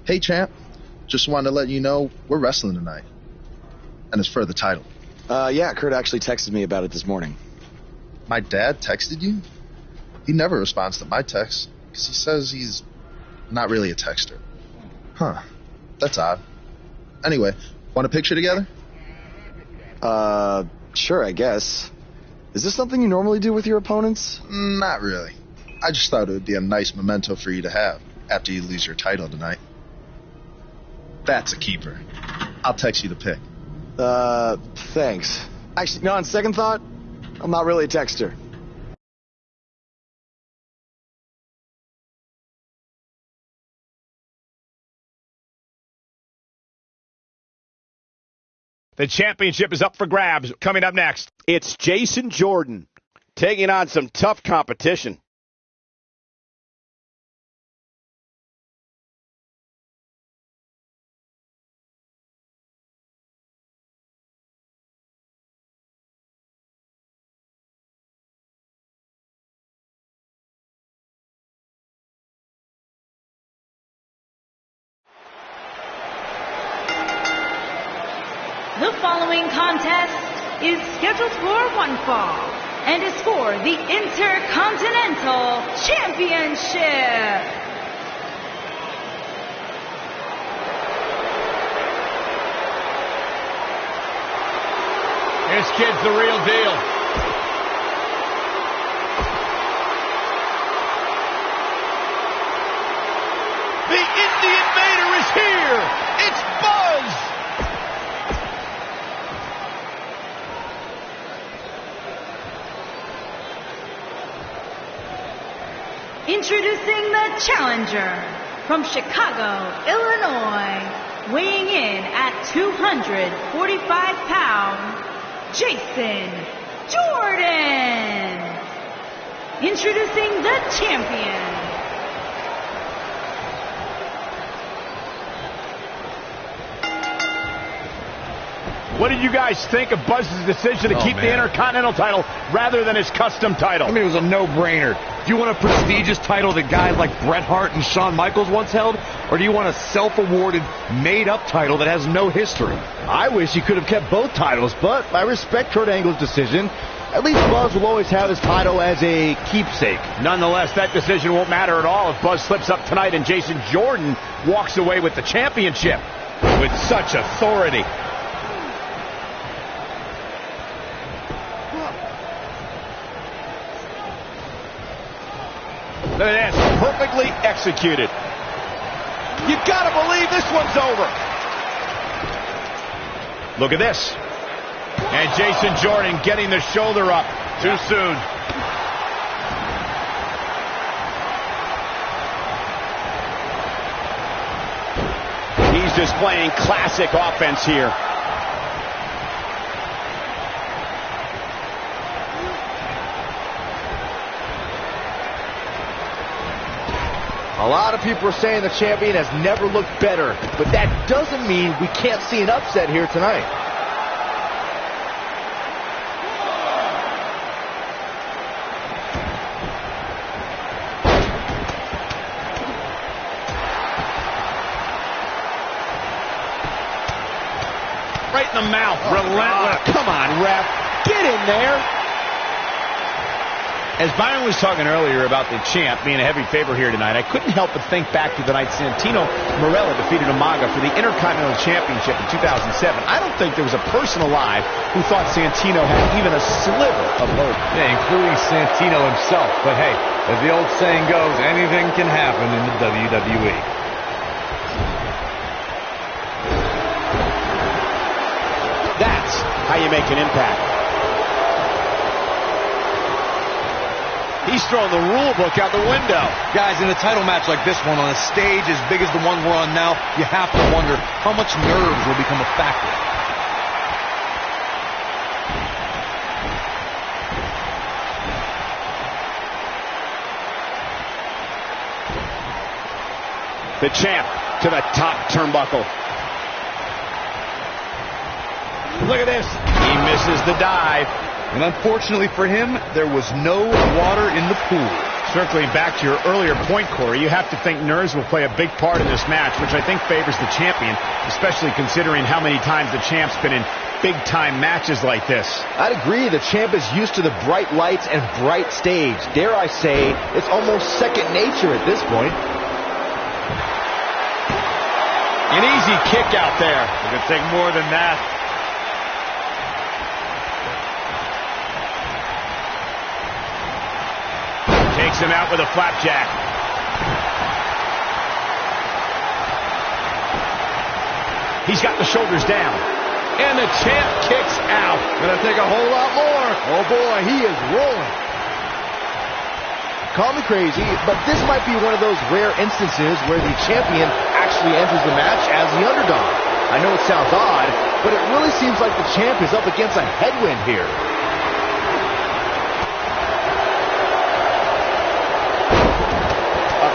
Hey, champ. Just wanted to let you know we're wrestling tonight. And it's for the title. Yeah, Kurt actually texted me about it this morning. My dad texted you? He never responds to my texts because he says he's not really a texter. Huh. That's odd. Anyway, want a picture together? Sure, I guess. Is this something you normally do with your opponents? Not really. I just thought it would be a nice memento for you to have after you lose your title tonight. That's a keeper. I'll text you the pic. Thanks. Actually, no, on second thought, I'm not really a texter. The championship is up for grabs. Coming up next, it's Jason Jordan taking on some tough competition. The following contest is scheduled for one fall and is for the Intercontinental Championship. This kid's the real deal. The Indian Invader is here. It's Buzz. Introducing the challenger from Chicago, Illinois, weighing in at 245 pounds, Jason Jordan. Introducing the champion. What did you guys think of Buzz's decision to keep the Intercontinental title rather than his custom title? I mean, it was a no-brainer. Do you want a prestigious title that guys like Bret Hart and Shawn Michaels once held? Or do you want a self-awarded, made-up title that has no history? I wish he could have kept both titles, but I respect Kurt Angle's decision. At least Buzz will always have his title as a keepsake. Nonetheless, that decision won't matter at all if Buzz slips up tonight and Jason Jordan walks away with the championship with such authority. Look at this, perfectly executed. You've got to believe this one's over. Look at this. And Jason Jordan getting the shoulder up too soon. He's displaying classic offense here. A lot of people are saying the champion has never looked better, but that doesn't mean we can't see an upset here tonight. Right in the mouth, relentless. Come on, ref, get in there. As Byron was talking earlier about the champ being a heavy favorite here tonight, I couldn't help but think back to the night Santino Marella defeated Umaga for the Intercontinental Championship in 2007. I don't think there was a person alive who thought Santino had even a sliver of hope. Yeah, including Santino himself. But hey, as the old saying goes, anything can happen in the WWE. That's how you make an impact. He's throwing the rule book out the window. Guys, in a title match like this one, on a stage as big as the one we're on now, you have to wonder how much nerves will become a factor. The champ to the top turnbuckle. Look at this. He misses the dive. And unfortunately for him, there was no water in the pool. Circling back to your earlier point, Corey, you have to think nerves will play a big part in this match, which I think favors the champion, especially considering how many times the champ's been in big-time matches like this. I'd agree. The champ is used to the bright lights and bright stage. Dare I say, it's almost second nature at this point. An easy kick out there. It could take more than that. Takes him out with a flapjack. He's got the shoulders down. And the champ kicks out. Gonna take a whole lot more. Oh boy, he is rolling. Call me crazy, but this might be one of those rare instances where the champion actually enters the match as the underdog. I know it sounds odd, but it really seems like the champ is up against a headwind here.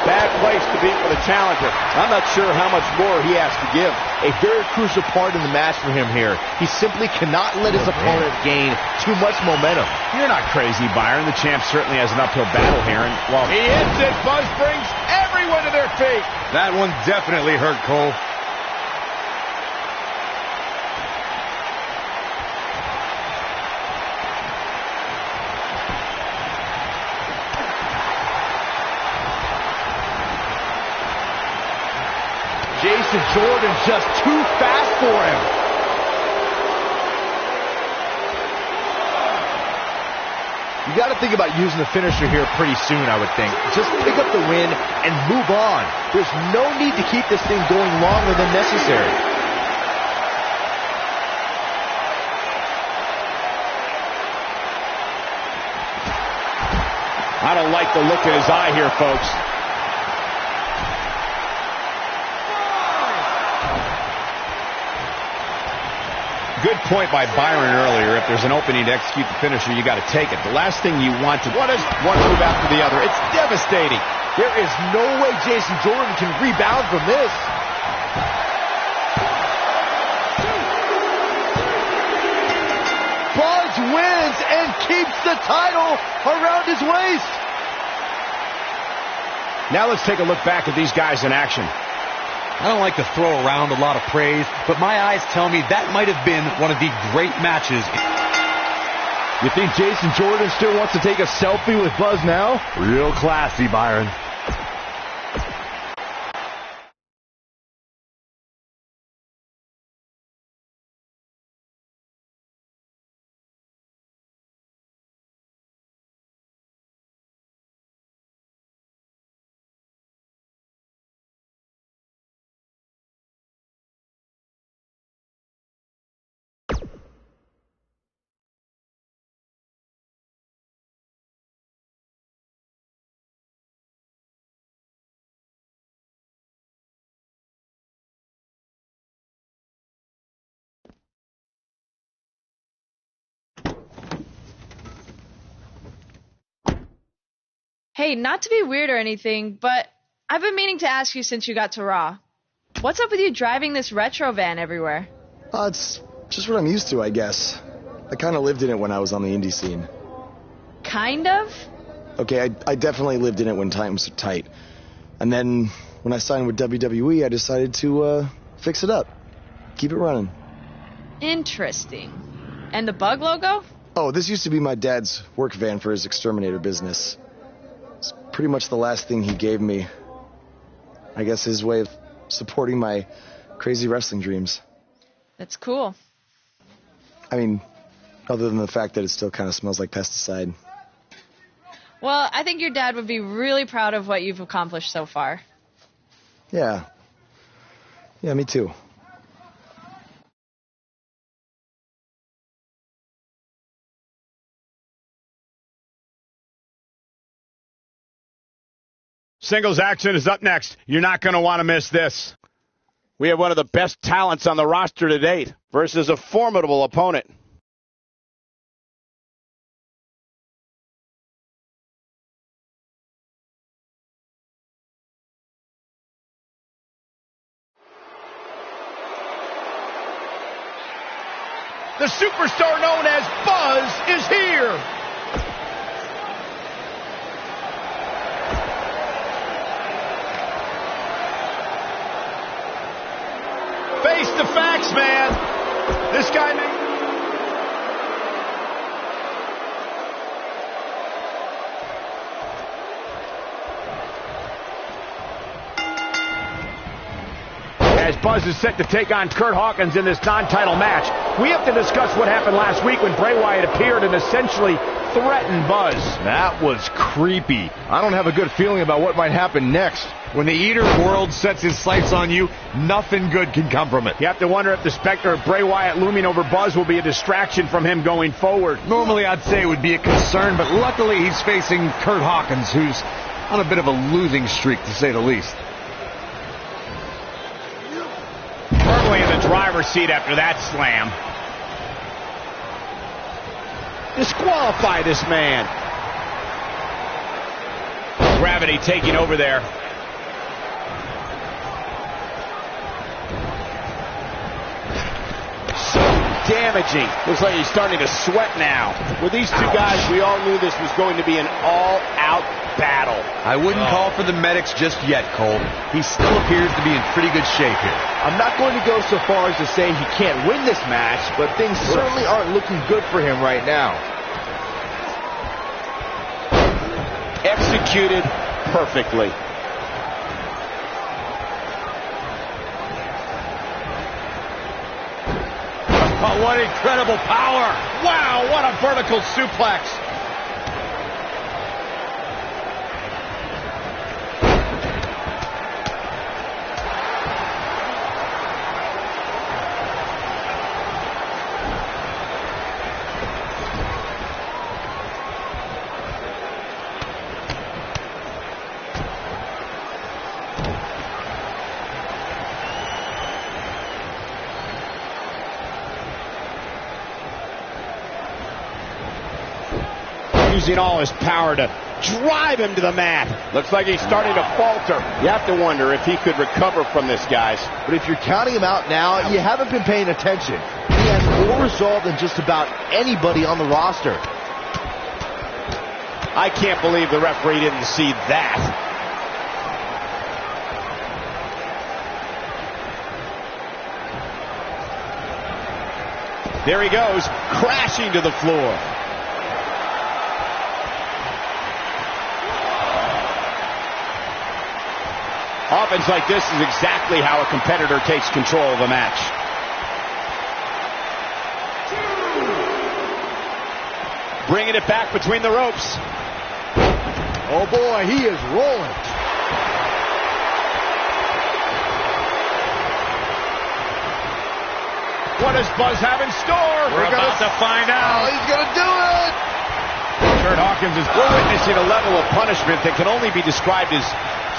Bad place to be for the challenger. I'm not sure how much more he has to give. A very crucial part in the match for him here. He simply cannot let his opponent gain too much momentum. You're not crazy, Byron. The champ certainly has an uphill battle here. And while he hits it, Buzz brings everyone to their feet. That one definitely hurt Cole. Jason Jordan just too fast for him. You got to think about using the finisher here pretty soon, I would think. Just pick up the win and move on. There's no need to keep this thing going longer than necessary. I don't like the look in his eye here, folks. Good point by Byron earlier. If there's an opening to execute the finisher, you got to take it. The last thing you want to one move after the other. It's devastating. There is no way Jason Jordan can rebound from this. Buzz wins and keeps the title around his waist. Now let's take a look back at these guys in action. I don't like to throw around a lot of praise, but my eyes tell me that might have been one of the great matches. You think Jason Jordan still wants to take a selfie with Buzz now? Real classy, Byron. Hey, not to be weird or anything, but I've been meaning to ask you since you got to Raw. What's up with you driving this retro van everywhere? It's just what I'm used to, I guess. I kind of lived in it when I was on the indie scene. Kind of? Okay, I definitely lived in it when times were tight. And then when I signed with WWE, I decided to fix it up. Keep it running. Interesting. And the bug logo? Oh, this used to be my dad's work van for his exterminator business. It's pretty much the last thing he gave me. I guess his way of supporting my crazy wrestling dreams. That's cool. I mean, other than the fact that it still kind of smells like pesticide. Well, I think your dad would be really proud of what you've accomplished so far. Yeah. Yeah, me too. Singles action is up next. You're not going to want to miss this. We have one of the best talents on the roster to date versus a formidable opponent. The superstar known as Buzz is here. as Buzz is set to take on Curt Hawkins in this non-title match. We have to discuss what happened last week when Bray Wyatt appeared and essentially threatened Buzz. That was creepy. I don't have a good feeling about what might happen next. When the Eater world sets his sights on you, nothing good can come from it. You have to wonder if the specter of Bray Wyatt looming over Buzz will be a distraction from him going forward. Normally I'd say it would be a concern, but luckily he's facing Curt Hawkins, who's on a bit of a losing streak, to say the least. Firmly in the driver's seat after that slam. Disqualify this man. Gravity taking over there. So damaging. Looks like he's starting to sweat now. With these two guys, we all knew this was going to be an all-out battle. I wouldn't call for the medics just yet, Cole. He still appears to be in pretty good shape here. I'm not going to go so far as to say he can't win this match, but things certainly aren't looking good for him right now. Executed perfectly. Oh, what incredible power. Wow, what a vertical suplex. Using all his power to drive him to the mat. Looks like he's starting to falter. You have to wonder if he could recover from this, guys. But if you're counting him out now, you haven't been paying attention. He has more resolve than just about anybody on the roster. I can't believe the referee didn't see that. There he goes, crashing to the floor. Offense like this is exactly how a competitor takes control of a match. Bringing it back between the ropes. Oh boy, he is rolling. What does Buzz have in store? We're about to find out. Oh, he's going to do it. Curt Hawkins is witnessing a level of punishment that can only be described as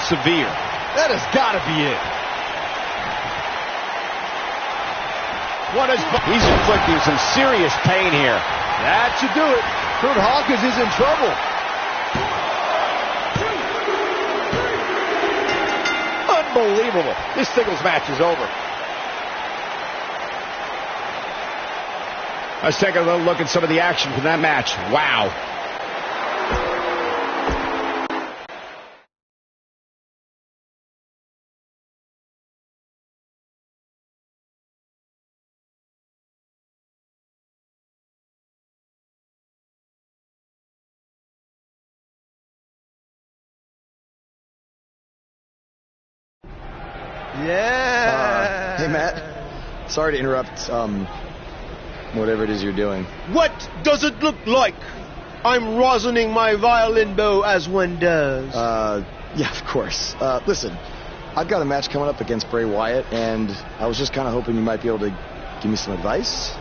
severe. That has got to be it. He's inflicting some serious pain here. That should do it. Curt Hawkins is in trouble. Unbelievable. This singles match is over. Let's take a little look at some of the action from that match. Wow. Yeah. Hey, Matt. Sorry to interrupt, whatever it is you're doing. What does it look like? I'm rosining my violin bow as one does. Yeah, of course. Listen, I've got a match coming up against Bray Wyatt, and I was just kind of hoping you might be able to give me some advice.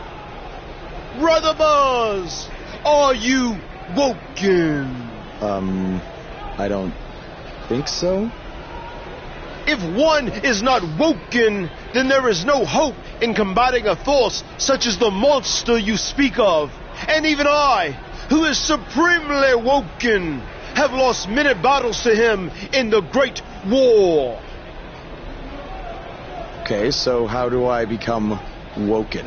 Brother Buzz, are you woken? I don't think so. If one is not woken, then there is no hope in combating a force such as the monster you speak of. And even I, who is supremely woken, have lost many battles to him in the Great War. Okay, so how do I become woken?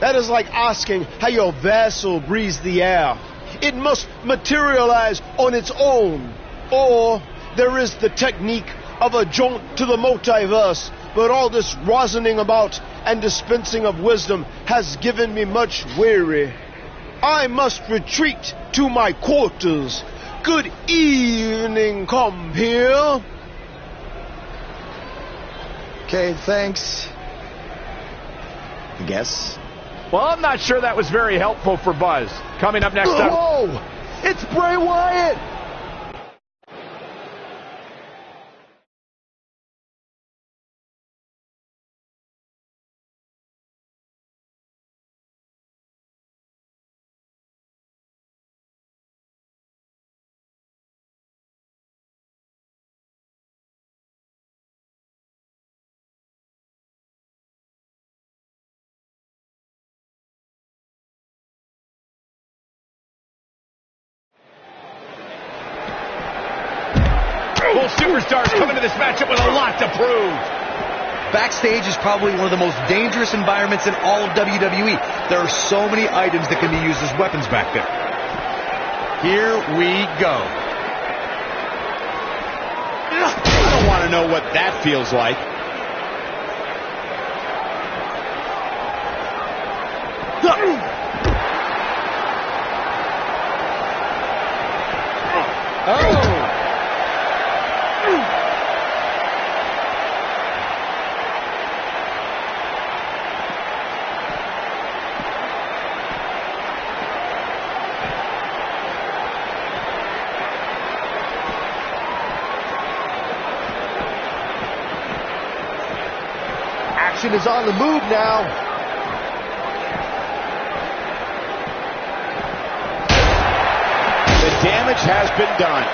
That is like asking how your vessel breathes the air. It must materialize on its own. Or there is the technique of a jaunt to the multiverse, but all this rosining about and dispensing of wisdom has given me much weary. I must retreat to my quarters. Good evening, compeer. Okay, thanks. I guess. Well, I'm not sure that was very helpful for Buzz. Coming up next up. Whoa! It's Bray Wyatt! Both superstars coming to this matchup with a lot to prove. Backstage is probably one of the most dangerous environments in all of WWE. There are so many items that can be used as weapons back there. Here we go. I don't want to know what that feels like. Oh! Action is on the move now. The damage has been done.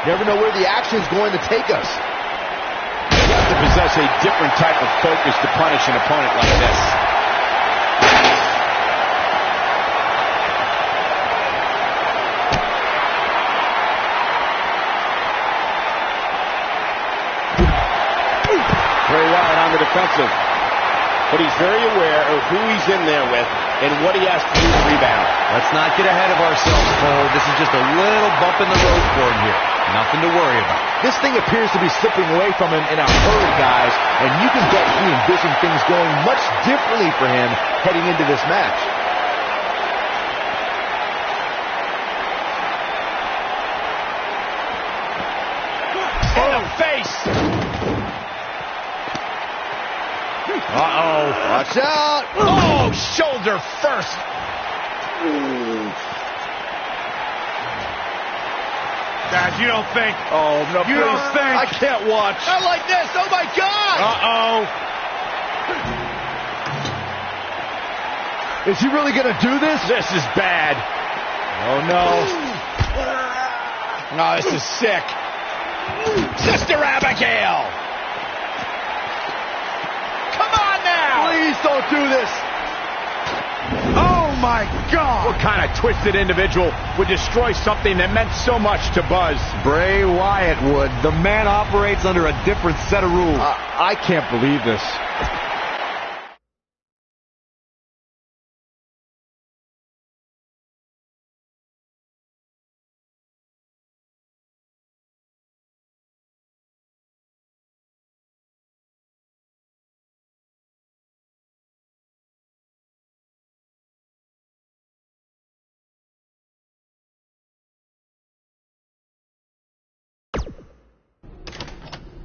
Never know where the action is going to take us. You have to possess a different type of focus to punish an opponent like this. Bray Wyatt on the defensive, but he's very aware of who he's in there with and what he has to do to rebound. Let's not get ahead of ourselves, Cole. This is just a little bump in the road for him here. Nothing to worry about. This thing appears to be slipping away from him in a hurry, guys, and you can bet he envisioned things going much differently for him heading into this match. In the face! Uh-oh. Watch out! Oh, shoulder first. Guys, you don't think. Oh, no, You don't think. I can't watch. Not like this. Oh, my God. Uh-oh. Is he really going to do this? This is bad. Oh, no. Oh, this is sick. Sister Abigail. Come on now. Please don't do this. Oh, my God. What kind of twisted individual would destroy something that meant so much to Buzz? Bray Wyatt would. The man operates under a different set of rules. I can't believe this.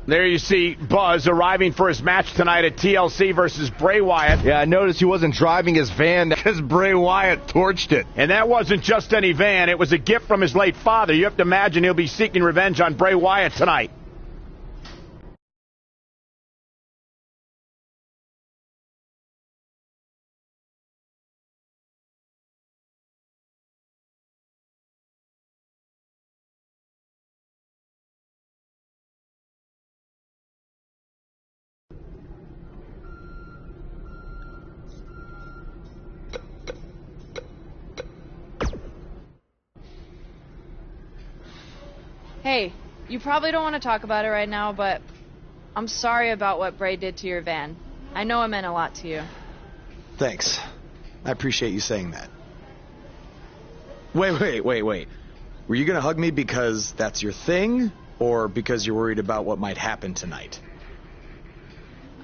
There you see Buzz arriving for his match tonight at TLC versus Bray Wyatt. Yeah, I noticed he wasn't driving his van Because Bray Wyatt torched it. And that wasn't just any van. It was a gift from his late father. You have to imagine he'll be seeking revenge on Bray Wyatt tonight. Hey, you probably don't want to talk about it right now, but I'm sorry about what Bray did to your van. I know it meant a lot to you. Thanks. I appreciate you saying that. Wait. Were you going to hug me because that's your thing, or because you're worried about what might happen tonight?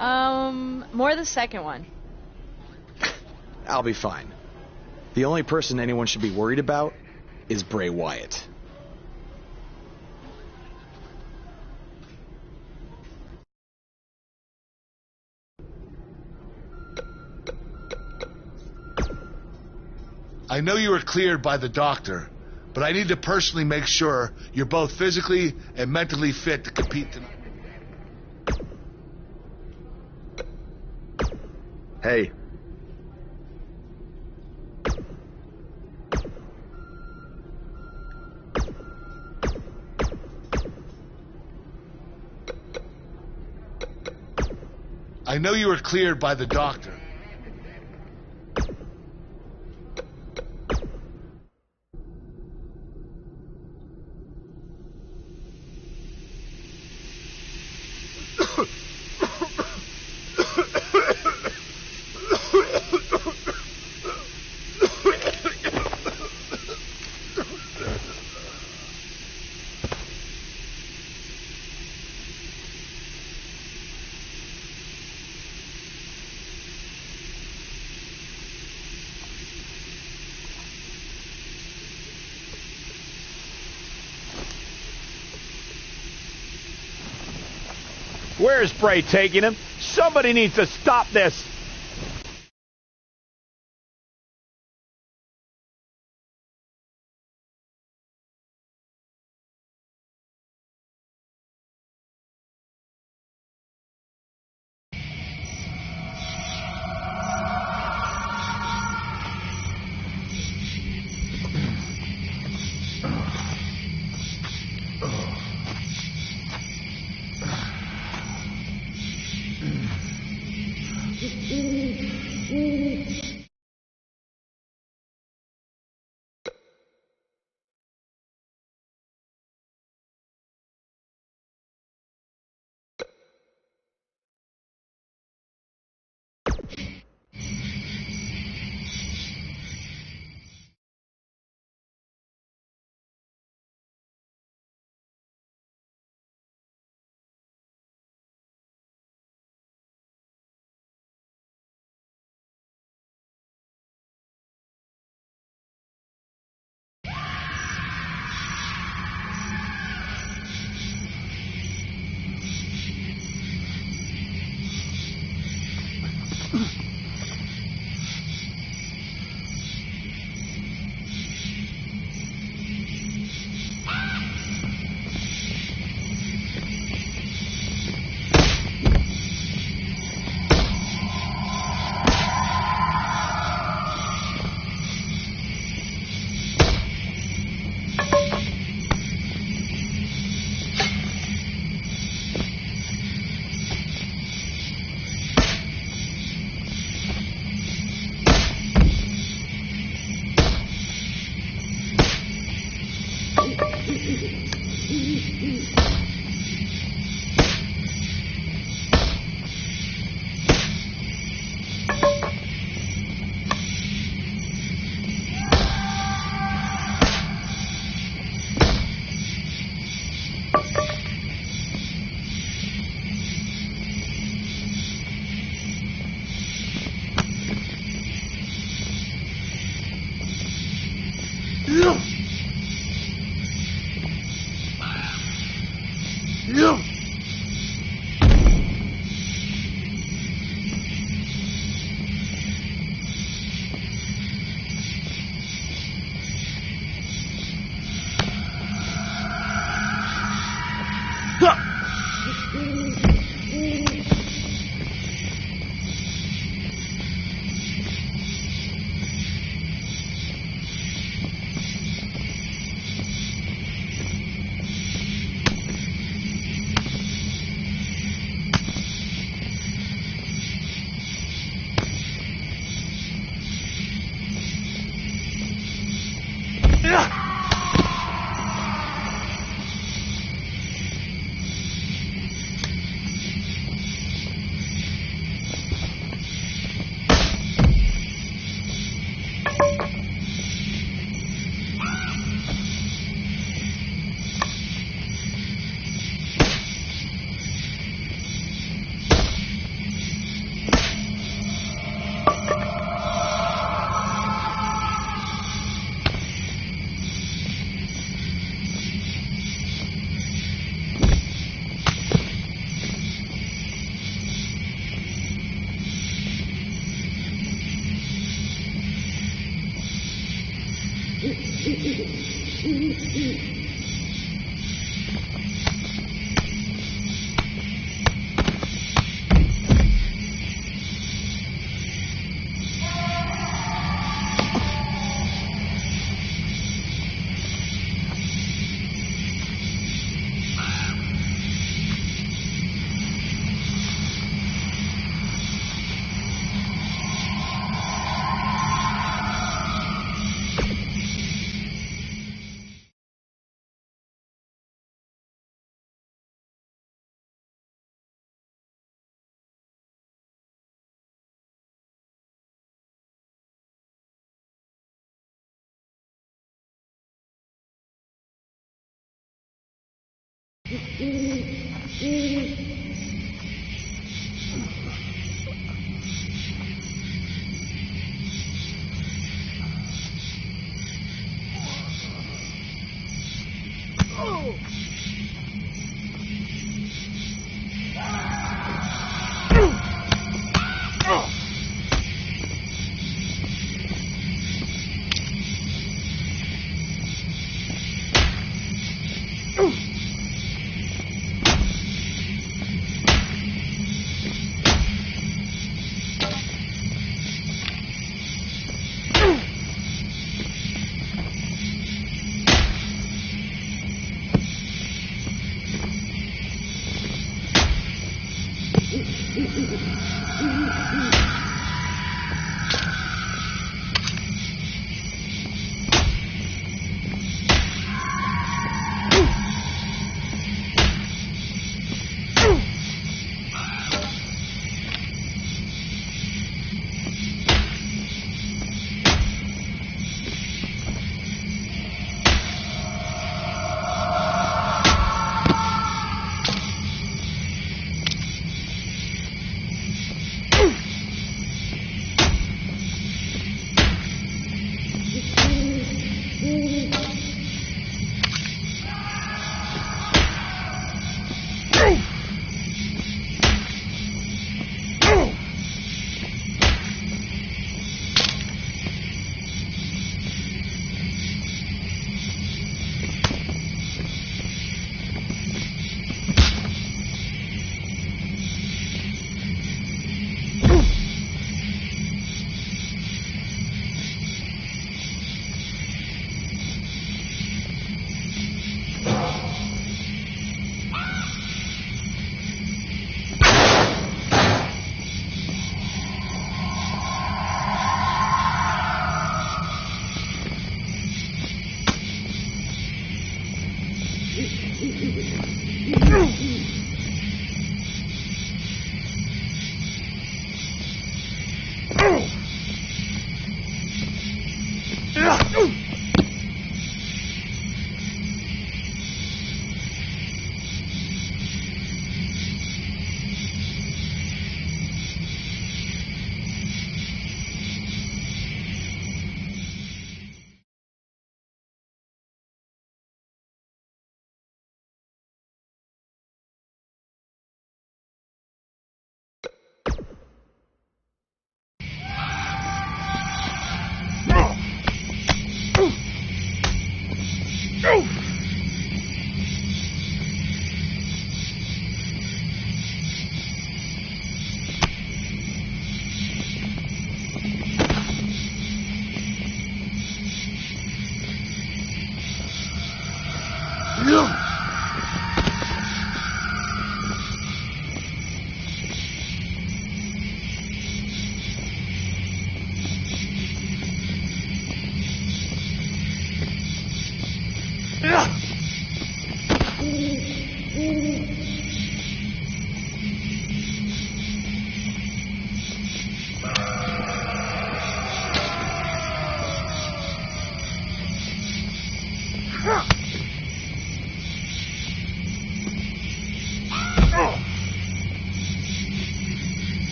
More the second one. I'll be fine. The only person anyone should be worried about is Bray Wyatt. I know you were cleared by the doctor, but I need to personally make sure you're both physically and mentally fit to compete tonight. Hey. I know you were cleared by the doctor. Where is Bray taking him? Somebody needs to stop this.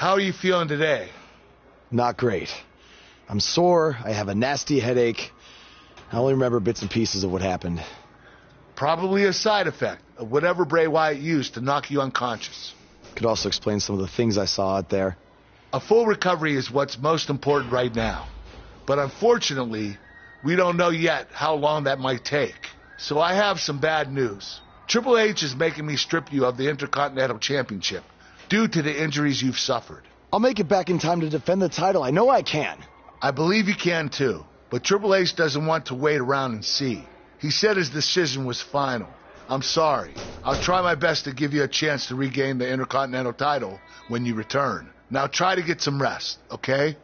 How are you feeling today? Not great. I'm sore, I have a nasty headache. I only remember bits and pieces of what happened. Probably a side effect of whatever Bray Wyatt used to knock you unconscious. Could also explain some of the things I saw out there. A full recovery is what's most important right now. But unfortunately, we don't know yet how long that might take. So I have some bad news. Triple H is making me strip you of the Intercontinental Championship due to the injuries you've suffered. I'll make it back in time to defend the title. I know I can. I believe you can too, but Triple H doesn't want to wait around and see. He said his decision was final. I'm sorry. I'll try my best to give you a chance to regain the Intercontinental title when you return. Now try to get some rest, okay?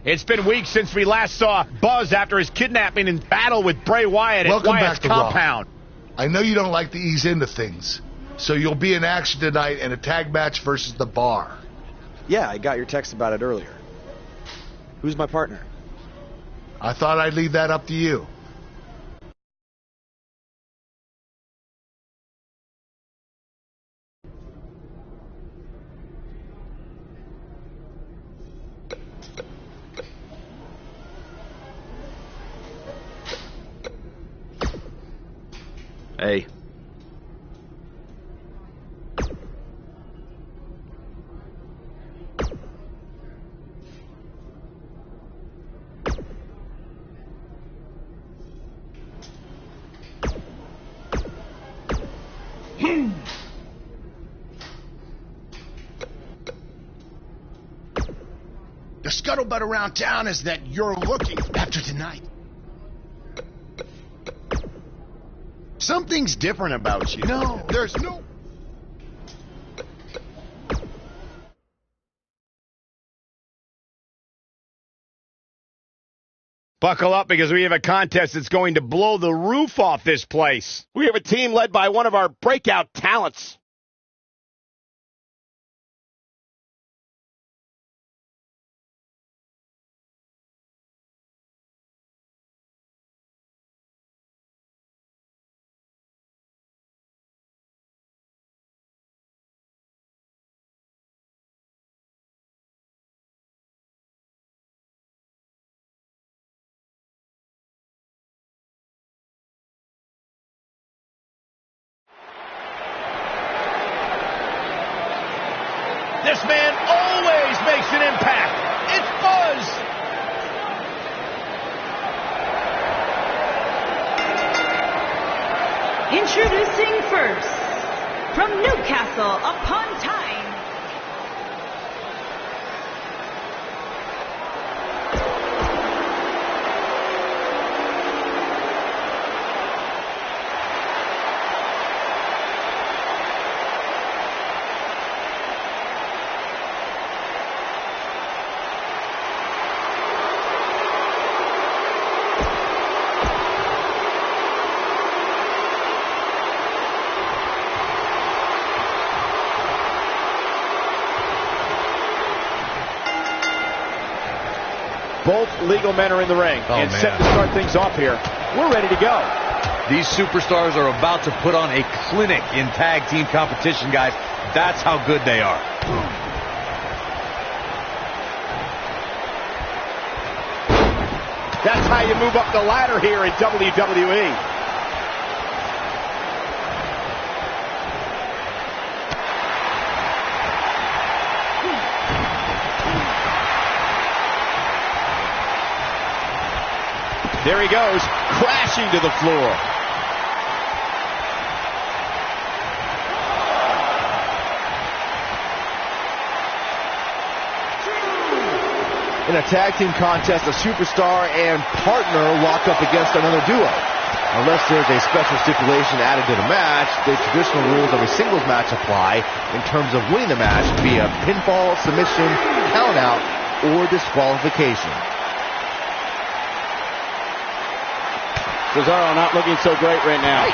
It's been weeks since we last saw Buzz after his kidnapping and battle with Bray Wyatt at Welcome Wyatt's back to compound. Raw. I know you don't like to ease into things, so you'll be in action tonight in a tag match versus The Bar. Yeah, I got your text about it earlier. Who's my partner? I thought I'd leave that up to you. Hey. The scuttlebutt around town is that you're looking after tonight. Something's different about you. No, there's no... Buckle up because we have a contest that's going to blow the roof off this place. We have a team led by one of our breakout talents. This man always makes an impact. It's Buzz. Introducing first, from Newcastle upon Tyne, Both legal men are in the ring and set to start things off here. We're ready to go. These superstars are about to put on a clinic in tag team competition, guys. That's how good they are. That's how you move up the ladder here in WWE. There he goes, crashing to the floor. In a tag team contest, a superstar and partner lock up against another duo. Unless there's a special stipulation added to the match, the traditional rules of a singles match apply in terms of winning the match via pinfall, submission, countout, or disqualification. Cesaro not looking so great right now.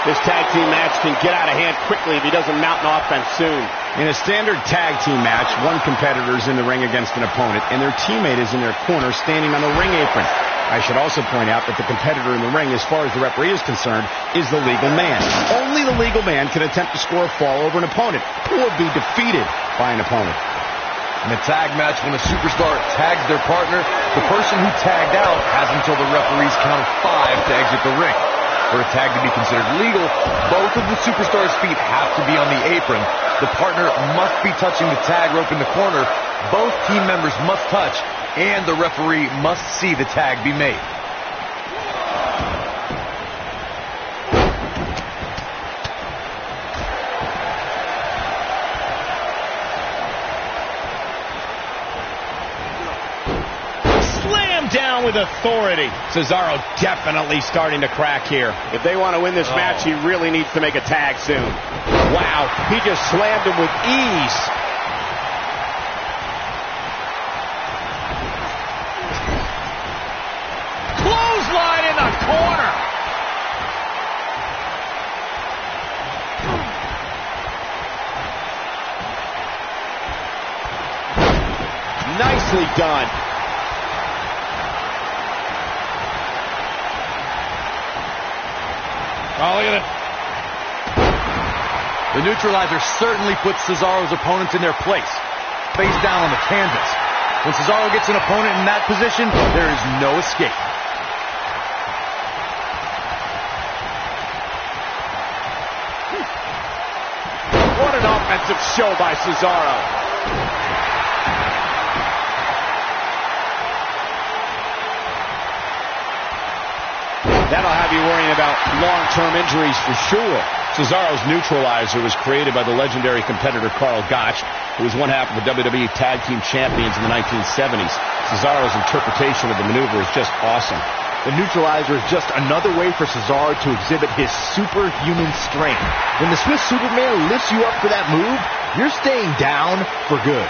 This tag team match can get out of hand quickly if he doesn't mount an offense soon. In a standard tag team match, one competitor is in the ring against an opponent, and their teammate is in their corner standing on the ring apron. I should also point out that the competitor in the ring, as far as the referee is concerned, is the legal man. Only the legal man can attempt to score a fall over an opponent or be defeated by an opponent. In a tag match, when a superstar tags their partner, the person who tagged out has until the referee's count of 5 to exit the ring. For a tag to be considered legal, both of the superstars' feet have to be on the apron. The partner must be touching the tag rope in the corner. Both team members must touch, and the referee must see the tag be made. Down with authority. Cesaro definitely starting to crack here. If they want to win this match, he really needs to make a tag soon. Wow, he just slammed him with ease. Clothesline in the corner. Nicely done. Oh, look at it. The neutralizer certainly puts Cesaro's opponents in their place. Face down on the canvas. When Cesaro gets an opponent in that position, there is no escape. What an offensive show by Cesaro. That'll have you worrying about long-term injuries for sure. Cesaro's neutralizer was created by the legendary competitor Carl Gotch, who was one half of the WWE Tag Team Champions in the 1970s. Cesaro's interpretation of the maneuver is just awesome. The neutralizer is just another way for Cesaro to exhibit his superhuman strength. When the Swiss Superman lifts you up for that move, you're staying down for good.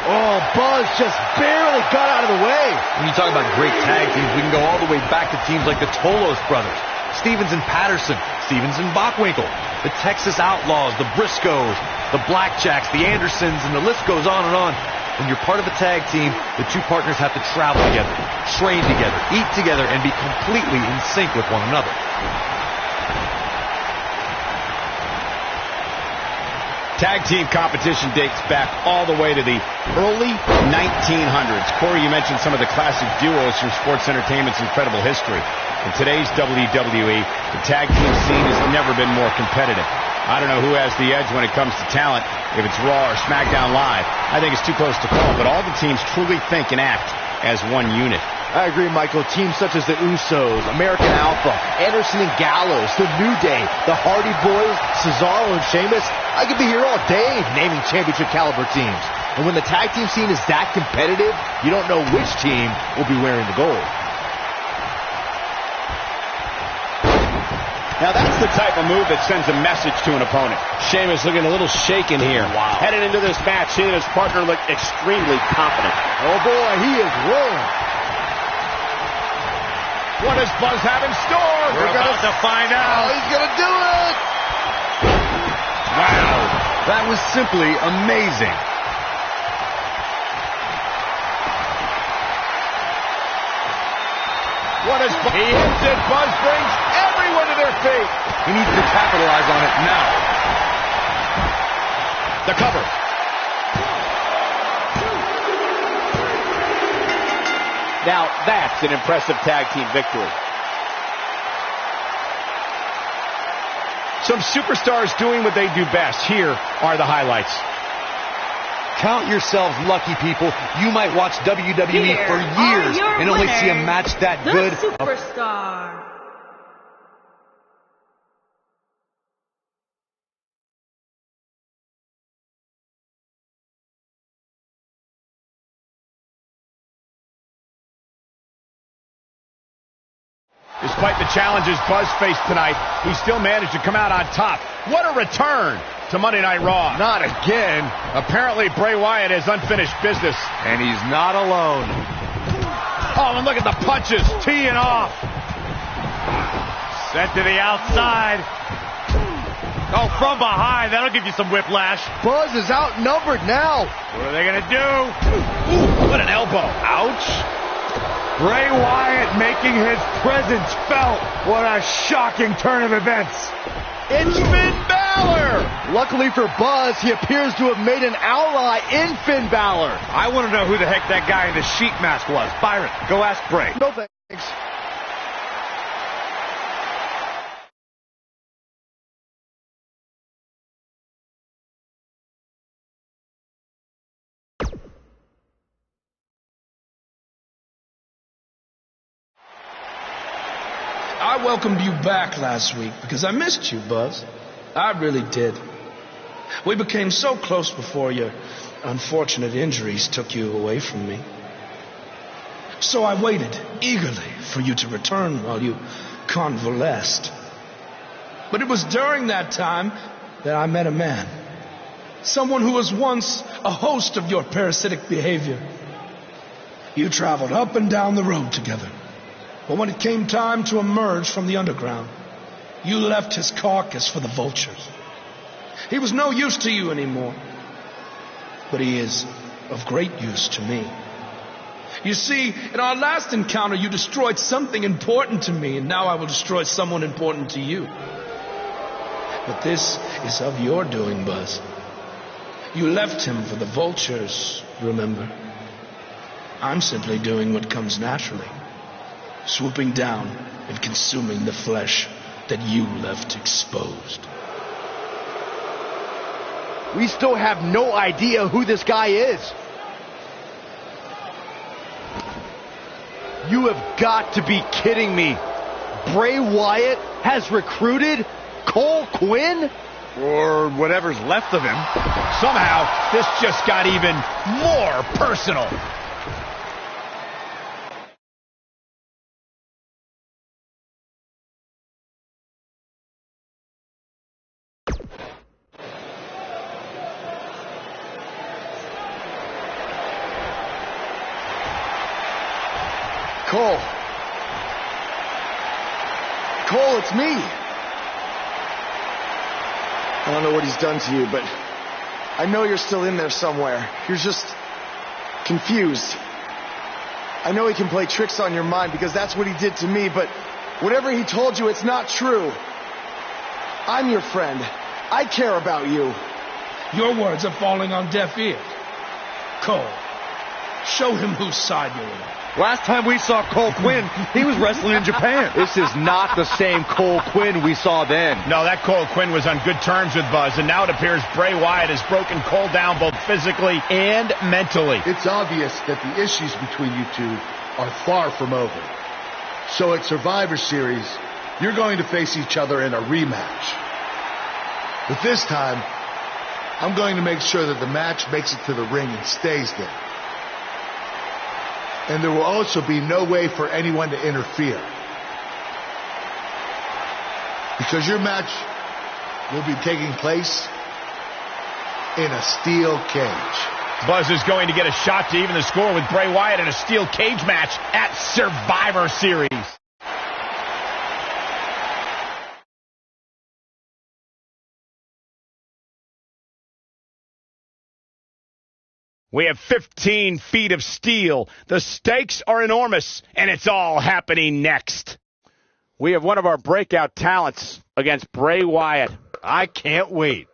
Oh, Buzz just barely got out of the way. When you talk about great tag teams, we can go all the way back to teams like the Tolos brothers, Stevens and Patterson, Stevens and Bockwinkel, the Texas Outlaws, the Briscoes, the Blackjacks, the Andersons, and the list goes on and on. When you're part of a tag team, the two partners have to travel together, train together, eat together, and be completely in sync with one another. Tag team competition dates back all the way to the early 1900s. Corey, you mentioned some of the classic duos from sports entertainment's incredible history. In today's WWE, the tag team scene has never been more competitive. I don't know who has the edge when it comes to talent, if it's Raw or SmackDown Live. I think it's too close to call, but all the teams truly think and act as one unit. I agree, Michael. Teams such as the Usos, American Alpha, Anderson and Gallows, the New Day, the Hardy Boys, Cesaro and Sheamus. I could be here all day naming championship caliber teams. And when the tag team scene is that competitive, you don't know which team will be wearing the gold. Now that's the type of move that sends a message to an opponent. Sheamus looking a little shaken here. Wow. Headed into this match, he and his partner look extremely confident. Oh boy, he is rolling. What does Buzz have in store? We're about to find out. He's going to do it. Wow, that was simply amazing. What is Buzz? He hits it. Buzz brings everyone to their feet. He needs to capitalize on it now. The cover. Now that's an impressive tag team victory. Some superstars doing what they do best. Here are the highlights. Count yourselves lucky, people. You might watch WWE for years and only see a match that good. The Superstar. Despite the challenges Buzz faced tonight, he still managed to come out on top. What a return to Monday Night Raw. Not again. Apparently, Bray Wyatt has unfinished business. And he's not alone. Oh, and look at the punches, teeing off. Sent to the outside. Oh, from behind, that'll give you some whiplash. Buzz is outnumbered now. What are they going to do? Ooh, what an elbow. Ouch. Bray Wyatt making his presence felt. What a shocking turn of events. It's Finn Balor. Luckily for Buzz, he appears to have made an ally in Finn Balor. I want to know who the heck that guy in the sheep mask was. Byron, go ask Bray. No thanks. I welcomed you back last week because I missed you, Buzz. I really did. We became so close before your unfortunate injuries took you away from me. So I waited eagerly for you to return while you convalesced. But it was during that time that I met a man. Someone who was once a host of your parasitic behavior. You traveled up and down the road together. But when it came time to emerge from the underground, you left his carcass for the vultures. He was no use to you anymore, but he is of great use to me. You see, in our last encounter, you destroyed something important to me, and now I will destroy someone important to you. But this is of your doing, Buzz. You left him for the vultures, remember? I'm simply doing what comes naturally. Swooping down and consuming the flesh that you left exposed. We still have no idea who this guy is. You have got to be kidding me. Bray Wyatt has recruited Cole Quinn? Or whatever's left of him. Somehow, this just got even more personal. Cole. Cole, it's me. I don't know what he's done to you, but I know you're still in there somewhere. You're just confused. I know he can play tricks on your mind because that's what he did to me, but whatever he told you, it's not true. I'm your friend. I care about you. Your words are falling on deaf ears. Cole, show him whose side you're on. Last time we saw Cole Quinn, he was wrestling in Japan. This is not the same Cole Quinn we saw then. No, that Cole Quinn was on good terms with Buzz, and now it appears Bray Wyatt has broken Cole down both physically and mentally. It's obvious that the issues between you two are far from over. So at Survivor Series, you're going to face each other in a rematch. But this time, I'm going to make sure that the match makes it to the ring and stays there. And there will also be no way for anyone to interfere. Because your match will be taking place in a steel cage. Buzz is going to get a shot to even the score with Bray Wyatt in a steel cage match at Survivor Series. We have 15 feet of steel. The stakes are enormous, and it's all happening next. We have one of our breakout talents against Bray Wyatt. I can't wait.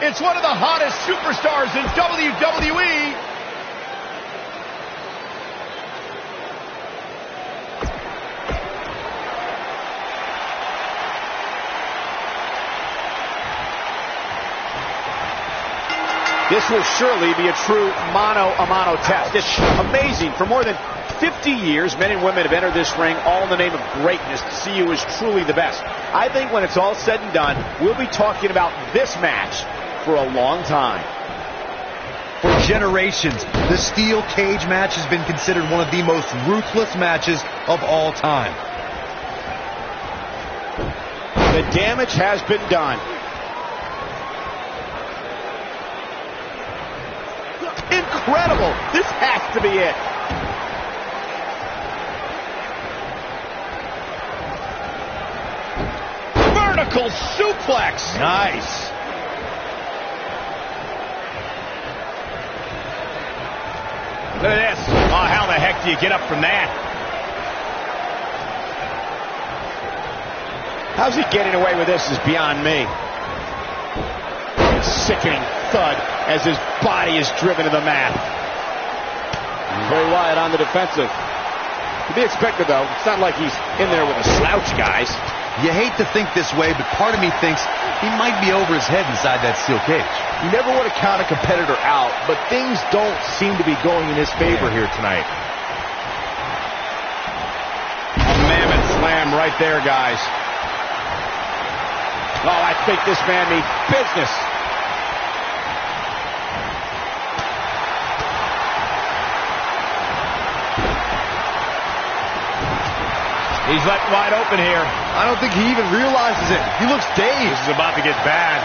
It's one of the hottest superstars in WWE. This will surely be a true mano-a-mano test. It's amazing. For more than 50 years, men and women have entered this ring all in the name of greatness to see who is truly the best. I think when it's all said and done, we'll be talking about this match for a long time. For generations, the steel cage match has been considered one of the most ruthless matches of all time. The damage has been done. Incredible! This has to be it. Vertical suplex. Nice. Look at this. Oh, how the heck do you get up from that? How's he getting away with this is beyond me. Sickening thud as his body is driven to the mat. Bray Wyatt on the defensive. To be expected, though. It's not like he's in there with a slouch, guys. You hate to think this way, but part of me thinks he might be over his head inside that steel cage. You never want to count a competitor out, but things don't seem to be going in his favor here tonight. A mammoth slam right there, guys. Oh, I think this man means business. He's left wide open here. I don't think he even realizes it. He looks dazed. This is about to get bad.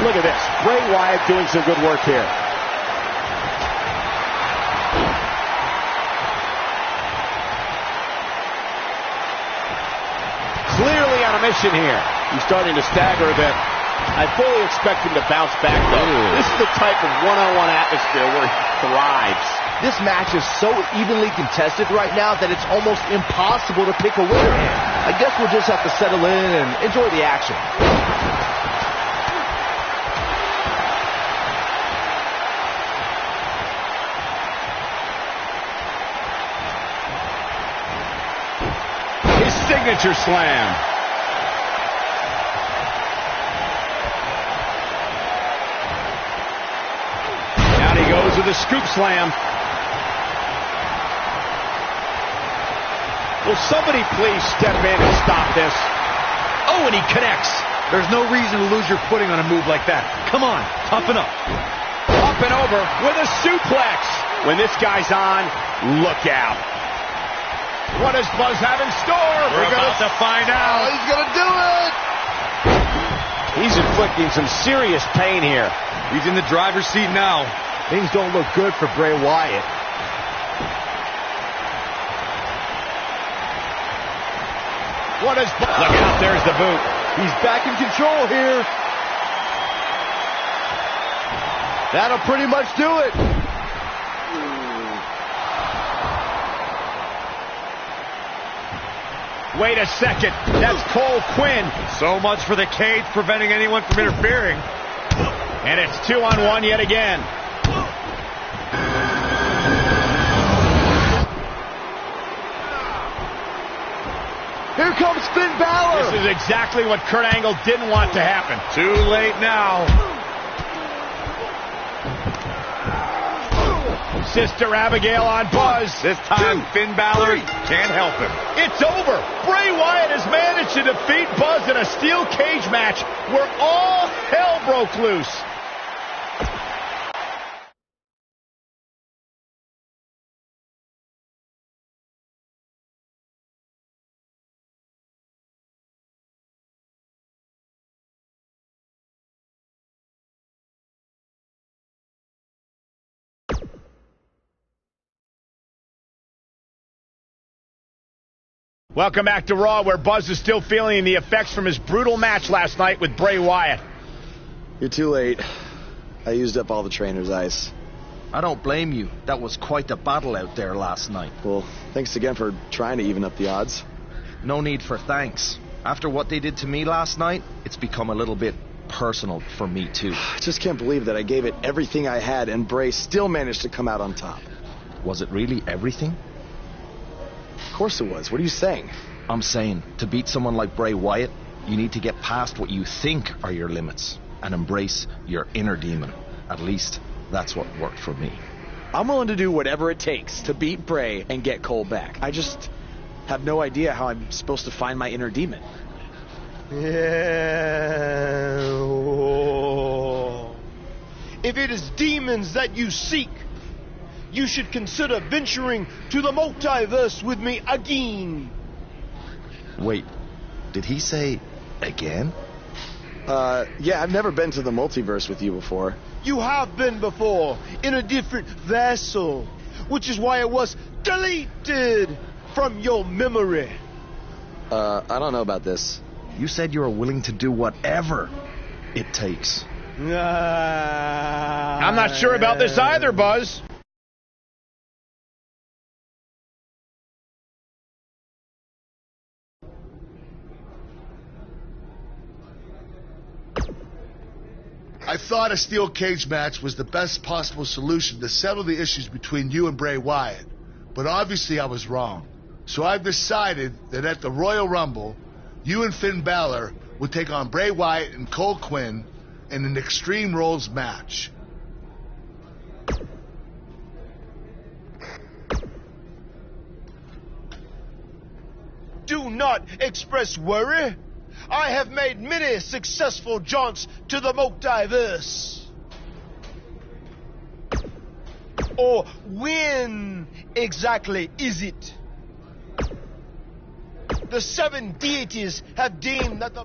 Look at this. Bray Wyatt doing some good work here. Clearly on a mission here. He's starting to stagger a bit. I fully expect him to bounce back, though. This is the type of one-on-one atmosphere where he thrives. This match is so evenly contested right now that it's almost impossible to pick a winner. I guess we'll just have to settle in and enjoy the action. His signature slam. with a scoop slam. Will somebody please step in and stop this? Oh, and he connects. There's no reason to lose your footing on a move like that. Come on, toughen up. Up and over with a suplex. When this guy's on, look out. What does Buzz have in store? We're about to find out. He's going to do it. He's inflicting some serious pain here. He's in the driver's seat now. Things don't look good for Bray Wyatt. What is... Look out, there's the boot. He's back in control here. That'll pretty much do it. Wait a second. That's Cole Quinn. So much for the cage preventing anyone from interfering. And it's 2-on-1 yet again. Here comes Finn Balor. This is exactly what Kurt Angle didn't want to happen. Too late now. Sister Abigail on Buzz. This time, Finn Balor can't help him. It's over. Bray Wyatt has managed to defeat Buzz in a steel cage match where all hell broke loose. Welcome back to Raw, where Buzz is still feeling the effects from his brutal match last night with Bray Wyatt. You're too late. I used up all the trainer's ice. I don't blame you. That was quite a battle out there last night. Well, thanks again for trying to even up the odds. No need for thanks. After what they did to me last night, it's become a little bit personal for me too. I just can't believe that I gave it everything I had and Bray still managed to come out on top. Was it really everything? Of course it was. What are you saying? I'm saying, to beat someone like Bray Wyatt, you need to get past what you think are your limits and embrace your inner demon. At least, that's what worked for me. I'm willing to do whatever it takes to beat Bray and get Cole back. I just have no idea how I'm supposed to find my inner demon. Yeah. If it is demons that you seek, you should consider venturing to the multiverse with me again. Wait, did he say again? Yeah, I've never been to the multiverse with you before. You have been before, in a different vessel, which is why it was deleted from your memory. I don't know about this. You said you were willing to do whatever it takes. I'm not sure about this either, Buzz. I thought a steel cage match was the best possible solution to settle the issues between you and Bray Wyatt, but obviously I was wrong. So I've decided that at the Royal Rumble, you and Finn Balor would take on Bray Wyatt and Cole Quinn in an Extreme Rules match. Do not express worry. I have made many successful jaunts to the multiverse. Or when exactly is it? The 7 deities have deemed that the...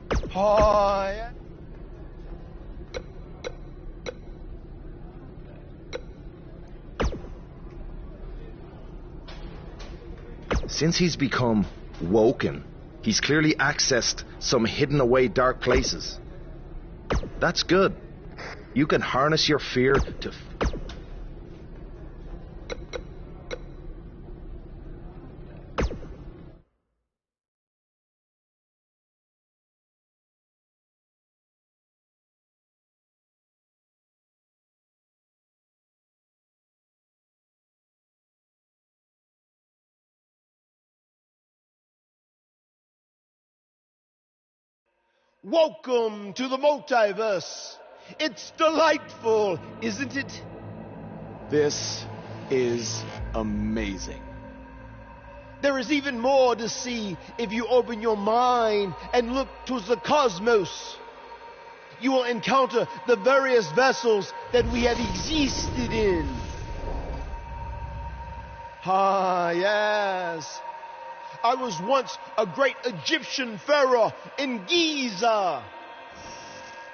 Since he's become woken, he's clearly accessed some hidden away dark places. That's good. You can harness your fear to... Welcome to the multiverse. It's delightful, isn't it? This is amazing. There is even more to see if you open your mind and look towards the cosmos. You will encounter the various vessels that we have existed in. Ah, yes. I was once a great Egyptian pharaoh in Giza.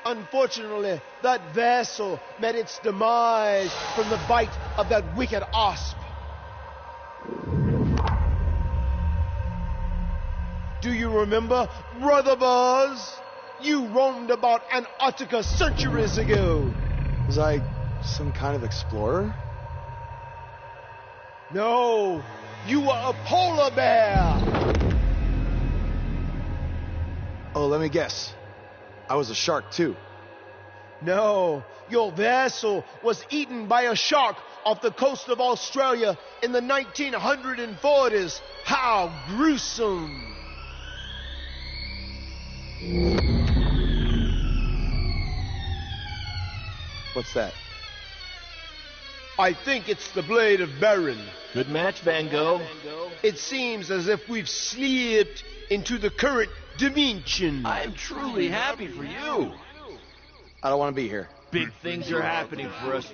Unfortunately, that vessel met its demise from the bite of that wicked asp. Do you remember, Brother Buzz? You roamed about Antarctica centuries ago. Was I some kind of explorer? No, you were a polar bear. Oh, let me guess. I was a shark too. No, your vessel was eaten by a shark off the coast of Australia in the 1940s. How gruesome. What's that? I think it's the blade of Baron. Good match, Van Gogh. It seems as if we've slipped into the current dimension. I'm truly happy for you. I don't want to be here. Big things are happening for us.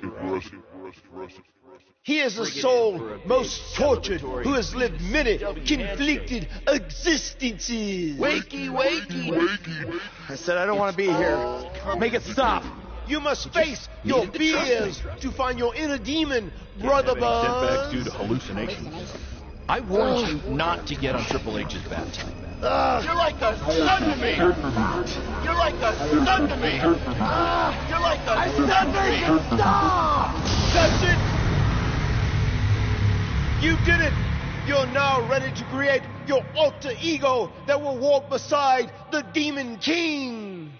He is a soul most tortured who has lived many conflicted existences. Wakey, wakey. I said I don't want to be here. Make it stop. You must face your fears to find your inner demon, Brother Buzz. Setbacks due to hallucinations. I warned you not to get on Triple H's bad time. You're like a son to me. You're like a son to me. You're like a son to me. Stop! That's it. You did it. You're now ready to create your alter ego that will walk beside the Demon King.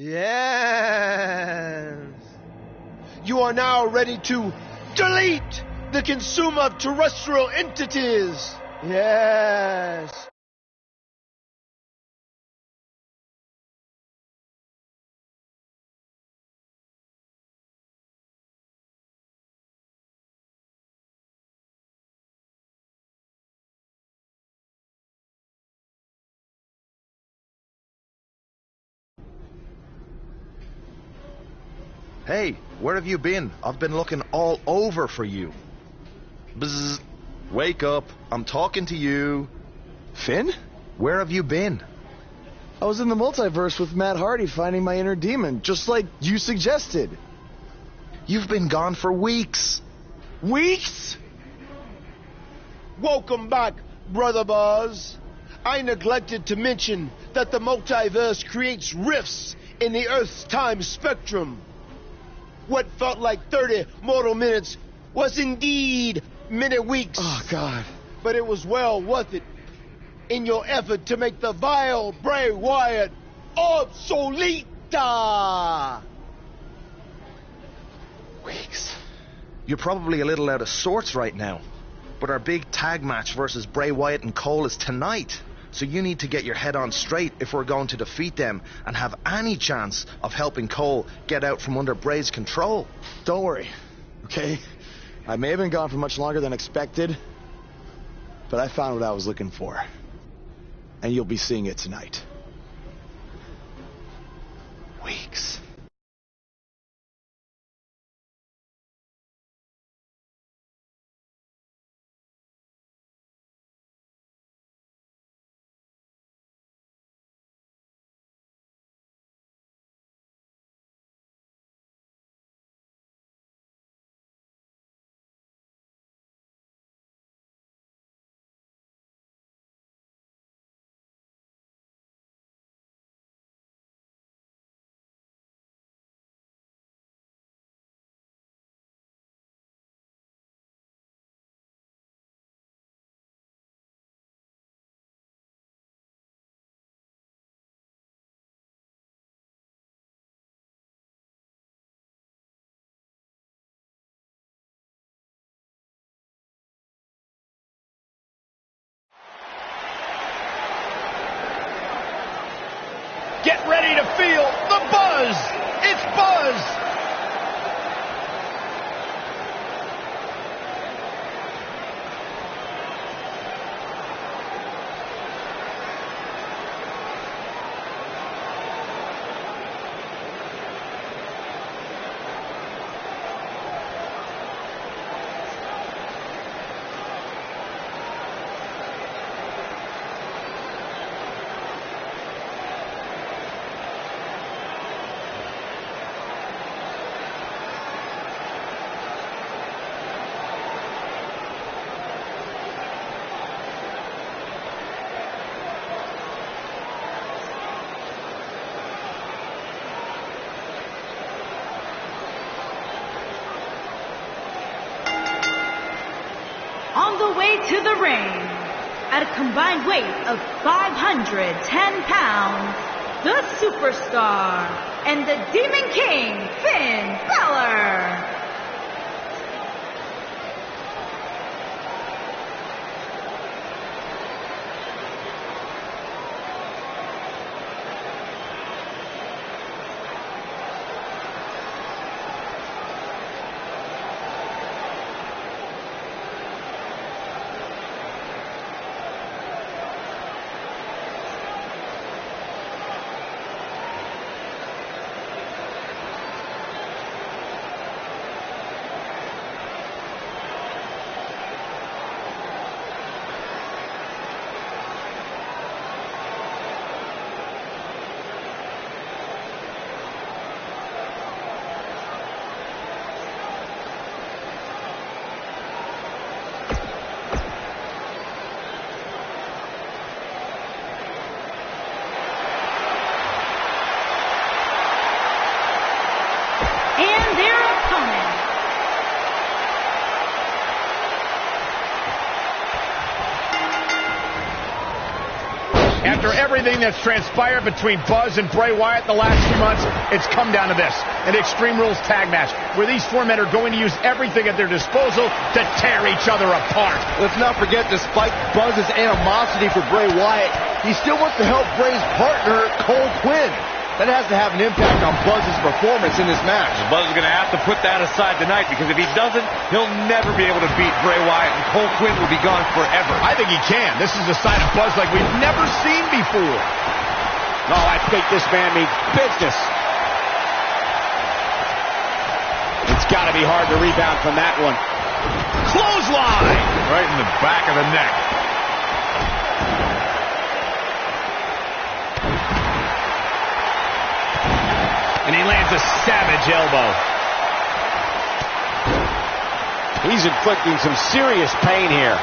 Yes. You are now ready to delete the consumer of terrestrial entities. Yes. Hey, where have you been? I've been looking all over for you. Bzzz. Wake up. I'm talking to you. Finn? Where have you been? I was in the multiverse with Matt Hardy finding my inner demon, just like you suggested. You've been gone for weeks. Weeks? Welcome back, Brother Buzz. I neglected to mention that the multiverse creates rifts in the Earth's time spectrum. What felt like 30 mortal minutes was indeed many weeks. Oh, God. But it was well worth it in your effort to make the vile Bray Wyatt obsolete. Weeks. You're probably a little out of sorts right now, but our big tag match versus Bray Wyatt and Cole is tonight. So you need to get your head on straight if we're going to defeat them and have any chance of helping Cole get out from under Bray's control. Don't worry, okay? I may have been gone for much longer than expected, but I found what I was looking for. And you'll be seeing it tonight. Weeks. ready to feel the buzz. It's Buzz. On the way to the ring, at a combined weight of 510 pounds, the Superstar and the Demon King, Finn Balor. After everything that's transpired between Buzz and Bray Wyatt the last few months, it's come down to this, an Extreme Rules tag match, where these four men are going to use everything at their disposal to tear each other apart. Let's not forget, despite Buzz's animosity for Bray Wyatt, he still wants to help Bray's partner, Cole Quinn. That has to have an impact on Buzz's performance in this match. Buzz is going to have to put that aside tonight, because if he doesn't, he'll never be able to beat Bray Wyatt, and Cole Quinn will be gone forever. I think he can. This is a side of Buzz like we've never seen before. Oh, I think this man means business. It's got to be hard to rebound from that one. Clothesline! Right in the back of the neck. And he lands a savage elbow. He's inflicting some serious pain here.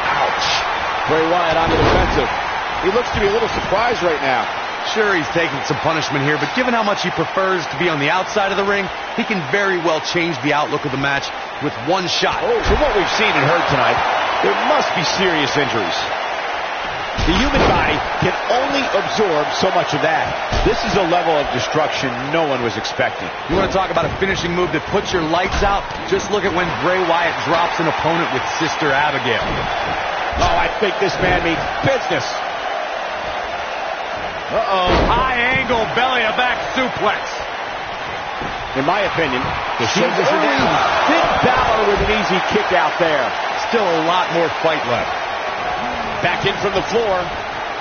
Ouch. Bray Wyatt on the defensive. He looks to be a little surprised right now. Sure, he's taking some punishment here, but given how much he prefers to be on the outside of the ring, he can very well change the outlook of the match with one shot. Oh, from what we've seen and heard tonight, there must be serious injuries. The human body can only absorb so much of that. This is a level of destruction no one was expecting. You want to talk about a finishing move that puts your lights out? Just look at when Bray Wyatt drops an opponent with Sister Abigail. Oh, I think this man means business. Uh-oh. High angle belly-to-back suplex. In my opinion, the shoulders are down. Finn Balor with an easy kick out there. Still a lot more fight left. Back in from the floor.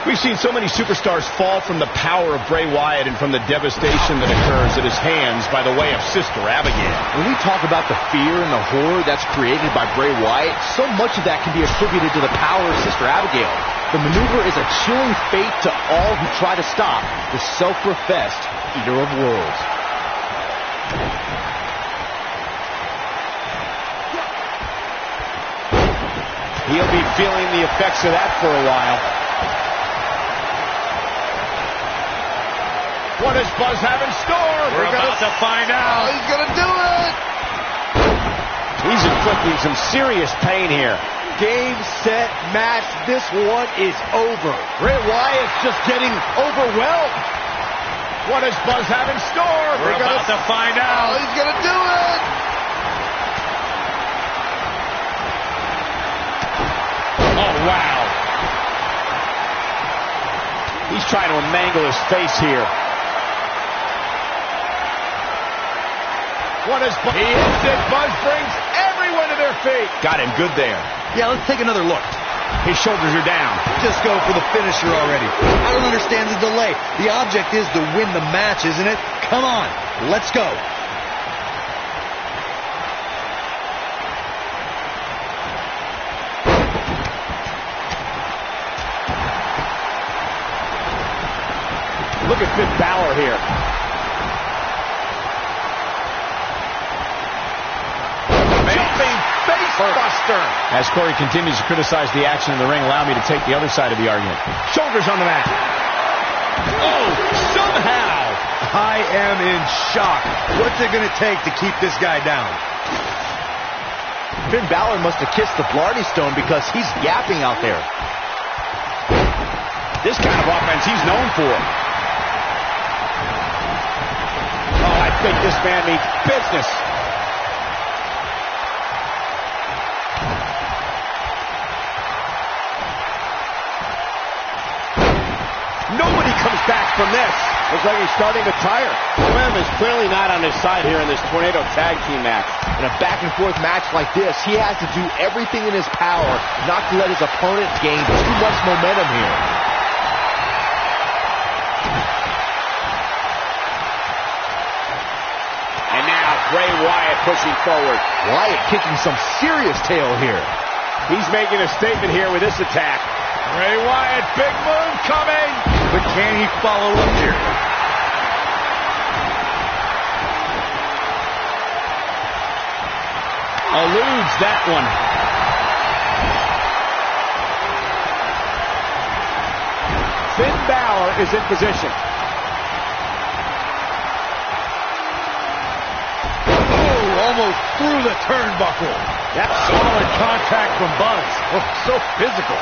We've seen so many superstars fall from the power of Bray Wyatt and from the devastation that occurs at his hands by the way of Sister Abigail. When we talk about the fear and the horror that's created by Bray Wyatt, so much of that can be attributed to the power of Sister Abigail. The maneuver is a chilling fate to all who try to stop the self-professed Eater of Worlds. He'll be feeling the effects of that for a while. What does Buzz have in store? We're about to find out. He's going to do it. He's inflicting some serious pain here. Game, set, match. This one is over. Bray Wyatt's just getting overwhelmed. What does Buzz have in store? We're about to find out. He's going to do it. Oh, wow. He's trying to mangle his face here. What is Buzz? He hits it. Buzz brings everyone to their feet. Got him good there. Yeah, let's take another look. His shoulders are down. Just go for the finisher already. I don't understand the delay. The object is to win the match, isn't it? Come on, let's go. Look at Finn Balor here. Jumping face buster. As Corey continues to criticize the action in the ring, allow me to take the other side of the argument. Shoulders on the mat. Oh, somehow. I am in shock. What's it going to take to keep this guy down? Finn Balor must have kissed the Blarney Stone because he's yapping out there. This kind of offense he's known for. Oh, I think this man means business. Nobody comes back from this. Looks like he's starting to tire. Slim is clearly not on his side here in this Tornado Tag Team match. In a back-and-forth match like this, he has to do everything in his power not to let his opponent gain too much momentum here. And now Bray Wyatt pushing forward. Wyatt kicking some serious tail here. He's making a statement here with this attack. Bray Wyatt, big move coming. But can he follow up here? Eludes that one. Finn Balor is in position. Almost through the turnbuckle. That's solid contact from Buzz. Oh, so physical.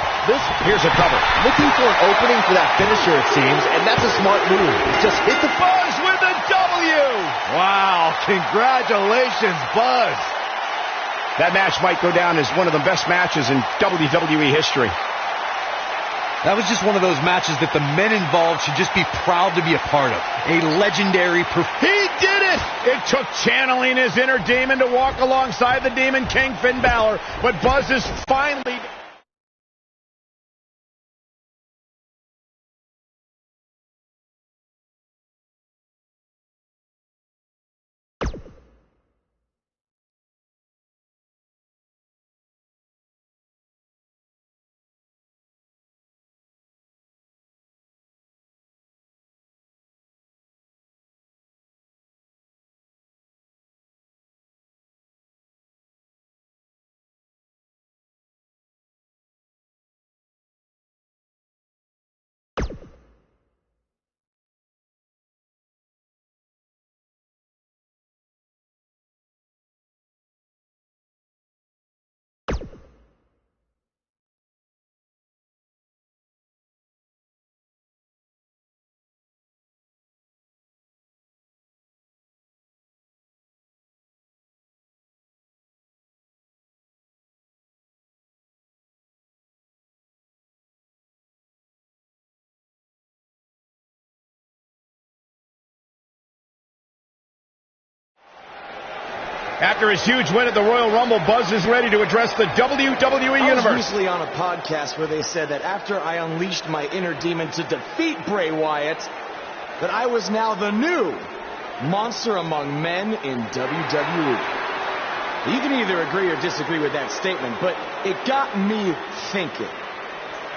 Here's a cover. Looking for an opening for that finisher, it seems, and that's a smart move. Just hit the Buzz with a W. Wow, congratulations, Buzz. That match might go down as one of the best matches in WWE history. That was just one of those matches that the men involved should just be proud to be a part of. A legendary performance. He did it! It took channeling his inner demon to walk alongside the Demon King, Finn Balor, but Buzz is finally... After his huge win at the Royal Rumble, Buzz is ready to address the WWE Universe. I was recently on a podcast where they said that after I unleashed my inner demon to defeat Bray Wyatt, that I was now the new monster among men in WWE. You can either agree or disagree with that statement, but it got me thinking.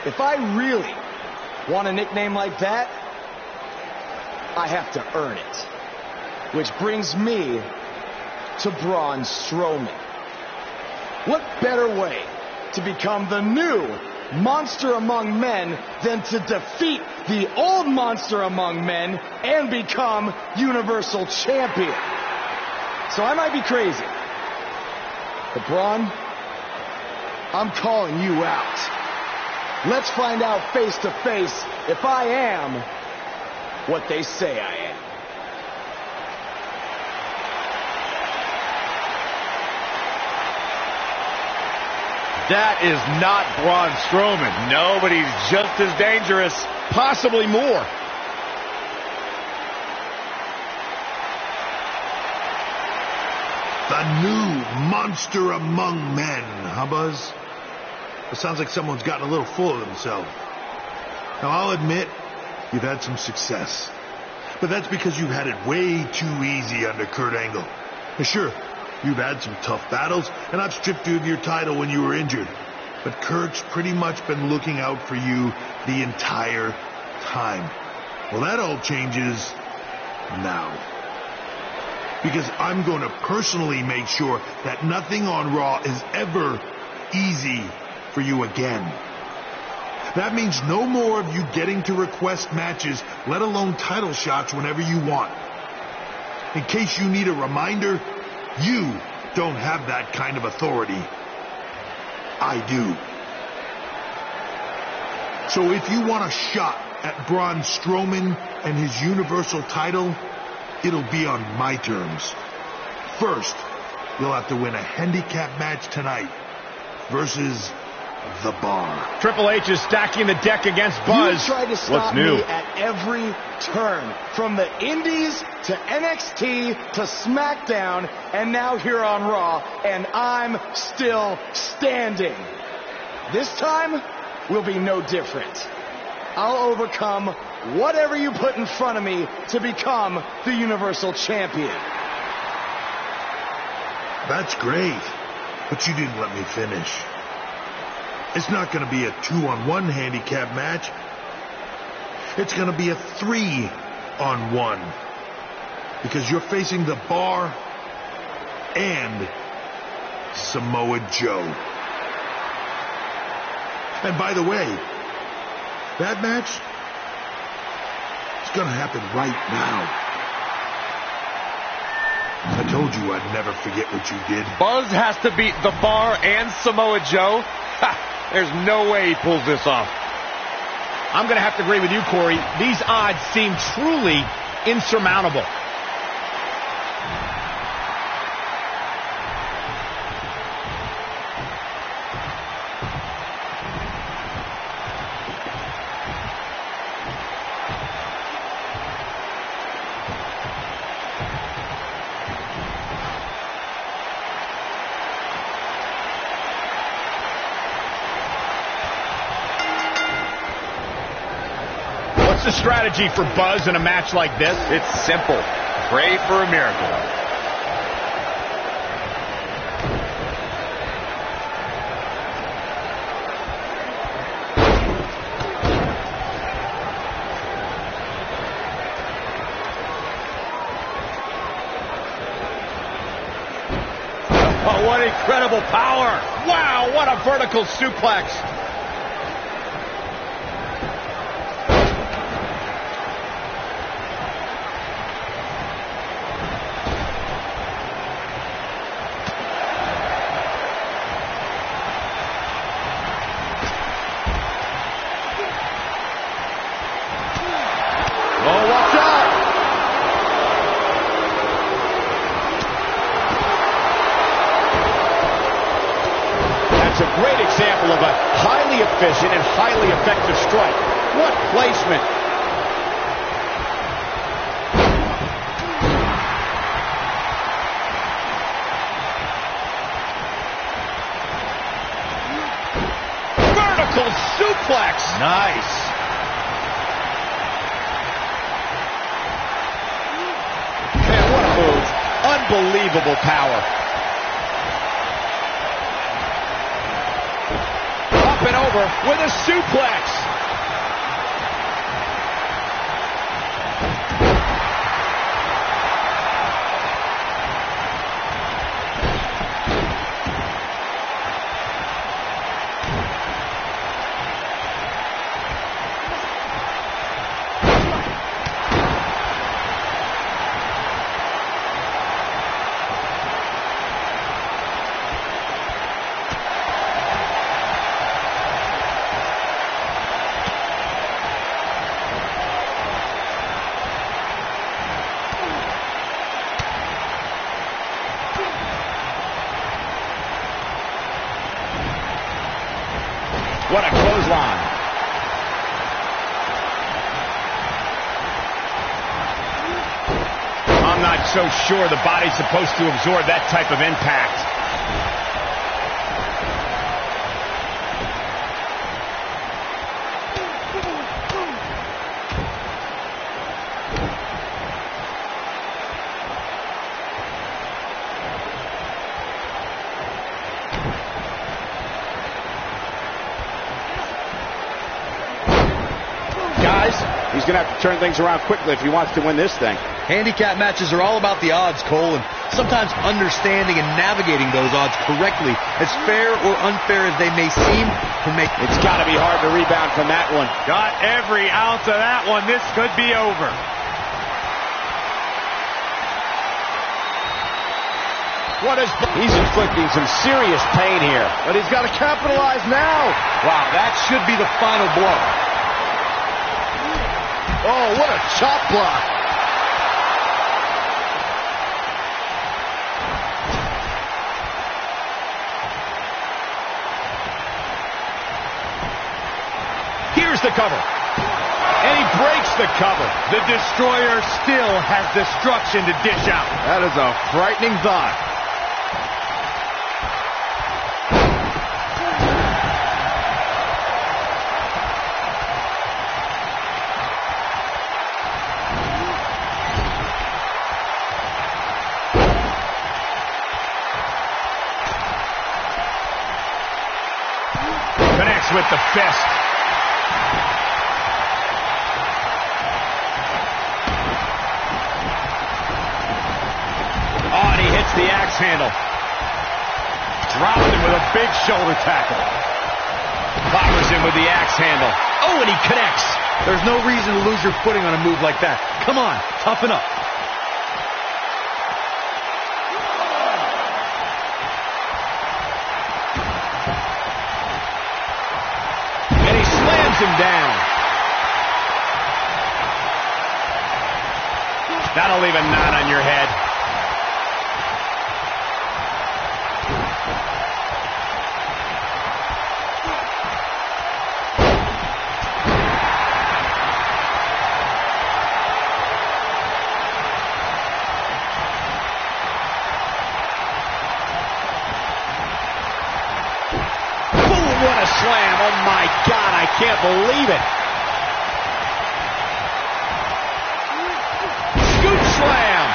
If I really want a nickname like that, I have to earn it. Which brings me to Braun Strowman. What better way to become the new monster among men than to defeat the old monster among men and become Universal Champion? So I might be crazy, but Braun, I'm calling you out. Let's find out face to face if I am what they say I am. That is not Braun Strowman. No, but he's just as dangerous. Possibly more. The new monster among men, huh, Buzz? It sounds like someone's gotten a little full of themselves. Now, I'll admit, you've had some success. But that's because you've had it way too easy under Kurt Angle. And sure, you've had some tough battles, and I've stripped you of your title when you were injured. But Kurt's pretty much been looking out for you the entire time. Well, that all changes now. Because I'm going to personally make sure that nothing on Raw is ever easy for you again. That means no more of you getting to request matches, let alone title shots whenever you want. In case you need a reminder, you don't have that kind of authority. I do. So if you want a shot at Braun Strowman and his Universal title, it'll be on my terms. First, you'll have to win a handicap match tonight versus The Bar. Triple H is stacking the deck against Buzz. You tried to stop me at every turn, from the Indies to NXT to SmackDown, and now here on Raw, and I'm still standing. This time will be no different. I'll overcome whatever you put in front of me to become the Universal Champion. That's great, but you didn't let me finish. It's not going to be a 2-on-1 handicap match. It's going to be a 3-on-1. Because you're facing The Bar and Samoa Joe. And by the way, that match is going to happen right now. I told you I'd never forget what you did. Buzz has to beat The Bar and Samoa Joe? Ha! There's no way he pulls this off. I'm going to have to agree with you, Corey. These odds seem truly insurmountable. What's the strategy for Buzz in a match like this? It's simple. Pray for a miracle. Oh, what incredible power. Wow, what a vertical suplex. Great example of a highly efficient and highly effective strike. What placement. Vertical suplex. Nice. Man, what a move. Unbelievable power. And over with a suplex. not so sure the body's supposed to absorb that type of impact. He's going to have to turn things around quickly if he wants to win this thing. Handicap matches are all about the odds, Cole, and sometimes understanding and navigating those odds correctly, as fair or unfair as they may seem, can make... It's got to be hard to rebound from that one. Got every ounce of that one. This could be over. He's inflicting some serious pain here. But he's got to capitalize now. Wow, that should be the final blow. Oh, what a chop block. Here's the cover. And he breaks the cover. The Destroyer still has destruction to dish out. That is a frightening thought. With the fist. Oh, and he hits the axe handle. Drops him with a big shoulder tackle. Clobbers him with the axe handle. Oh, and he connects. There's no reason to lose your footing on a move like that. Come on, toughen up. Him down. That'll leave a knot on your head. Boom, what a slam. Oh my God, I can't believe it. Scoop slam.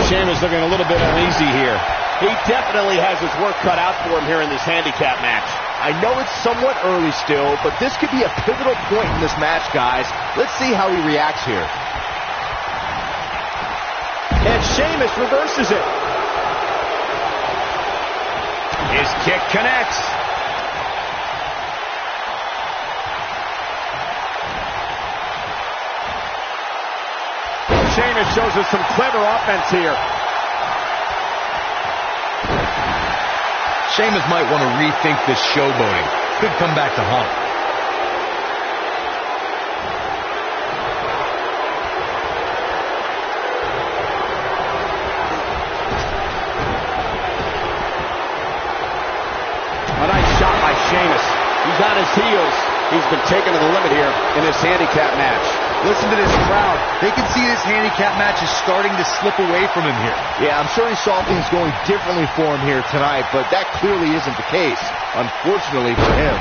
Sheamus looking a little bit uneasy here. He definitely has his work cut out for him here in this handicap match. I know it's somewhat early still, but this could be a pivotal point in this match, guys. Let's see how he reacts here. And Sheamus reverses it. His kick connects. Sheamus shows us some clever offense here. Sheamus might want to rethink this showboating. Could come back to haunt. A nice shot by Sheamus. He's on his heels. He's been taken to the limit here in this handicap match. Listen to this crowd. They can see this handicap match is starting to slip away from him here. Yeah, I'm sure he saw things going differently for him here tonight, but that clearly isn't the case, unfortunately for him.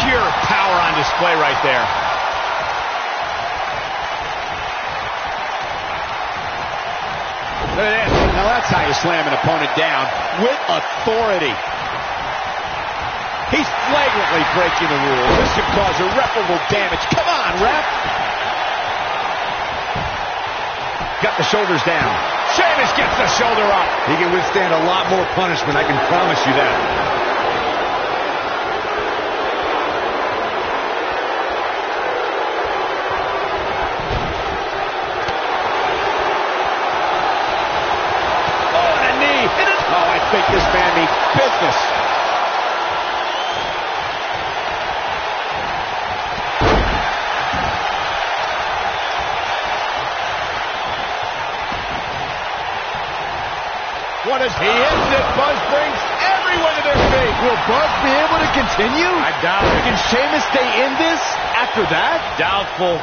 Pure power on display right there. Look at this. Now that's how you slam an opponent down with authority. He's flagrantly breaking the rules. This could cause irreparable damage. Come on, ref. Got the shoulders down. Sheamus gets the shoulder up. He can withstand a lot more punishment, I can promise you that. I think this man means business. What is he hits it? Buzz brings everyone to their feet. Will Buzz be able to continue? I doubt it. Can Sheamus stay in this after that? Doubtful.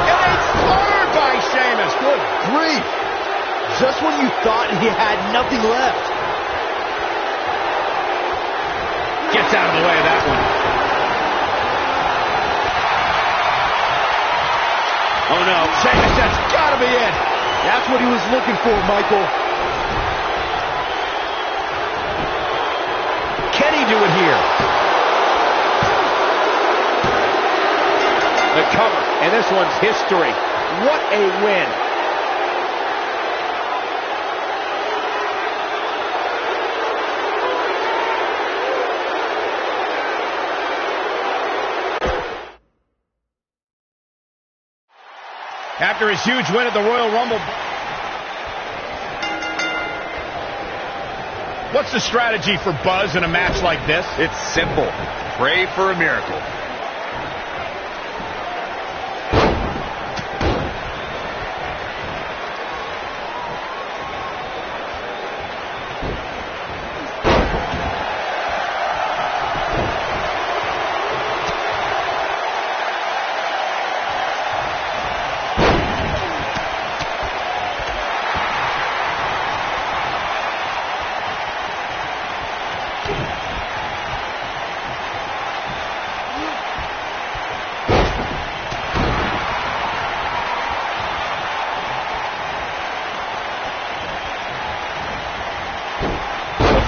And it's slaughtered by Sheamus. Good grief. Just when you thought he had nothing left. Gets out of the way of that one. Oh no, Sheamus, that's gotta be it. That's what he was looking for, Michael. Can he do it here? The cover, and this one's history. What a win. After his huge win at the Royal Rumble. What's the strategy for Buzz in a match like this? It's simple. Pray for a miracle.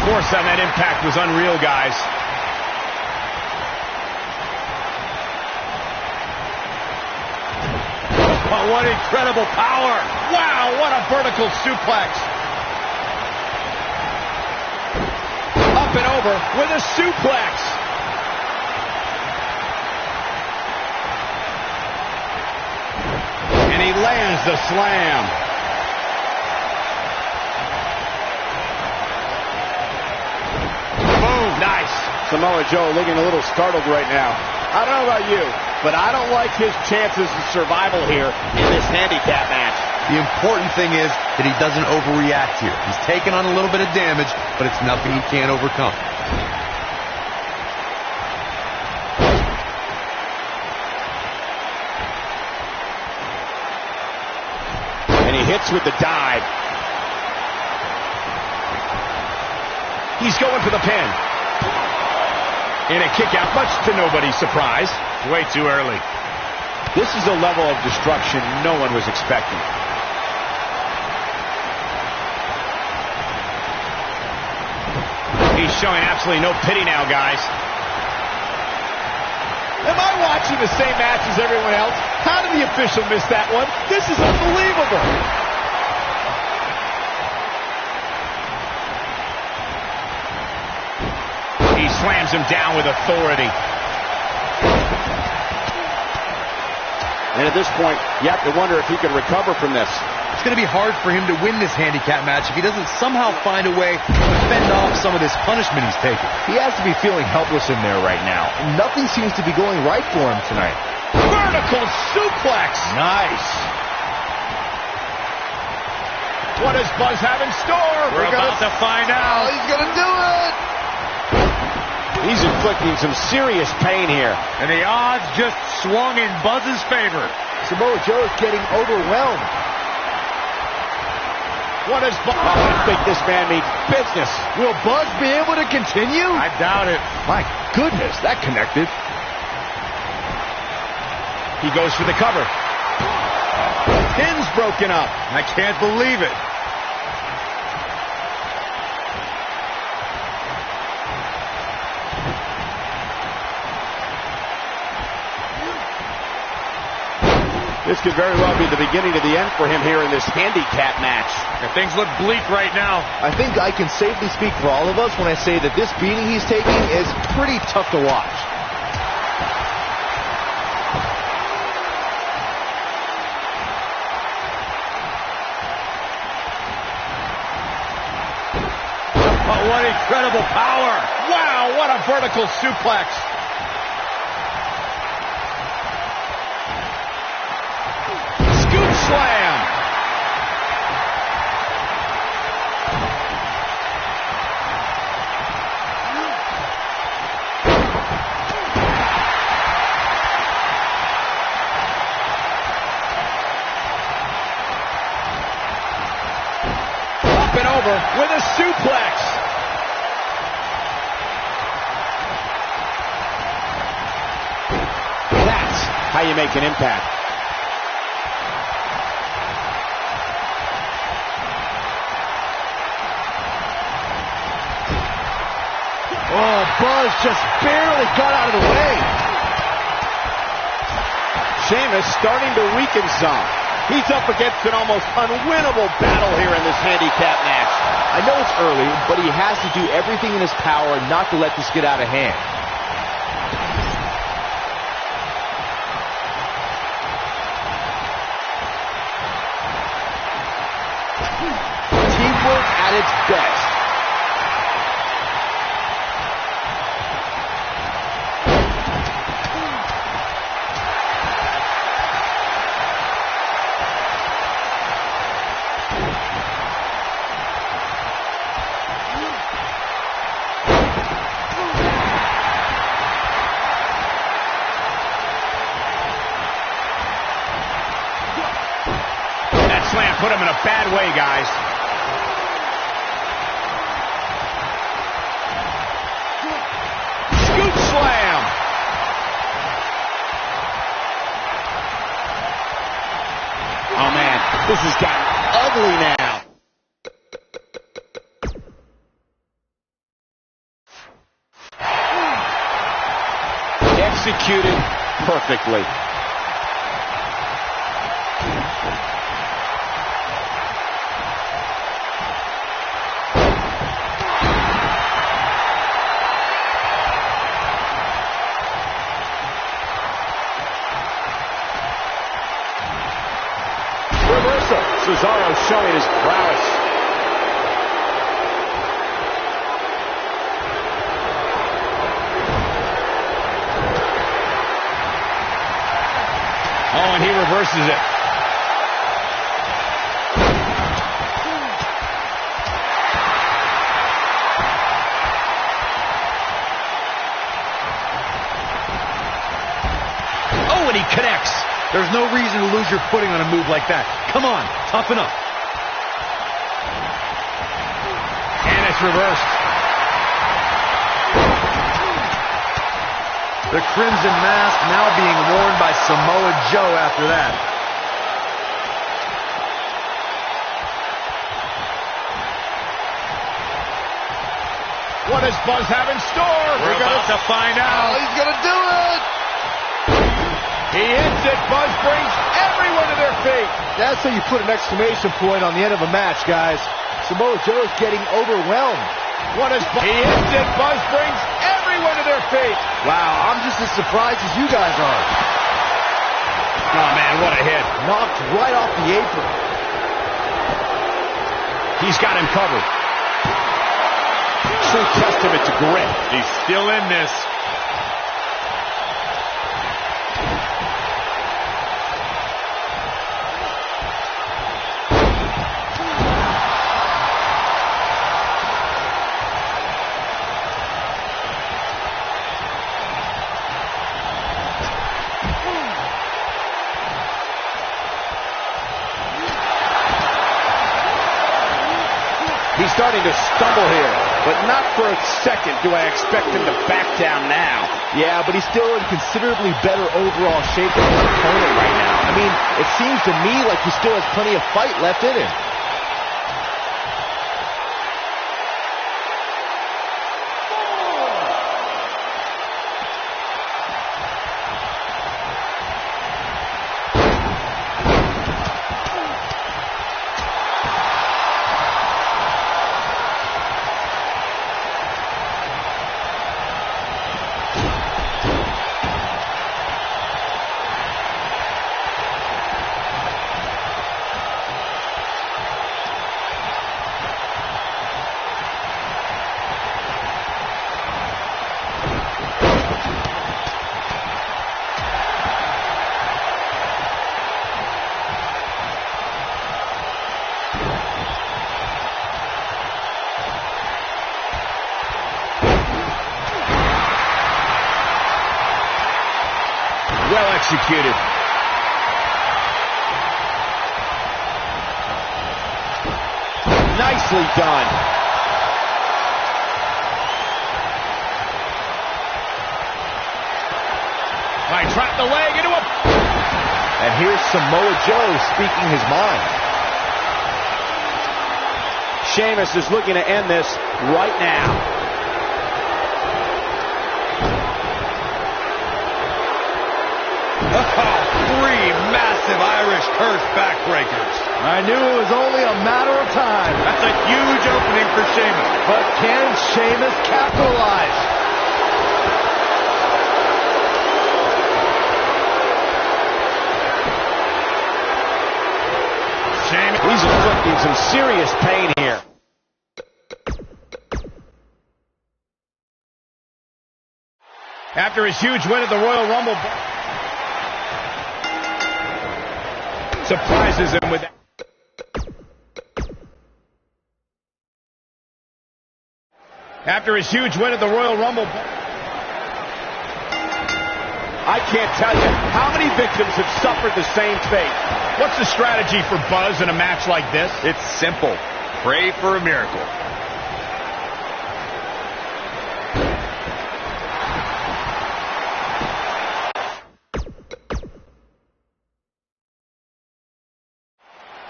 Force on that impact was unreal, guys. Oh, what incredible power. Wow, what a vertical suplex. Up and over with a suplex. And he lands the slam. Nice. Samoa Joe looking a little startled right now. I don't know about you, but I don't like his chances of survival here in this handicap match. The important thing is that he doesn't overreact here. He's taken on a little bit of damage, but it's nothing he can't overcome. And he hits with the dive. He's going for the pin. And a kick out, much to nobody's surprise. Way too early. This is a level of destruction no one was expecting. He's showing absolutely no pity now, guys. Am I watching the same match as everyone else? How did the official miss that one? This is unbelievable. He slams him down with authority. And at this point, you have to wonder if he can recover from this. It's going to be hard for him to win this handicap match if he doesn't somehow find a way to fend off some of this punishment he's taking. He has to be feeling helpless in there right now. Nothing seems to be going right for him tonight. Vertical suplex. Nice. What does Buzz have in store? We're about to find out. He's going to do it. He's inflicting some serious pain here. And the odds just swung in Buzz's favor. Samoa Joe is getting overwhelmed. What is Buzz? I think this man means business. Will Buzz be able to continue? I doubt it. My goodness, that connected. He goes for the cover. Pin's broken up. I can't believe it. This could very well be the beginning of the end for him here in this handicap match. And things look bleak right now. I think I can safely speak for all of us when I say that this beating he's taking is pretty tough to watch. Oh, what incredible power. Wow, what a vertical suplex. over with a suplex. That's how you make an impact. Oh, Buzz just barely got out of the way. Sheamus starting to weaken some. He's up against an almost unwinnable battle here in this handicap match. I know it's early, but he has to do everything in his power not to let this get out of hand. Teamwork at its best. Slam put him in a bad way, guys. Scoop slam. Oh, man, this has gotten ugly now. Executed perfectly. Cesaro showing his prowess. Oh, and he reverses it. Oh, and he connects. There's no reason to lose your footing on a move like that. Come on, toughen up. And it's reversed. The Crimson Mask now being worn by Samoa Joe after that. What does Buzz have in store? We're about to find out. Oh, he's going to do it. He hits it. Buzz brings everyone to their feet. That's how you put an exclamation point on the end of a match, guys. Samoa Joe's getting overwhelmed. What is Buzz? He hits it. Buzz brings everyone to their feet. Wow, I'm just as surprised as you guys are. Oh, man, what a hit. Knocked right off the apron. He's got him covered. True testament to grit. He's still in this. He's starting to stumble here, but not for a second do I expect him to back down now. Yeah, but he's still in considerably better overall shape than his opponent right now. I mean, it seems to me like he still has plenty of fight left in him. Well executed. Nice Nicely done. I trapped the leg into him. And here's Samoa Joe speaking his mind. Sheamus is looking to end this right now. Three massive Irish curse backbreakers. I knew it was only a matter of time. That's a huge opening for Sheamus. But can Sheamus capitalize? He's inflicting some serious pain here. After his huge win at the Royal Rumble, surprises him with that. After his huge win at the Royal Rumble, I can't tell you how many victims have suffered the same fate. What's the strategy for Buzz in a match like this? It's simple. Pray for a miracle.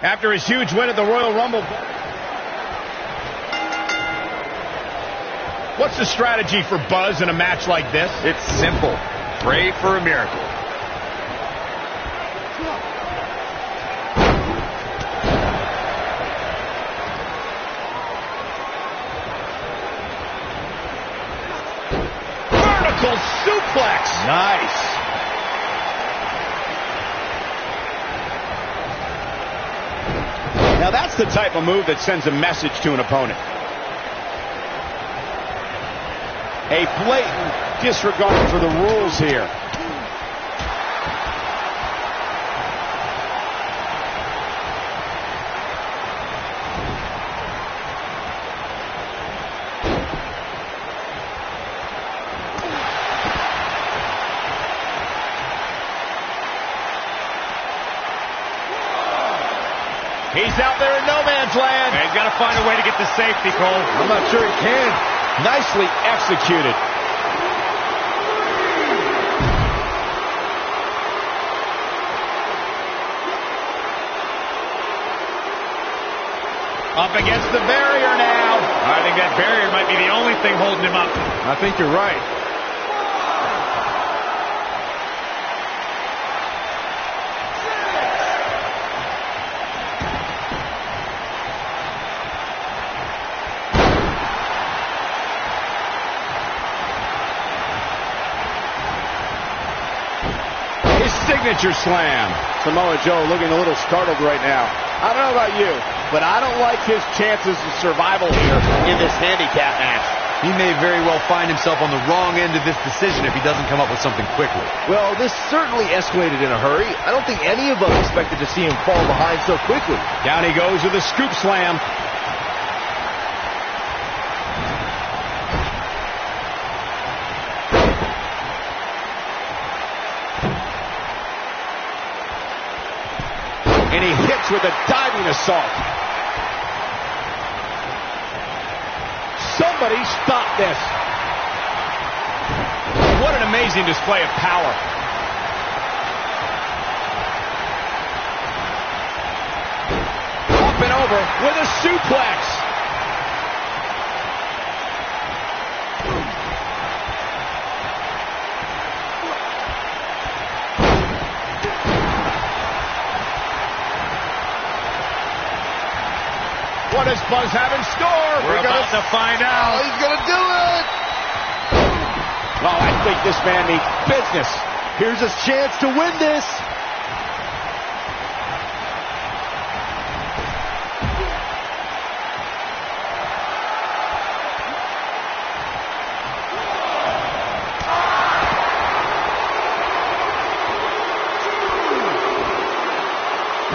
After his huge win at the Royal Rumble, what's the strategy for Buzz in a match like this? It's simple. Pray for a miracle. Vertical suplex. Nice. Now that's the type of move that sends a message to an opponent. A blatant disregard for the rules here. He's out there in no man's land. And he's got to find a way to get the safety, Cole. I'm not sure he can. Nicely executed. Up against the barrier now. I think that barrier might be the only thing holding him up. I think you're right. Signature slam. Samoa Joe looking a little startled right now. I don't know about you, but I don't like his chances of survival here in this handicap match. He may very well find himself on the wrong end of this decision if he doesn't come up with something quickly. Well, this certainly escalated in a hurry. I don't think any of us expected to see him fall behind so quickly. Down he goes with a scoop slam. And he hits with a diving assault. Somebody stop this. What an amazing display of power. Up and over with a suplex. What does Buzz have in store? We're about to find out. He's going to do it. Oh, I think this man needs business. Here's his chance to win this.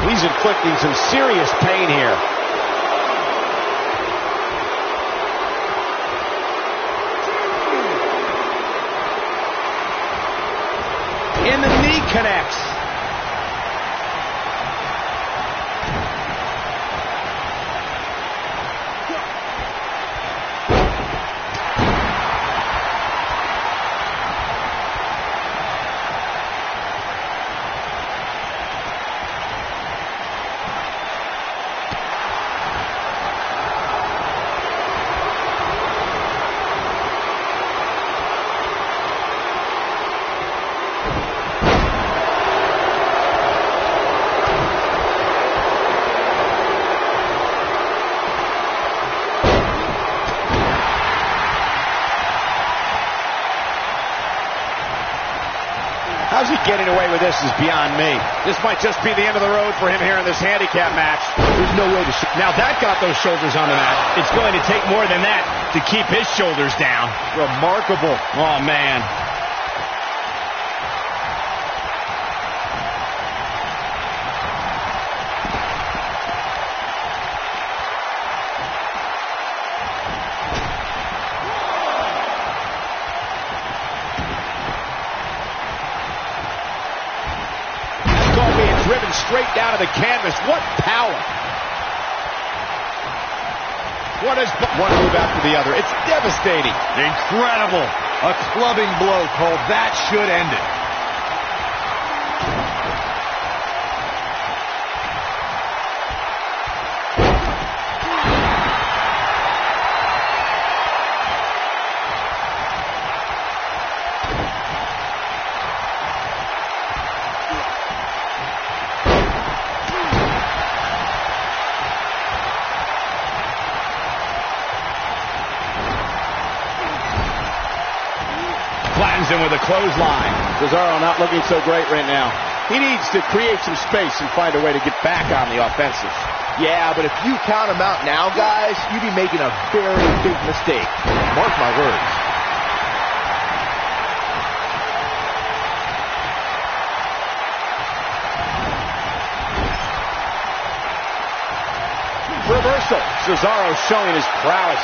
He's inflicting some serious pain here. And the knee connects. getting away with this is beyond me. This might just be the end of the road for him here in this handicap match. There's no way to... Now that got those shoulders on the mat. It's going to take more than that to keep his shoulders down. Remarkable. Oh, man. Driven straight down to the canvas. What power. One move after the other. It's devastating. Incredible. A clubbing blow called. That should end it. Flattens him with a clothesline. Cesaro not looking so great right now. He needs to create some space and find a way to get back on the offensive. Yeah, but if you count him out now, guys, you'd be making a very big mistake. Mark my words. Reversal. Cesaro showing his prowess.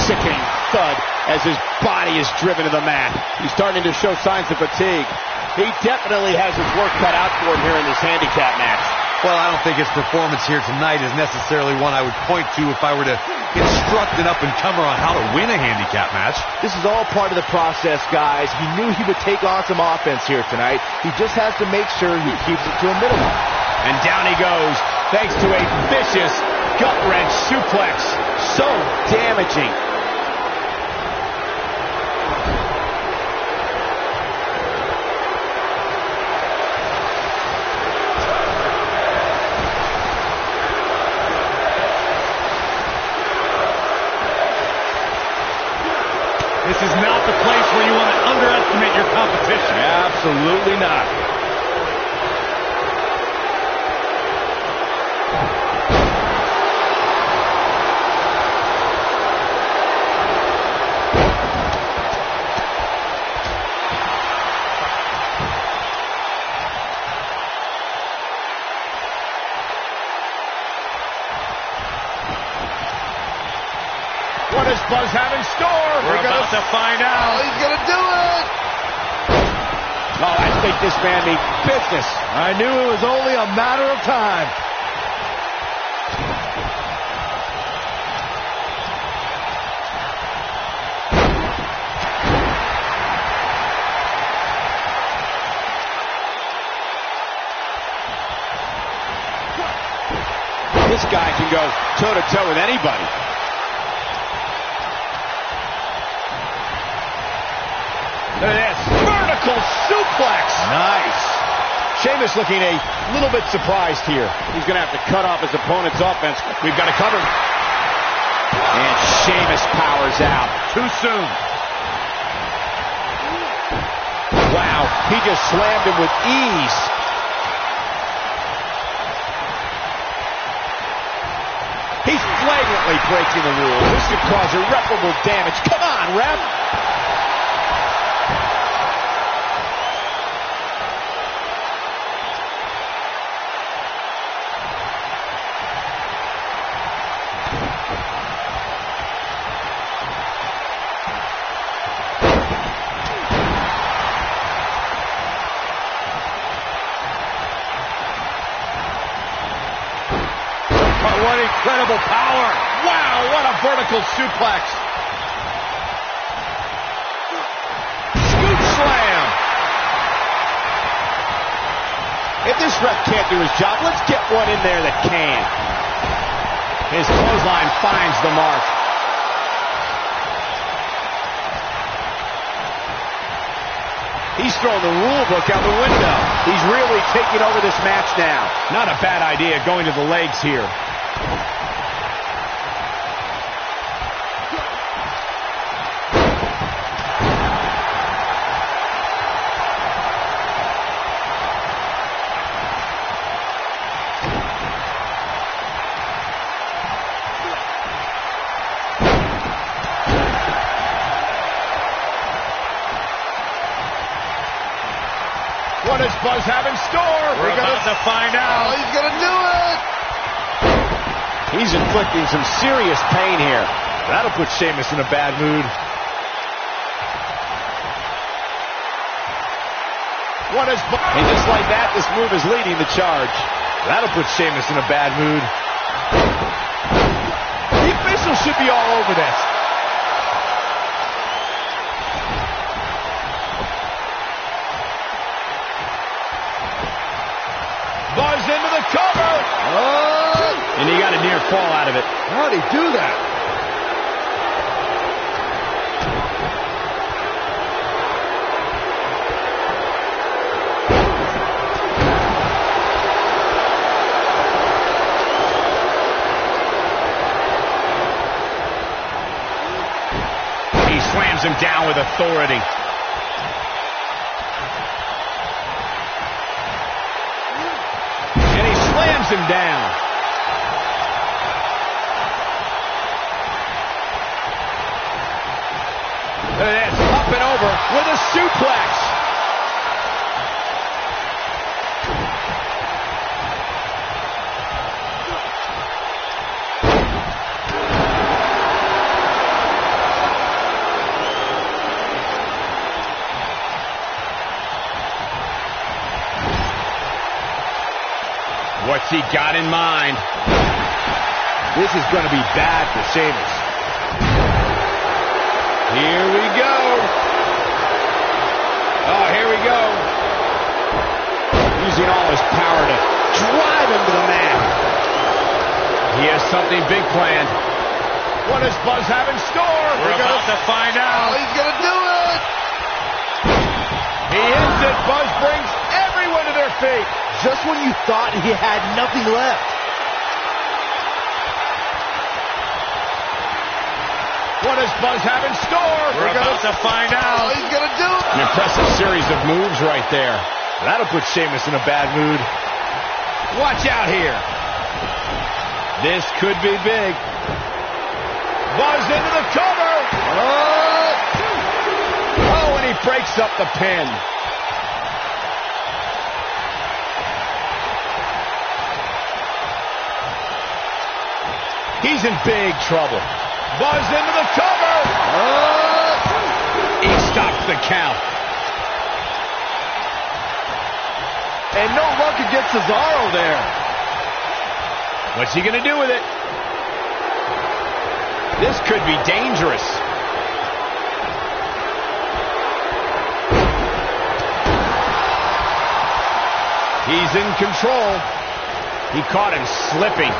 Sickening thud as his body is driven to the mat. He's starting to show signs of fatigue. He definitely has his work cut out for him here in this handicap match. Well, I don't think his performance here tonight is necessarily one I would point to if I were to instruct an up-and-comer on how to win a handicap match. This is all part of the process, guys. He knew he would take on some offense here tonight. He just has to make sure he keeps it to a minimum. And down he goes, thanks to a vicious gut-wrench suplex. So damaging. This is not the place where you want to underestimate your competition. Absolutely not. What does Buzz have in store? We're about to find out. Oh, he's going to do it. Oh, I think this man means business. I knew it was only a matter of time. This guy can go toe-to-toe with anybody. Look at this. Vertical suplex. Nice. Sheamus looking a little bit surprised here. He's going to have to cut off his opponent's offense. We've got to cover. And Sheamus powers out. Too soon. Wow, he just slammed him with ease. He's flagrantly breaking the rules. This could cause irreparable damage. Come on, ref. What incredible power. Wow, what a vertical suplex. Scoop slam. If this ref can't do his job, let's get one in there that can. His clothesline finds the mark. He's throwing the rule book out the window. He's really taking over this match now. Not a bad idea going to the legs here. What does Buzz have in store? We're about to find out. Oh, he's going to do it. He's inflicting some serious pain here. That'll put Sheamus in a bad mood. And just like that, this move is leading the charge. That'll put Sheamus in a bad mood. The officials should be all over this. Buzz into the cover. Oh. And he got a near fall out of it. How'd he do that? Slams him down with authority. And he slams him down. Look at this, up and over with a suplex. What's he got in mind? This is going to be bad for Sheamus. Here we go. Oh, here we go. Using all his power to drive him to the mat. He has something big planned. What does Buzz have in store? We're about to find out. Oh, he's going to do it. He ends it. Buzz brings everyone to their feet. Just when you thought he had nothing left. What does Buzz have in store? We're about to find out. Oh, he's going to do it. An impressive series of moves right there. That'll put Sheamus in a bad mood. Watch out here. This could be big. Buzz into the cover. Oh, and he breaks up the pin. He's in big trouble. Buzz into the cover. He stops the count. And no luck against Cesaro there. What's he going to do with it? This could be dangerous. He's in control. He caught him slipping.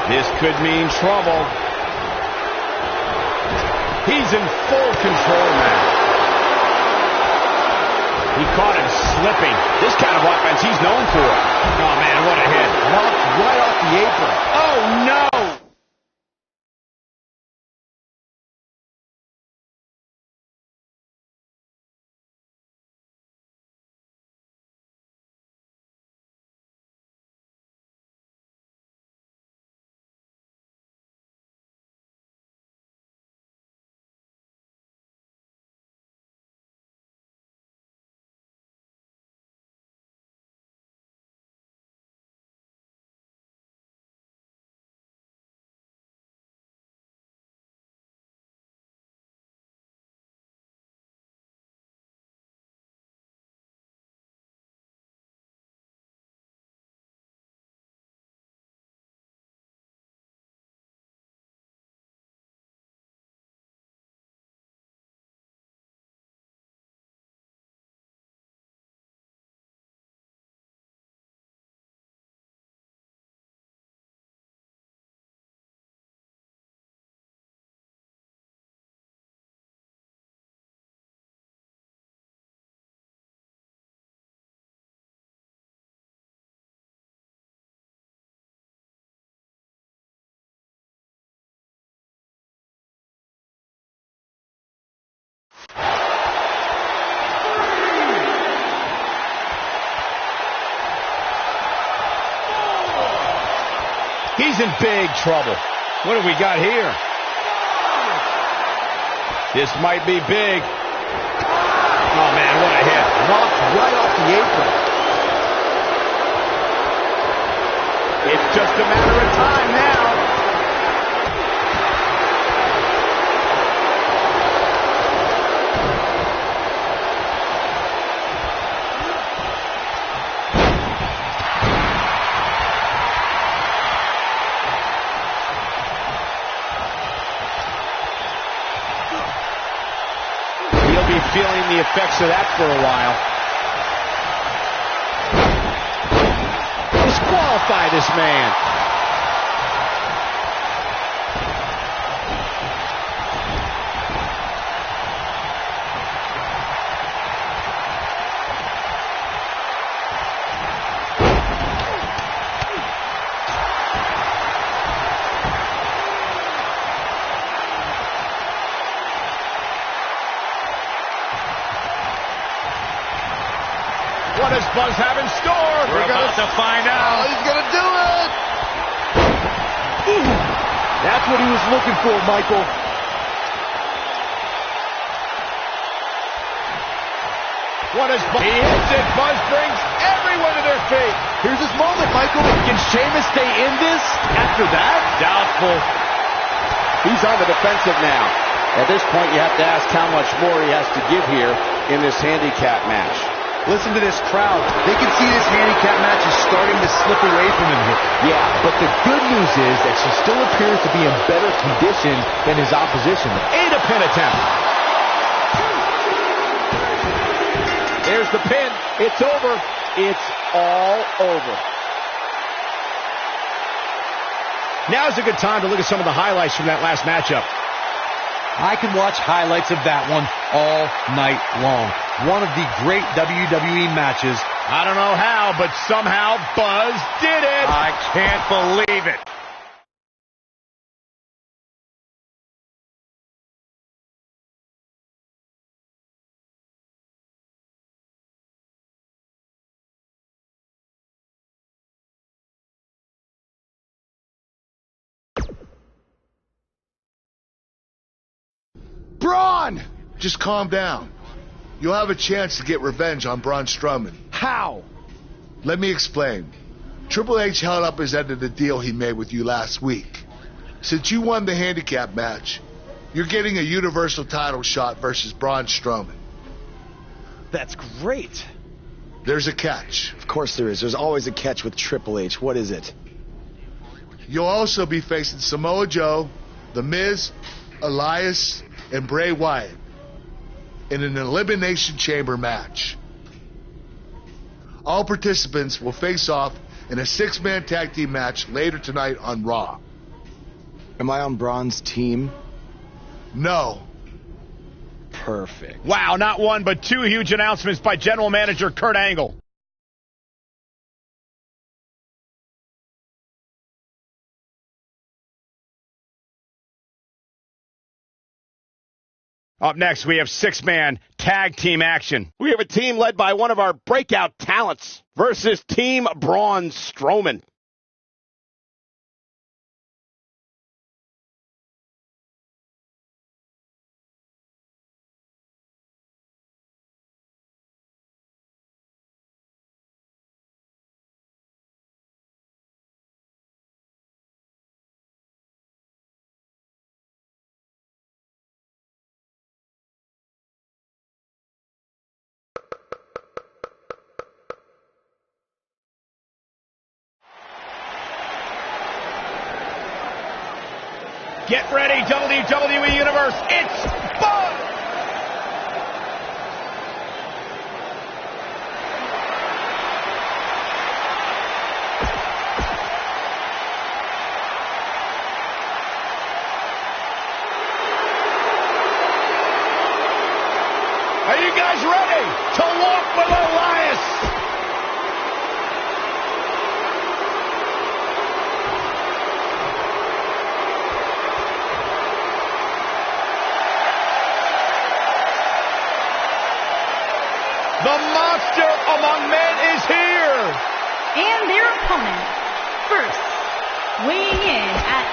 This could mean trouble. He's in full control now. He caught him slipping. This kind of offense he's known for. Oh, man, what a hit. Knocked right off the apron. Oh, no! He's in big trouble. What have we got here? This might be big. Oh, man, what a ahead. Knocked right off the apron. It's just a matter of time now. He'll be feeling the effects of that for a while. Disqualify this man. What does Buzz have in store? We're about to find out. Oh, he's going to do it. Ooh, that's what he was looking for, Michael. What is Buzz? He hits it. Buzz brings everyone to their feet. Here's his moment, Michael. Can Sheamus stay in this after that? Doubtful. He's on the defensive now. At this point, you have to ask how much more he has to give here in this handicap match. Listen to this crowd. They can see this handicap match is starting to slip away from him here. Yeah, but the good news is that she still appears to be in better condition than his opposition. And a pin attempt. There's the pin. It's over. It's all over. Now's a good time to look at some of the highlights from that last matchup. I can watch highlights of that one all night long. One of the great WWE matches. I don't know how, but somehow Buzz did it. I can't believe it. Braun! Just calm down. You'll have a chance to get revenge on Braun Strowman. How? Let me explain. Triple H held up his end of the deal he made with you last week. Since you won the handicap match, you're getting a Universal title shot versus Braun Strowman. That's great. There's a catch. Of course there is. There's always a catch with Triple H. What is it? You'll also be facing Samoa Joe, The Miz, Elias, and Bray Wyatt in an Elimination Chamber match. All participants will face off in a 6-man tag team match later tonight on Raw. Am I on Braun's team? No. Perfect. Wow, not one, but two huge announcements by General Manager Kurt Angle. Up next, we have 6-man tag team action. We have a team led by one of our breakout talents versus Team Braun Strowman. Get ready, WWE Universe. It's Buzz! Are you guys ready to walk with Elias? The monster among men is here! And their opponent, first, weighing in at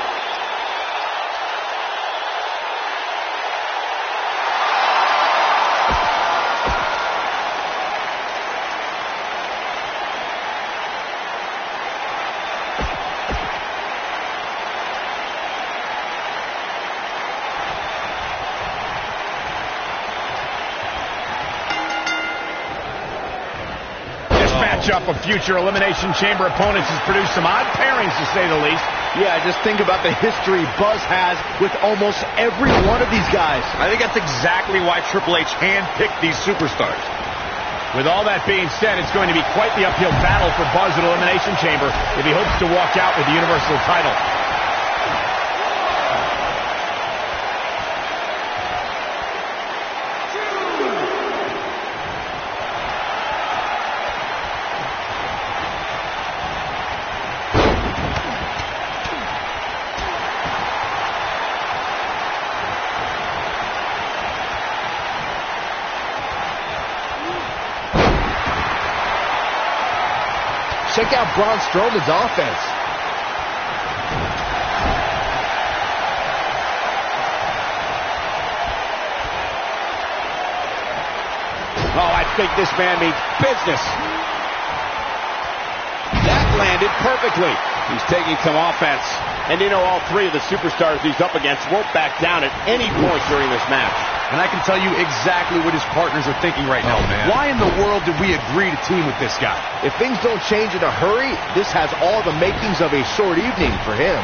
matchup of future Elimination Chamber opponents has produced some odd pairings, to say the least. Yeah, just think about the history Buzz has with almost every one of these guys. I think that's exactly why Triple H handpicked these superstars. With all that being said, it's going to be quite the uphill battle for Buzz at Elimination Chamber if he hopes to walk out with the Universal title. Check out Braun Strowman's offense. Oh, I think this man means business. That landed perfectly. He's taking some offense. And you know, all three of the superstars he's up against won't back down at any point during this match. And I can tell you exactly what his partners are thinking right now, man. Why in the world did we agree to team with this guy? If things don't change in a hurry, this has all the makings of a short evening for him.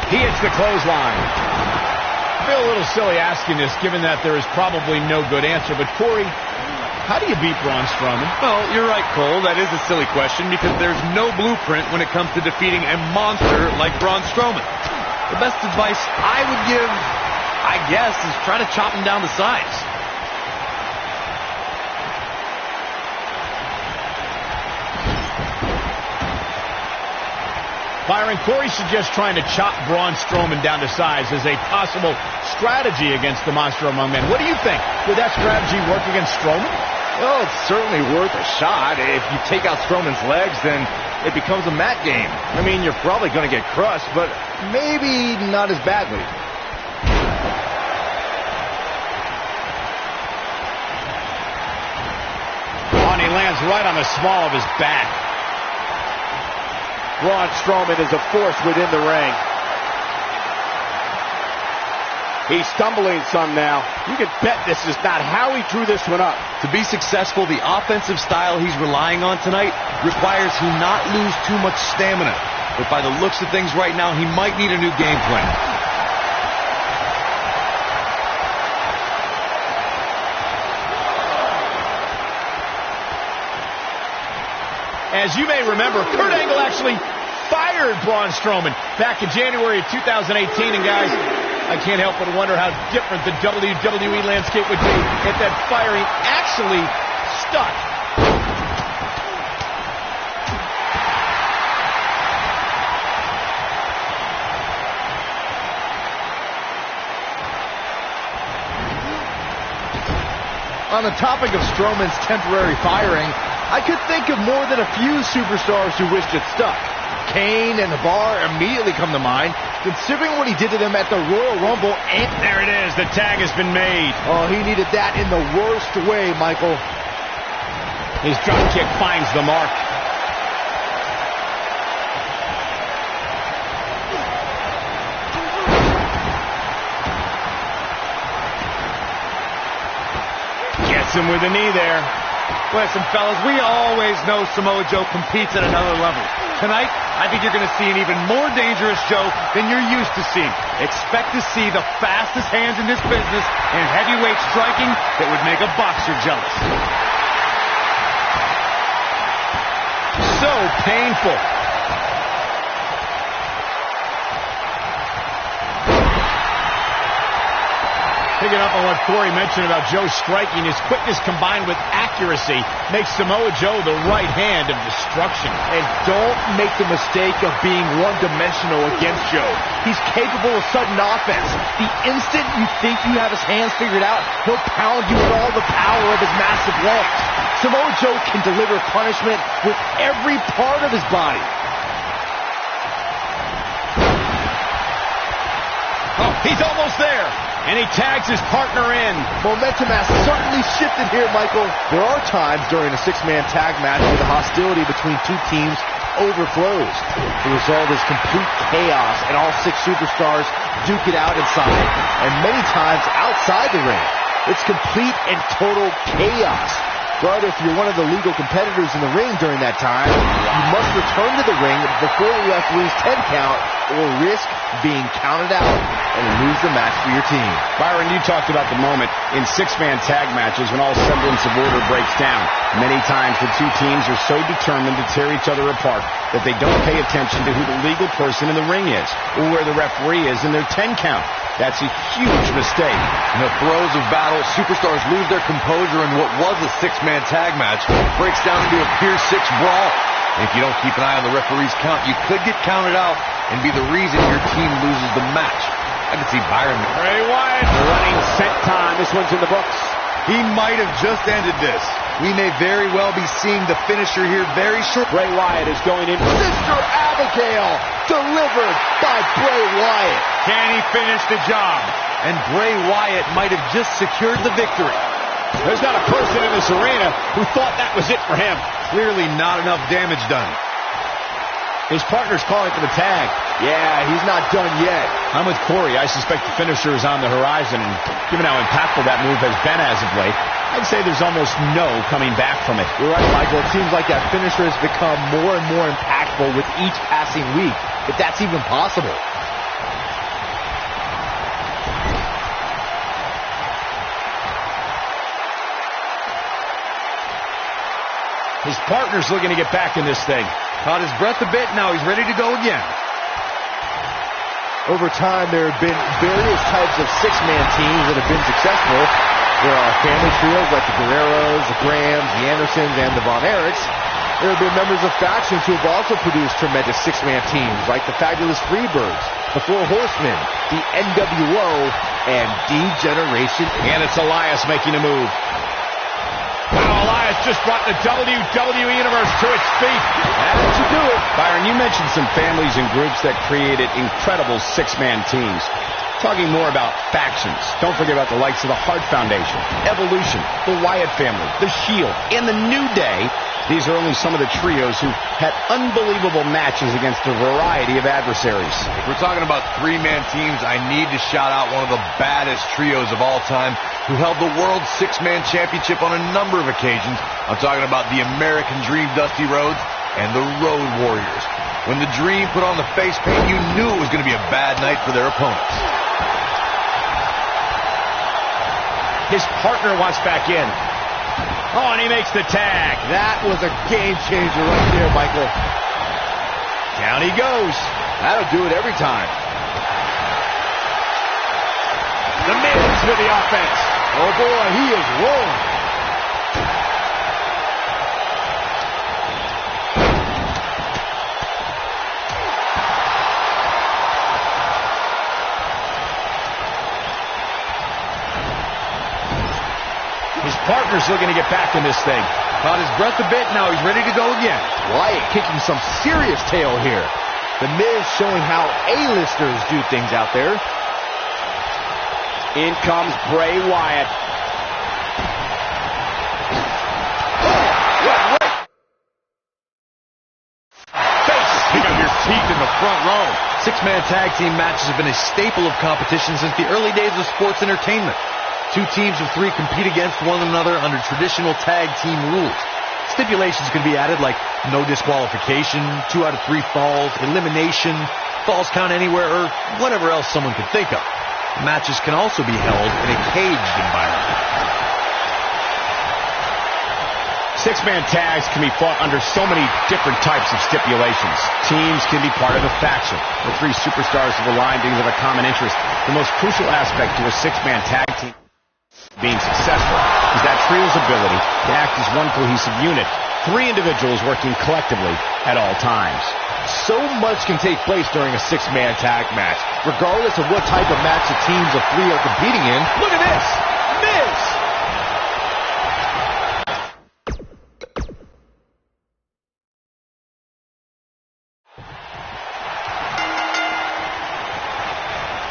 He hits the clothesline. I feel a little silly asking this, given that there is probably no good answer. But, Corey, how do you beat Braun Strowman? Well, you're right, Cole. That is a silly question because there's no blueprint when it comes to defeating a monster like Braun Strowman. The best advice I would give, I guess, is try to chop him down to size. Byron, Corey suggests trying to chop Braun Strowman down to size as a possible strategy against the monster among men. What do you think? Would that strategy work against Strowman? Well, it's certainly worth a shot. If you take out Strowman's legs, then it becomes a mat game. I mean, you're probably going to get crushed, but maybe not as badly. Oh, and he lands right on the small of his back. Braun Strowman is a force within the ring. He's stumbling some now. You can bet this is not how he drew this one up. To be successful, the offensive style he's relying on tonight requires he not lose too much stamina. But by the looks of things right now, he might need a new game plan. As you may remember, Kurt Angle actually fired Braun Strowman back in January of 2018. And guys, I can't help but wonder how different the WWE landscape would be if that firing actually stuck. On the topic of Strowman's temporary firing, I could think of more than a few superstars who wished it stuck. Kane and the Bar immediately come to mind, considering what he did to them at the Royal Rumble. And there it is. The tag has been made. Oh, he needed that in the worst way, Michael. His drop kick finds the mark. Gets him with a knee there. Listen, fellas, we always know Samoa Joe competes at another level. Tonight, I think you're going to see an even more dangerous Joe than you're used to seeing. Expect to see the fastest hands in this business and heavyweight striking that would make a boxer jealous. So painful. Picking up on what Corey mentioned about Joe striking, his quickness combined with accuracy makes Samoa Joe the right hand of destruction. And don't make the mistake of being one-dimensional against Joe. He's capable of sudden offense. The instant you think you have his hands figured out, he'll pound you with all the power of his massive legs. Samoa Joe can deliver punishment with every part of his body. Oh, he's almost there. And he tags his partner in. Momentum has certainly shifted here, Michael. There are times during a six-man tag match where the hostility between two teams overflows. The result is complete chaos, and all six superstars duke it out inside, and many times outside the ring. It's complete and total chaos. But if you're one of the legal competitors in the ring during that time, you must return to the ring before the referee's 10 count or risk being counted out and lose the match for your team. Byron, you talked about the moment in six-man tag matches when all semblance of order breaks down. Many times the two teams are so determined to tear each other apart that they don't pay attention to who the legal person in the ring is or where the referee is in their 10 count. That's a huge mistake. In the throes of battle, superstars lose their composure in what was a six-man tag match. Breaks down into a Pier 6 brawl. If you don't keep an eye on the referee's count, you could get counted out and be the reason your team loses the match. I can see Byron. Bray Wyatt running set time. This one's in the books. He might have just ended this. We may very well be seeing the finisher here very short. Bray Wyatt is going in. Sister Abigail delivered by Bray Wyatt. Can he finish the job? And Bray Wyatt might have just secured the victory. There's not a person in this arena who thought that was it for him. Clearly not enough damage done. His partner's calling for the tag. Yeah, he's not done yet. I'm with Corey. I suspect the finisher is on the horizon, and given how impactful that move has been as of late, I'd say there's almost no coming back from it. You're right, Michael. It seems like that finisher has become more and more impactful with each passing week, if that's even possible. His partner's looking to get back in this thing. Caught his breath a bit, now he's ready to go again. Over time, there have been various types of six-man teams that have been successful. There are family trios like the Guerreros, the Grahams, the Andersons, and the Von Erichs. There have been members of factions who have also produced tremendous six-man teams like the Fabulous Freebirds, the Four Horsemen, the NWO, and D-Generation. And it's Elias making a move. Wow, Elias just brought the WWE Universe to its feet. That's to do it. Byron, you mentioned some families and groups that created incredible six-man teams. Talking more about factions, don't forget about the likes of the Hart Foundation, Evolution, the Wyatt family, the Shield, and the New Day. These are only some of the trios who had unbelievable matches against a variety of adversaries. If we're talking about three-man teams, I need to shout out one of the baddest trios of all time who held the World Six-Man Championship on a number of occasions. I'm talking about the American Dream, Dusty Rhodes, and the Road Warriors. When the Dream put on the face paint, you knew it was going to be a bad night for their opponents. His partner wants back in. Oh, and he makes the tag. That was a game changer right there, Michael. Down he goes. That'll do it every time. The Miz with the offense. Oh boy, he is rolling. His partner's looking to get back in this thing. Caught his breath a bit, now he's ready to go again. Wyatt kicking some serious tail here. The Miz showing how A-listers do things out there. In comes Bray Wyatt. Pick up your teeth in the front row. Six-man tag team matches have been a staple of competition since the early days of sports entertainment. Two teams of three compete against one another under traditional tag team rules. Stipulations can be added like no disqualification, 2 out of 3 falls, elimination, falls count anywhere, or whatever else someone could think of. Matches can also be held in a caged environment. Six-man tags can be fought under so many different types of stipulations. Teams can be part of a faction. The three superstars have aligned because of a common interest. The most crucial aspect to a six-man tag team being successful is that trio's ability to act as one cohesive unit. 3 individuals working collectively at all times. So much can take place during a six-man tag match, regardless of what type of match the teams of 3 are competing in. Look at this! Miz!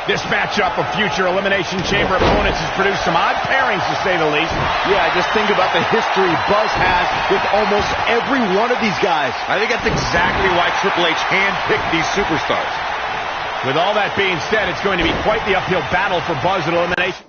This matchup of future Elimination Chamber opponents has produced some odd pairings, to say the least. Yeah, just think about the history Buzz has with almost every one of these guys. I think that's exactly why Triple H handpicked these superstars. With all that being said, it's going to be quite the uphill battle for Buzz at Elimination.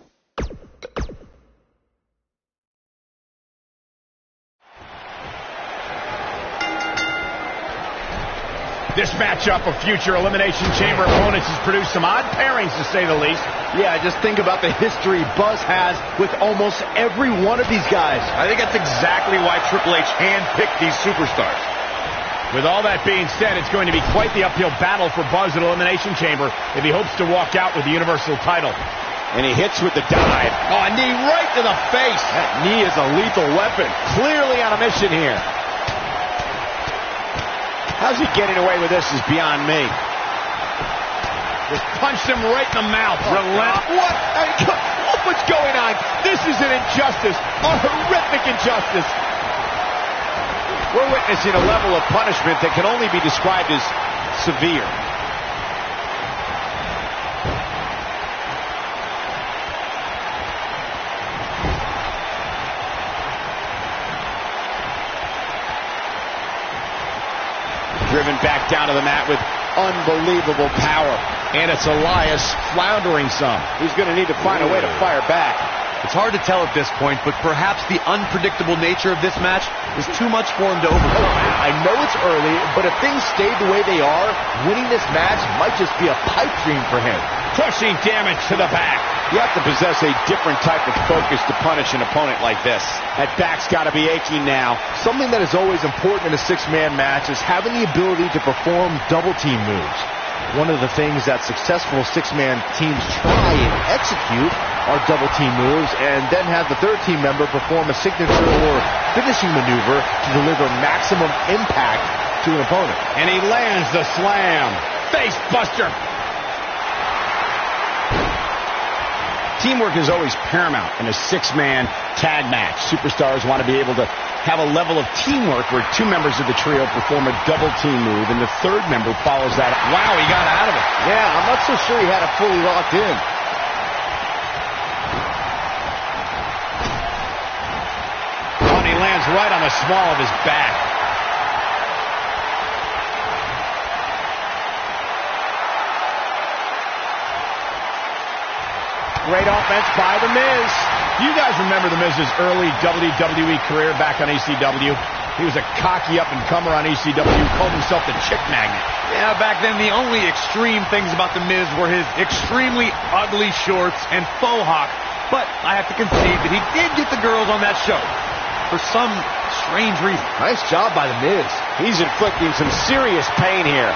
This matchup of future Elimination Chamber opponents has produced some odd pairings, to say the least. Yeah, just think about the history Buzz has with almost every one of these guys. I think that's exactly why Triple H handpicked these superstars. With all that being said, it's going to be quite the uphill battle for Buzz at Elimination Chamber if he hopes to walk out with the Universal title. And he hits with the dive. Oh, a knee right to the face. That knee is a lethal weapon. Clearly on a mission here. How's he getting away with this is beyond me. Just punched him right in the mouth. What? What's going on? This is an injustice. A horrific injustice. We're witnessing a level of punishment that can only be described as severe. Driven back down to the mat with unbelievable power. And it's Elias floundering some. He's going to need to find a way to fire back. It's hard to tell at this point, but perhaps the unpredictable nature of this match is too much for him to overcome. I know it's early, but if things stayed the way they are, winning this match might just be a pipe dream for him. Crushing damage to the back. You have to possess a different type of focus to punish an opponent like this. That back's got to be aching now. Something that is always important in a six-man match is having the ability to perform double-team moves. One of the things that successful six-man teams try and execute are double-team moves, and then have the third team member perform a signature or finishing maneuver to deliver maximum impact to an opponent. And he lands the slam. Face buster. Teamwork is always paramount in a six-man tag match. Superstars want to be able to have a level of teamwork where two members of the trio perform a double-team move, and the third member follows that. Wow, he got out of it. Yeah, I'm not so sure he had it fully locked in. Oh, and he lands right on the small of his back. Great offense by The Miz. You guys remember The Miz's early WWE career back on ECW? He was a cocky up-and-comer on ECW, called himself the Chick Magnet. Yeah, back then the only extreme things about The Miz were his extremely ugly shorts and faux hawk. But I have to concede that he did get the girls on that show for some strange reason. Nice job by The Miz. He's inflicting some serious pain here.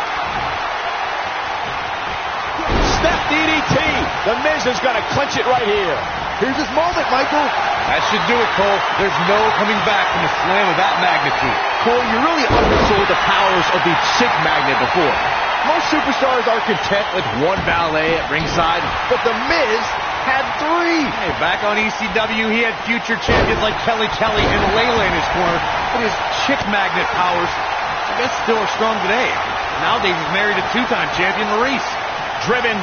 Step DDT. The Miz is going to clinch it right here. Here's his moment, Michael. That should do it, Cole. There's no coming back from a slam of that magnitude. Cole, you really undersold the powers of the Chick Magnet before. Most superstars are content with one valet at ringside, but The Miz had three. Hey, back on ECW, he had future champions like Kelly and Layla in his corner, but his Chick Magnet powers, I guess, still are strong today. Nowadays, he's married to two-time champion Maurice. Driven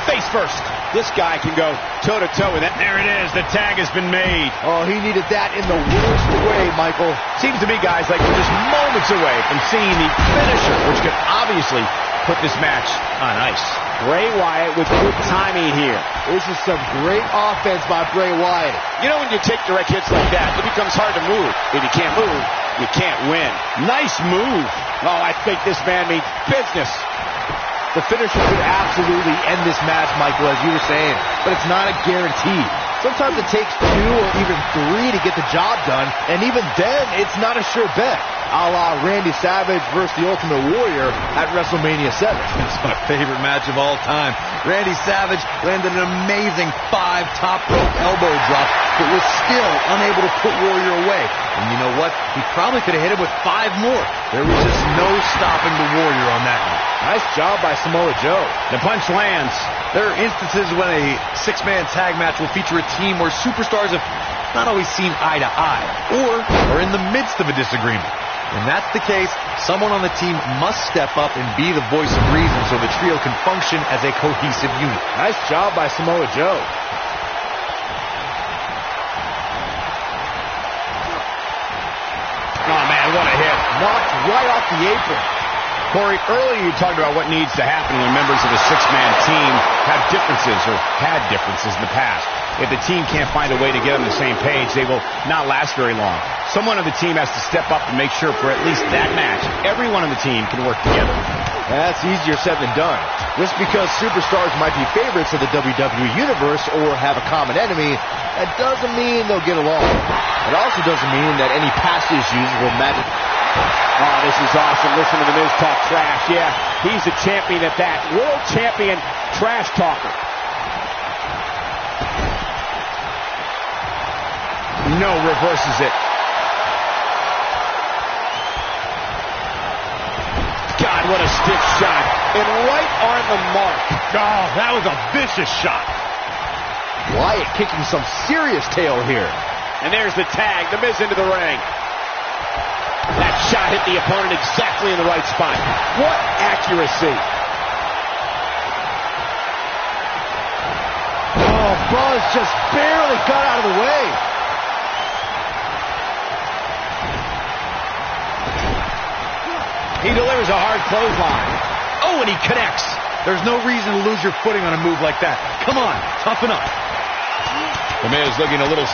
face first. This guy can go toe-to-toe with that. There it is. The tag has been made. Oh, he needed that in the worst way, Michael. Seems to me, guys, like we're just moments away from seeing the finisher, which could obviously put this match on ice. Bray Wyatt with good timing here. This is some great offense by Bray Wyatt. You know when you take direct hits like that, it becomes hard to move. If you can't move, you can't win. Nice move. Oh, I think this man means business. The finisher could absolutely end this match, Michael, as you were saying, but it's not a guarantee. Sometimes it takes 2 or even 3 to get the job done, and even then, it's not a sure bet. A la Randy Savage versus the Ultimate Warrior at WrestleMania 7. That's my favorite match of all time. Randy Savage landed an amazing 5 top rope elbow drop, but was still unable to put Warrior away. And you know what? He probably could have hit him with 5 more. There was just no stopping the Warrior on that one. Nice job by Samoa Joe. The punch lands. There are instances when a 6-man tag match will feature a team where superstars have not always seen eye to eye, or are in the midst of a disagreement. When that's the case, someone on the team must step up and be the voice of reason so the trio can function as a cohesive unit. Nice job by Samoa Joe. Oh, man, what a hit. Knocked right off the apron. Corey, earlier you talked about what needs to happen when members of a 6-man team have differences or had differences in the past. If the team can't find a way to get on the same page, they will not last very long. Someone on the team has to step up and make sure for at least that match, everyone on the team can work together. That's easier said than done. Just because superstars might be favorites of the WWE Universe or have a common enemy, that doesn't mean they'll get along. It also doesn't mean that any past issues will magically... Oh, this is awesome. Listen to the Miz talk trash. Yeah, he's a champion at that. World champion trash talker. No, reverses it. God, what a stiff shot. And right on the mark. Oh, that was a vicious shot. Wyatt kicking some serious tail here. And there's the tag. The Miz into the ring. That shot hit the opponent exactly in the right spot. What accuracy. Oh, Buzz just barely got out of the way. He delivers a hard clothesline. Oh, and he connects. There's no reason to lose your footing on a move like that. Come on, toughen up. The Miz looking a little...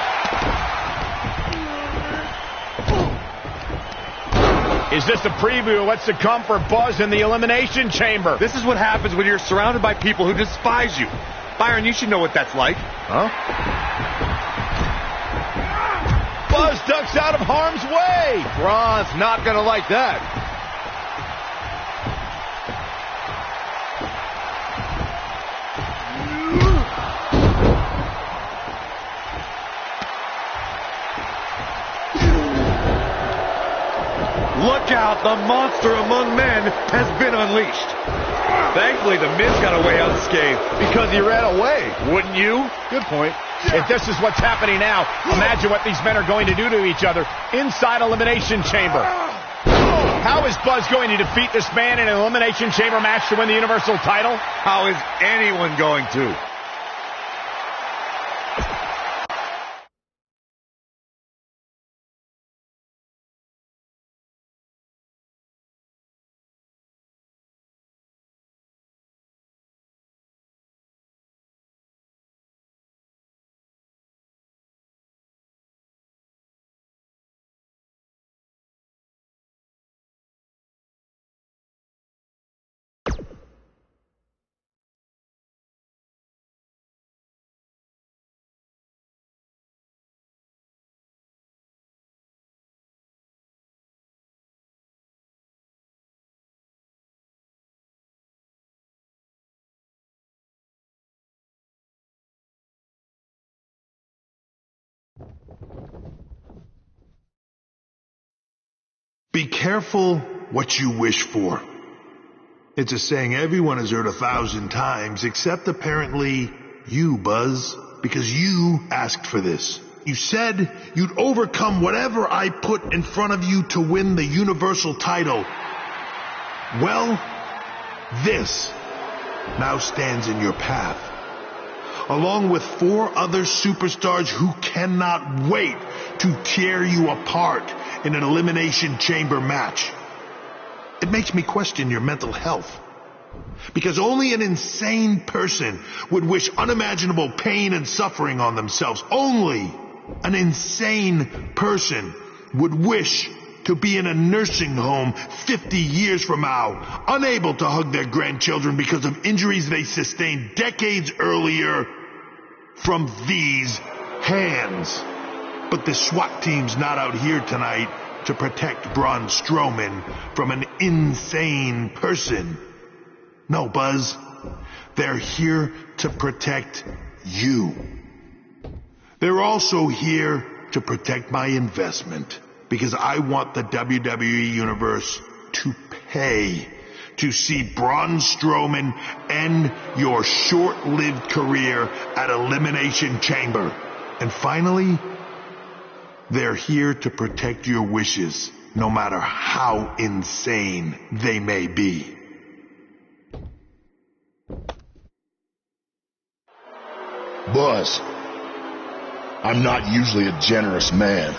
Is this a preview of what's to come for Buzz in the Elimination Chamber? This is what happens when you're surrounded by people who despise you. Byron, you should know what that's like. Huh? Buzz ducks out of harm's way. Braun's not gonna like that. Look out, the monster among men has been unleashed. Thankfully, the Miz got away unscathed. Because he ran away. Wouldn't you? Good point. If this is what's happening now, imagine what these men are going to do to each other inside Elimination Chamber. How is Buzz going to defeat this man in an Elimination Chamber match to win the Universal title? How is anyone going to? Be careful what you wish for. It's a saying everyone has heard 1,000 times, except apparently you, Buzz, because you asked for this. You said you'd overcome whatever I put in front of you to win the Universal title. Well, this now stands in your path, along with 4 other superstars who cannot wait to tear you apart in an Elimination Chamber match. It makes me question your mental health, because only an insane person would wish unimaginable pain and suffering on themselves. Only an insane person would wish to be in a nursing home 50 years from now, unable to hug their grandchildren because of injuries they sustained decades earlier from these hands. But the SWAT team's not out here tonight to protect Braun Strowman from an insane person. No, Buzz. They're here to protect you. They're also here to protect my investment, because I want the WWE Universe to pay to see Braun Strowman end your short-lived career at Elimination Chamber. And finally, they're here to protect your wishes, no matter how insane they may be. Buzz, I'm not usually a generous man,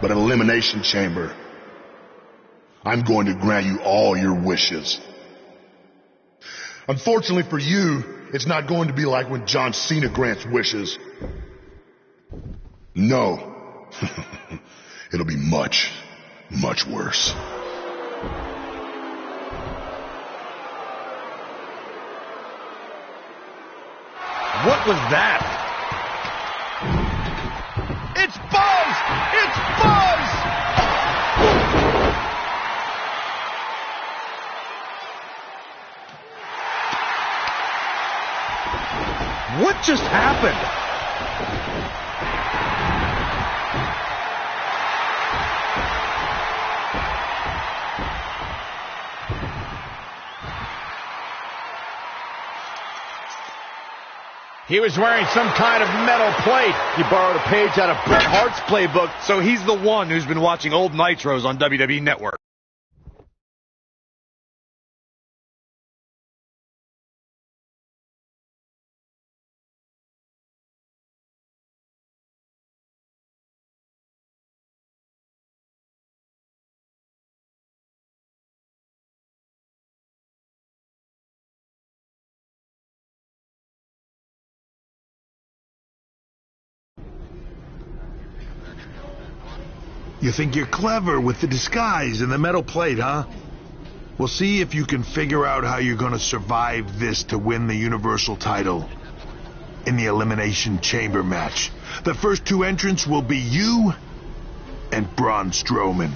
but at Elimination Chamber, I'm going to grant you all your wishes. Unfortunately for you, it's not going to be like when John Cena grants wishes. No. It'll be much, much worse. What was that? It's Buzz! It's Buzz! What just happened? He was wearing some kind of metal plate. You borrowed a page out of Bret Hart's playbook. So he's the one who's been watching old Nitros on WWE Network. You think you're clever with the disguise and the metal plate, huh? We'll see if you can figure out how you're gonna survive this to win the Universal title in the Elimination Chamber match. The first two entrants will be you and Braun Strowman.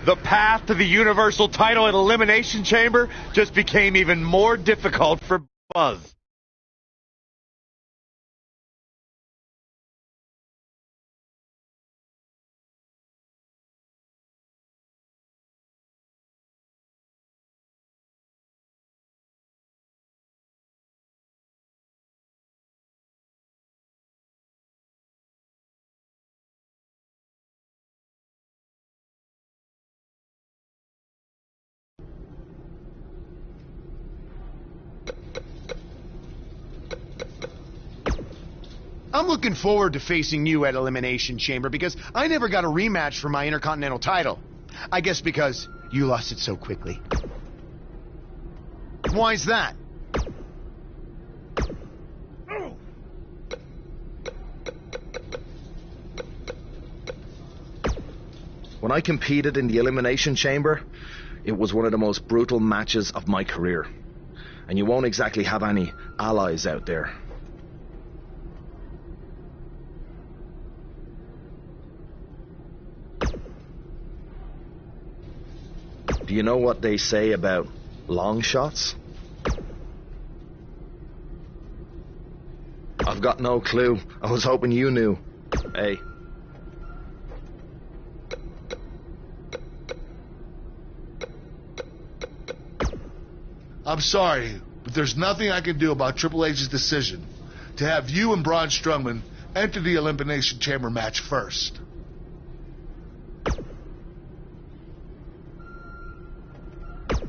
The path to the Universal title at Elimination Chamber just became even more difficult for Buzz. I'm looking forward to facing you at Elimination Chamber because I never got a rematch for my Intercontinental title. I guess because you lost it so quickly. Why's that? When I competed in the Elimination Chamber, it was one of the most brutal matches of my career. And you won't exactly have any allies out there. Do you know what they say about long shots? I've got no clue. I was hoping you knew. Hey. I'm sorry, but there's nothing I can do about Triple H's decision to have you and Braun Strowman enter the Elimination Chamber match first.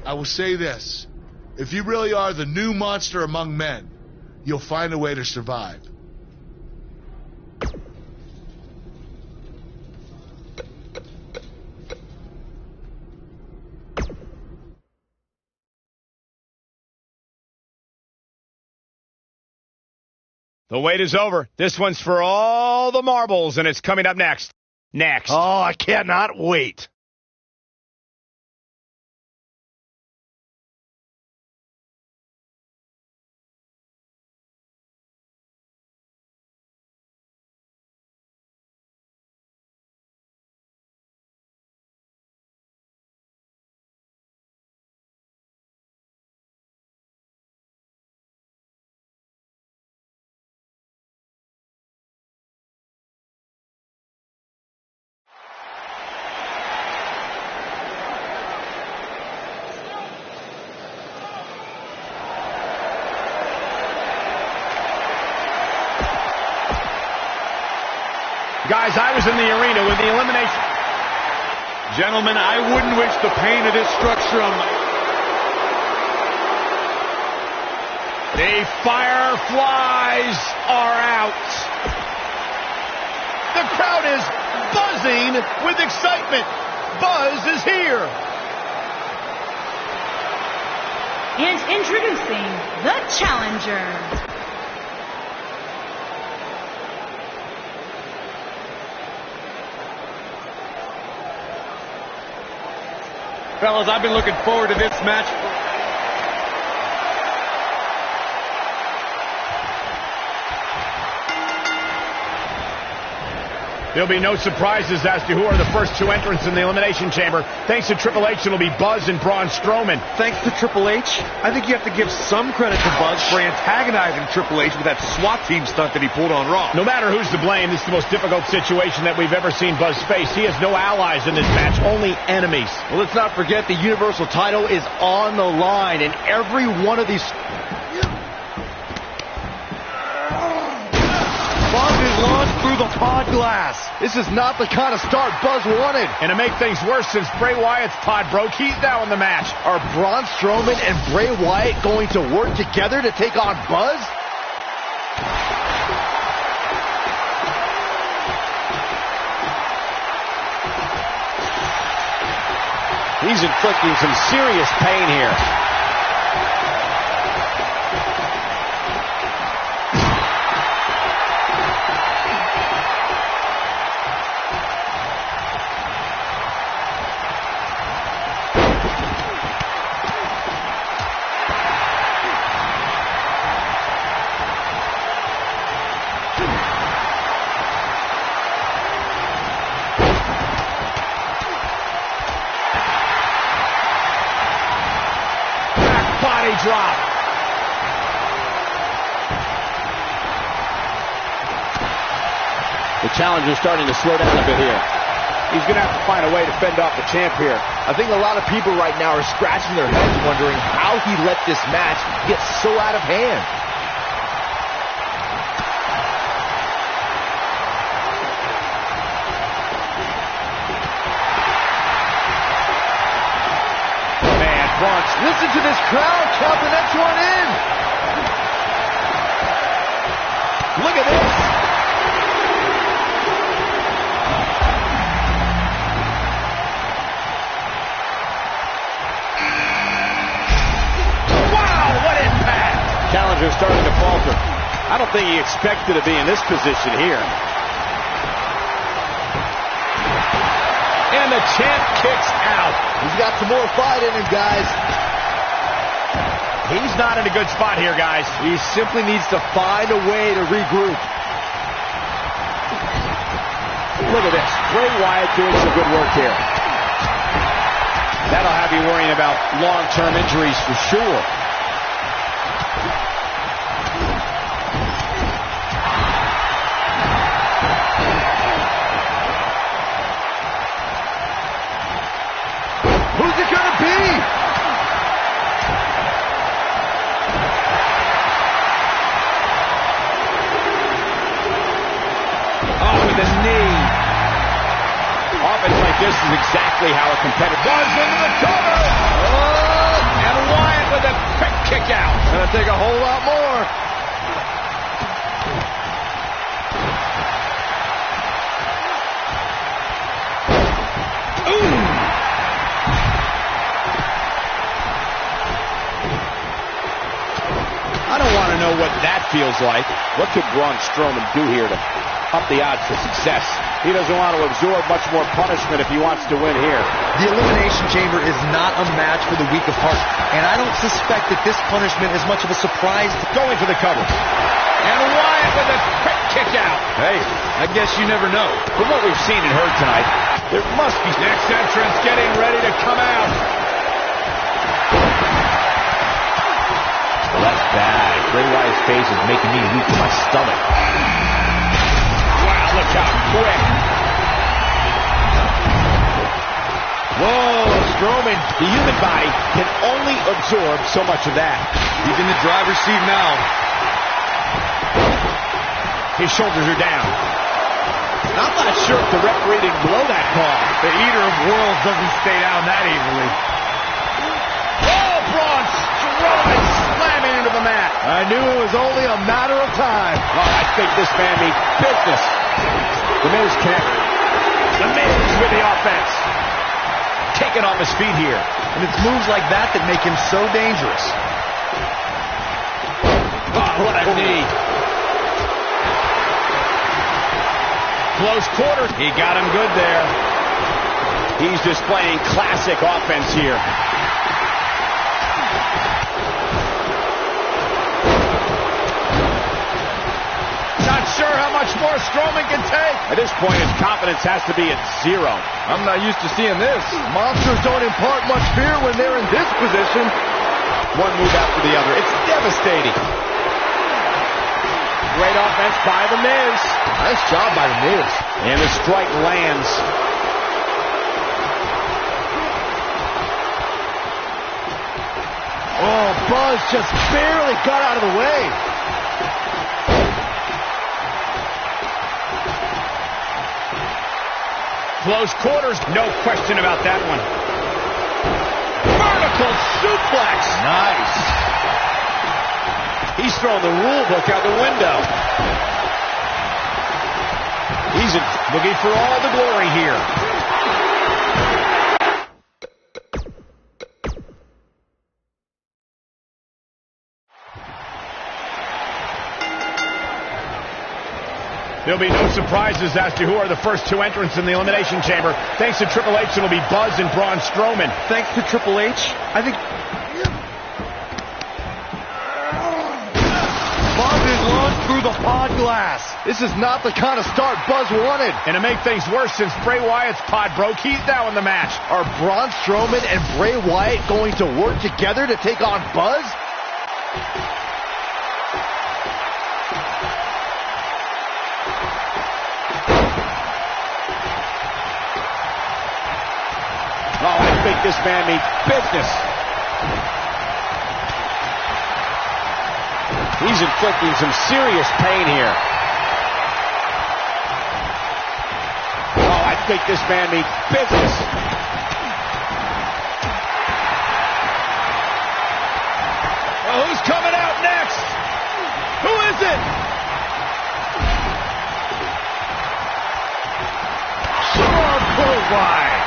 I will say this. If you really are the new monster among men, you'll find a way to survive. The wait is over. This one's for all the marbles, and it's coming up next. Oh, I cannot wait. Guys, I was in the arena when the elimination... Gentlemen, I wouldn't wish the pain of this structure on my... The Fireflies are out. The crowd is buzzing with excitement. Buzz is here. And introducing the challenger. Fellas, I've been looking forward to this match. There'll be no surprises as to who are the first two entrants in the Elimination Chamber. Thanks to Triple H, it'll be Buzz and Braun Strowman. Thanks to Triple H, I think you have to give some credit to Buzz for antagonizing Triple H with that SWAT team stunt that he pulled on Raw. No matter who's to blame, this is the most difficult situation that we've ever seen Buzz face. He has no allies in this match, only enemies. Well, let's not forget the Universal title is on the line, and every one of these... Buzz is launched through the pod glass. This is not the kind of start Buzz wanted. And to make things worse, since Bray Wyatt's pod broke, he's now in the match. Are Braun Strowman and Bray Wyatt going to work together to take on Buzz? He's inflicting some serious pain here. Drop. The challenger's starting to slow down a bit here. He's going to have to find a way to fend off the champ here. I think a lot of people right now are scratching their heads wondering how he let this match get so out of hand. Listen to this crowd count the next one in. Look at this. Wow, what impact. Challenger's starting to falter. I don't think he expected to be in this position here. And the champ kicks out. He's got some more fight in him, guys. He's not in a good spot here, guys. He simply needs to find a way to regroup. Look at this. Bray Wyatt doing some good work here. That'll have you worrying about long-term injuries for sure. Who's it going to be? The knee. Offense like this is exactly how a competitor does into the cover. Oh, and Wyatt with a quick kick out. Gonna take a whole lot more. Ooh. I don't want to know what that feels like. What could Braun Strowman do here to up the odds for success? He doesn't want to absorb much more punishment if he wants to win here. The Elimination Chamber is not a match for the weak of heart, and I don't suspect that this punishment is much of a surprise. Going for the cover. And Wyatt with a quick kick out. Hey, I guess you never know. From what we've seen and heard tonight, there must be next entrance getting ready to come out. Well, that's bad. Bray Wyatt's face is making me weak to my stomach. Wow, look how quick. Whoa, Strowman, the human body can only absorb so much of that. He's in the driver's seat now. His shoulders are down. I'm not sure if the referee didn't blow that call. The eater of worlds doesn't stay down that easily. Oh, Braun Strowman slamming into the mat. I knew it was only a matter of time. Oh, I think this man means business. The Miz connected. The Miz with the offense. Taken off his feet here. And it's moves like that that make him so dangerous. Oh, what a knee. Close quarters. He got him good there. He's displaying classic offense here. Not sure how much more Braun Strowman can take. At this point, his confidence has to be at 0. I'm not used to seeing this. Monsters don't impart much fear when they're in this position. One move after the other. It's devastating. Great offense by The Miz. Nice job by The Miz. And the strike lands. Oh, Buzz just barely got out of the way. Close quarters, no question about that one. Vertical suplex. Nice. He's throwing the rule book out the window. He's looking for all the glory here. There'll be no surprises as to who are the first two entrants in the Elimination Chamber. Thanks to Triple H, it'll be Buzz and Braun Strowman. Thanks to Triple H, I think Buzz is launched through the pod glass. This is not the kind of start Buzz wanted. And to make things worse, since Bray Wyatt's pod broke, he's now in the match. Are Braun Strowman and Bray Wyatt going to work together to take on Buzz? Oh, I think this man means business. He's inflicting some serious pain here. Oh, I think this man means business. Oh, who's coming out next? Who is it? Worldwide.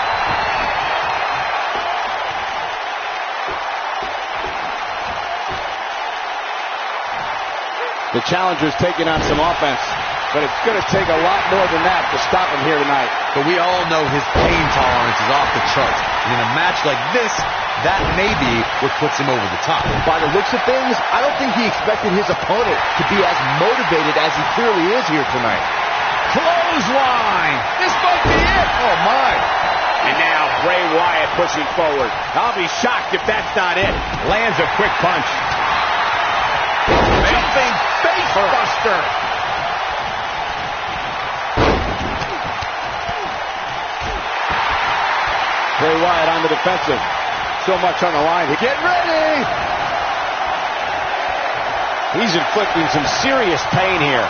The challenger's taking on some offense, but it's going to take a lot more than that to stop him here tonight. But we all know his pain tolerance is off the charts. And in a match like this, that may be what puts him over the top. By the looks of things, I don't think he expected his opponent to be as motivated as he clearly is here tonight. Clothesline! This might be it! Oh, my. And now Bray Wyatt pushing forward. I'll be shocked if that's not it. Lands a quick punch. Jumping face buster. Bray Wyatt on the defensive. So much on the line. Get ready! He's inflicting some serious pain here.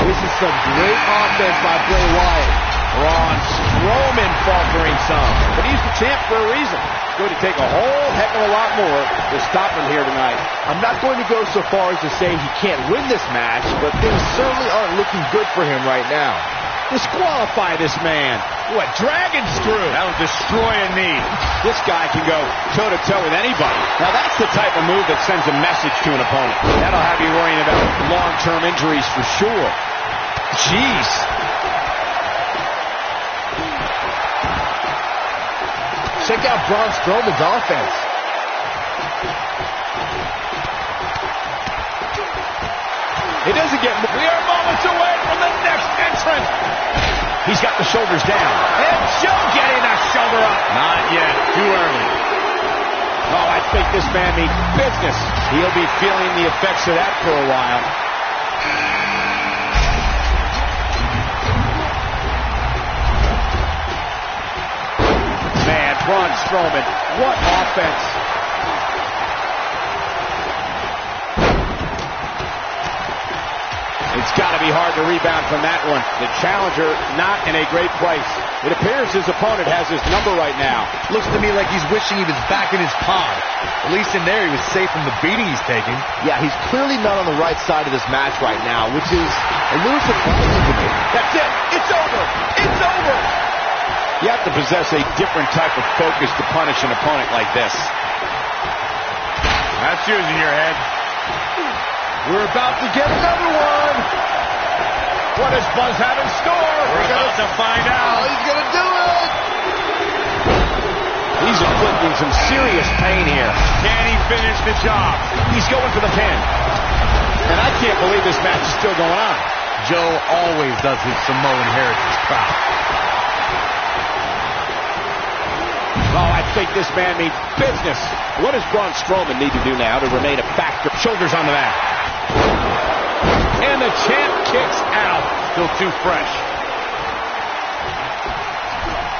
This is some great offense by Bray Wyatt. Braun Strowman faltering some, but he's the champ for a reason. It's going to take a whole heck of a lot more to stop him here tonight. I'm not going to go so far as to say he can't win this match, but things certainly aren't looking good for him right now. Disqualify this man. What, dragon screw? That'll destroy a knee. This guy can go toe-to-toe with anybody. Now that's the type of move that sends a message to an opponent. That'll have you worrying about long-term injuries for sure. Jeez. Check out Braun Strowman's offense. It doesn't get... We are moments away from the next entrant. He's got the shoulders down. And Joe getting that shoulder up. Not yet. Too early. Oh, I think this man means business. He'll be feeling the effects of that for a while. Man, Braun Strowman, what offense. It's got to be hard to rebound from that one. The challenger not in a great place. It appears his opponent has his number right now. Looks to me like he's wishing he was back in his pod. At least in there he was safe from the beating he's taking. Yeah, he's clearly not on the right side of this match right now, which is a little surprising to me. That's it. It's over. It's over. You have to possess a different type of focus to punish an opponent like this. That's using your head. We're about to get another one. What does Buzz have in store? We're about to find out. Oh, he's going to do it. He's inflicting some serious pain here. Can he finish the job? He's going for the pin. And I can't believe this match is still going on. Joe always does his Samoan heritage proud. Oh, I think this man means business. What does Braun Strowman need to do now to remain a factor? Shoulders on the mat. And the champ kicks out. Still too fresh.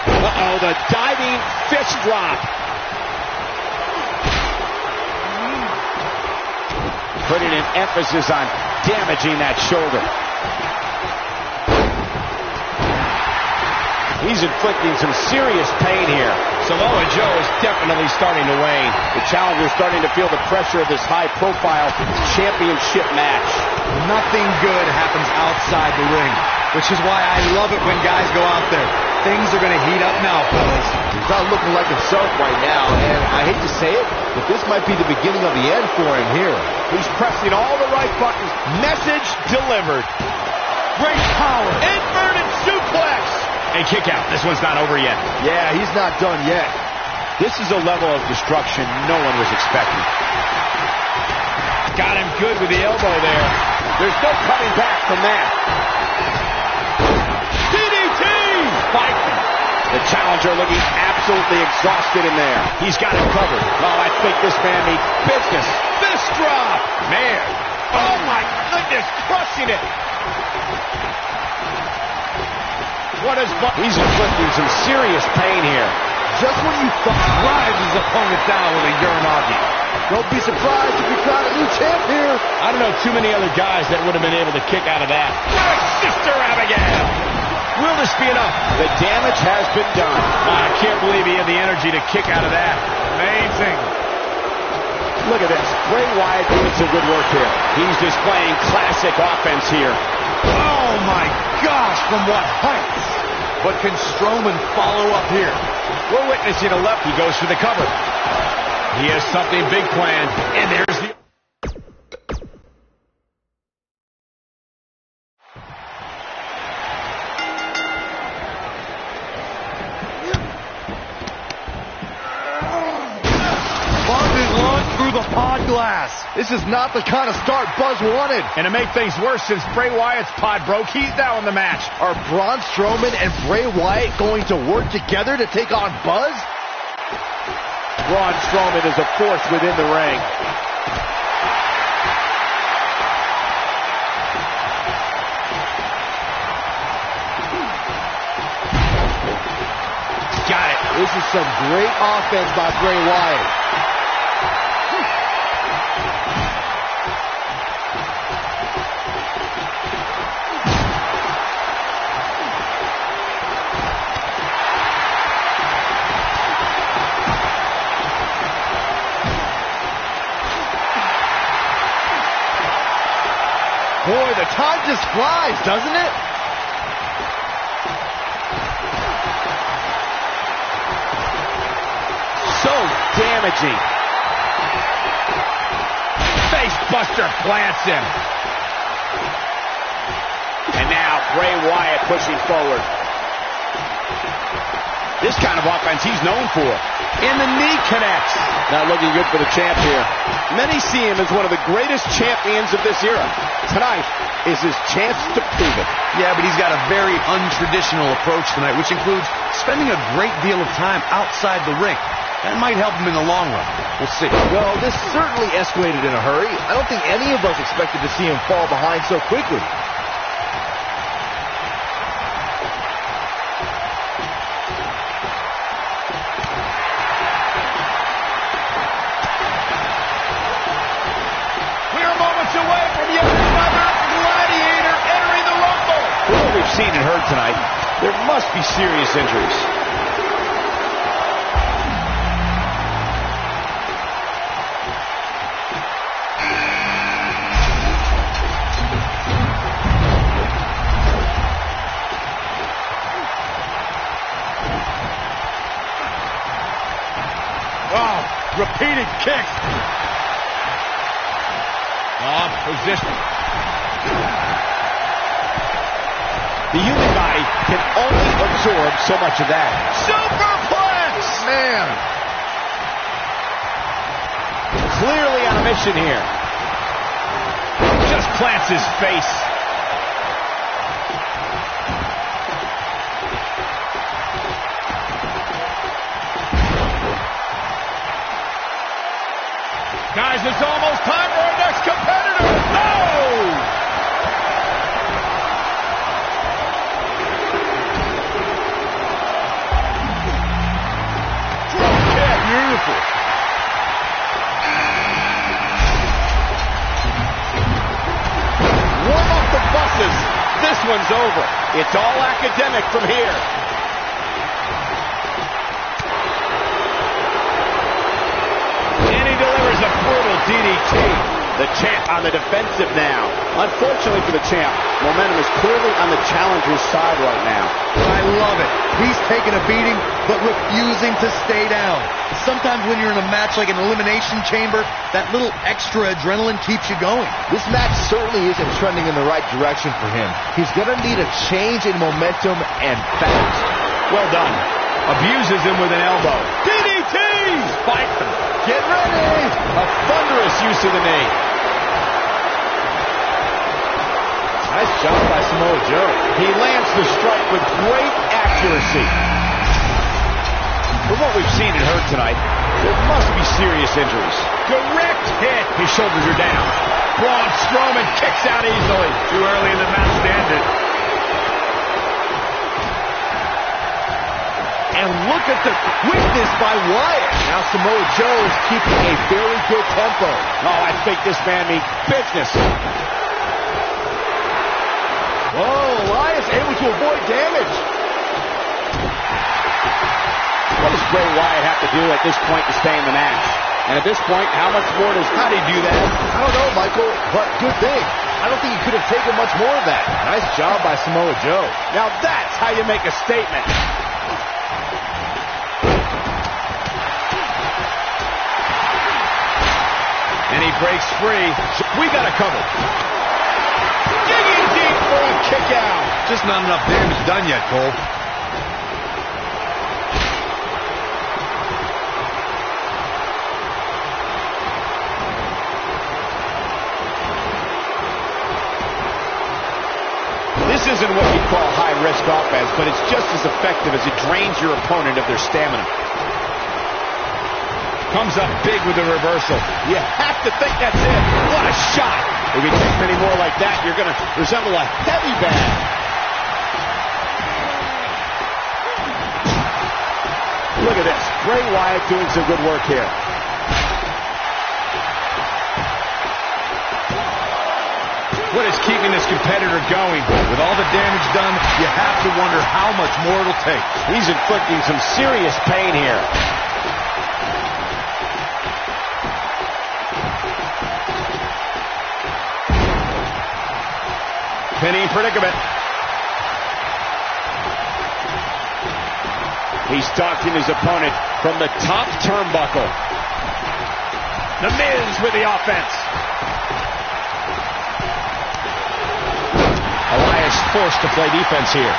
Uh-oh, the diving fist drop. Putting an emphasis on damaging that shoulder. He's inflicting some serious pain here. Samoa Joe is definitely starting to wane. The challenger's starting to feel the pressure of this high-profile championship match. Nothing good happens outside the ring, which is why I love it when guys go out there. Things are going to heat up now, fellas. He's not looking like himself right now, and I hate to say it, but this might be the beginning of the end for him here. He's pressing all the right buttons. Message delivered. Great power. Inverted suplex. A kick out. This one's not over yet. Yeah, he's not done yet. This is a level of destruction no one was expecting. Got him good with the elbow there. There's no coming back from that. DDT! Fighting. The challenger looking absolutely exhausted in there. He's got him covered. Oh, I think this man needs business. Fist drop! Man. Oh, my goodness. Crushing it. What is... He's inflicting some serious pain here. Just when you thought drives his opponent down with a Uranagi. Don't be surprised if we crown a new champ here. I don't know too many other guys that would have been able to kick out of that. Right, Sister Abigail! Will this be enough? The damage has been done. I can't believe he had the energy to kick out of that. Amazing. Look at this. Bray Wyatt doing some good work here. He's displaying classic offense here. Oh my gosh, from what heights? But can Strowman follow up here? We're witnessing a left. He goes for the cover. He has something big planned. And there's the... Through the pod glass. This is not the kind of start Buzz wanted. And to make things worse, since Bray Wyatt's pod broke, he's now in the match. Are Braun Strowman and Bray Wyatt going to work together to take on Buzz? Braun Strowman is a force within the ring. Got it. This is some great offense by Bray Wyatt. Boy, the time just flies, doesn't it? So damaging. Facebuster plants him. And now Bray Wyatt pushing forward. This kind of offense he's known for. And the knee connects. Not looking good for the champ here. Many see him as one of the greatest champions of this era. Tonight is his chance to prove it. Yeah, but he's got a very untraditional approach tonight, which includes spending a great deal of time outside the ring. That might help him in the long run. We'll see. Well, this certainly escalated in a hurry. I don't think any of us expected to see him fall behind so quickly. Seen and heard tonight, there must be serious injuries. Wow, repeated kicks. Off position. The human body can only absorb so much of that. Superplex! Man. clearly on a mission here. Just plants his face. Guys, it's almost time for our next competitor. No! Drop kick. Beautiful. Warm up the buses. This one's over. It's all academic from here. Delivers a brutal DDT. The champ on the defensive now. Unfortunately for the champ, momentum is clearly on the challenger's side right now. I love it. He's taking a beating, but refusing to stay down. Sometimes when you're in a match like an elimination chamber, that little extra adrenaline keeps you going. This match certainly isn't trending in the right direction for him. He's going to need a change in momentum and fast. Well done. Abuses him with an elbow. DDT! Spike him. Get ready! A thunderous use of the knee. Nice job by Samoa Joe. He lands the strike with great accuracy. From what we've seen and heard tonight, there must be serious injuries. Direct hit. His shoulders are down. Braun Strowman kicks out easily. Too early in the match to end it. And look at the quickness by Wyatt. Now Samoa Joe is keeping a very good tempo. Oh, I think this man means business. Oh, Elias able to avoid damage. What does Bray Wyatt have to do at this point to stay in the match? And at this point, how much more does... How did he do that? I don't know, Michael, but good thing. I don't think he could have taken much more of that. Nice job by Samoa Joe. Now that's how you make a statement. And he breaks free. We got it covered. Digging deep for a kick out. Just not enough damage done yet, Cole. This isn't what you call high-risk offense, but it's just as effective as it drains your opponent of their stamina. Comes up big with a reversal. You have to think that's it. What a shot. If you take many more like that, you're going to resemble a heavy bag. Look at this. Bray Wyatt doing some good work here. What is keeping this competitor going? With all the damage done, you have to wonder how much more it'll take. He's inflicting some serious pain here. Pinning predicament. He's stalking his opponent from the top turnbuckle. The Miz with the offense. Elias forced to play defense here.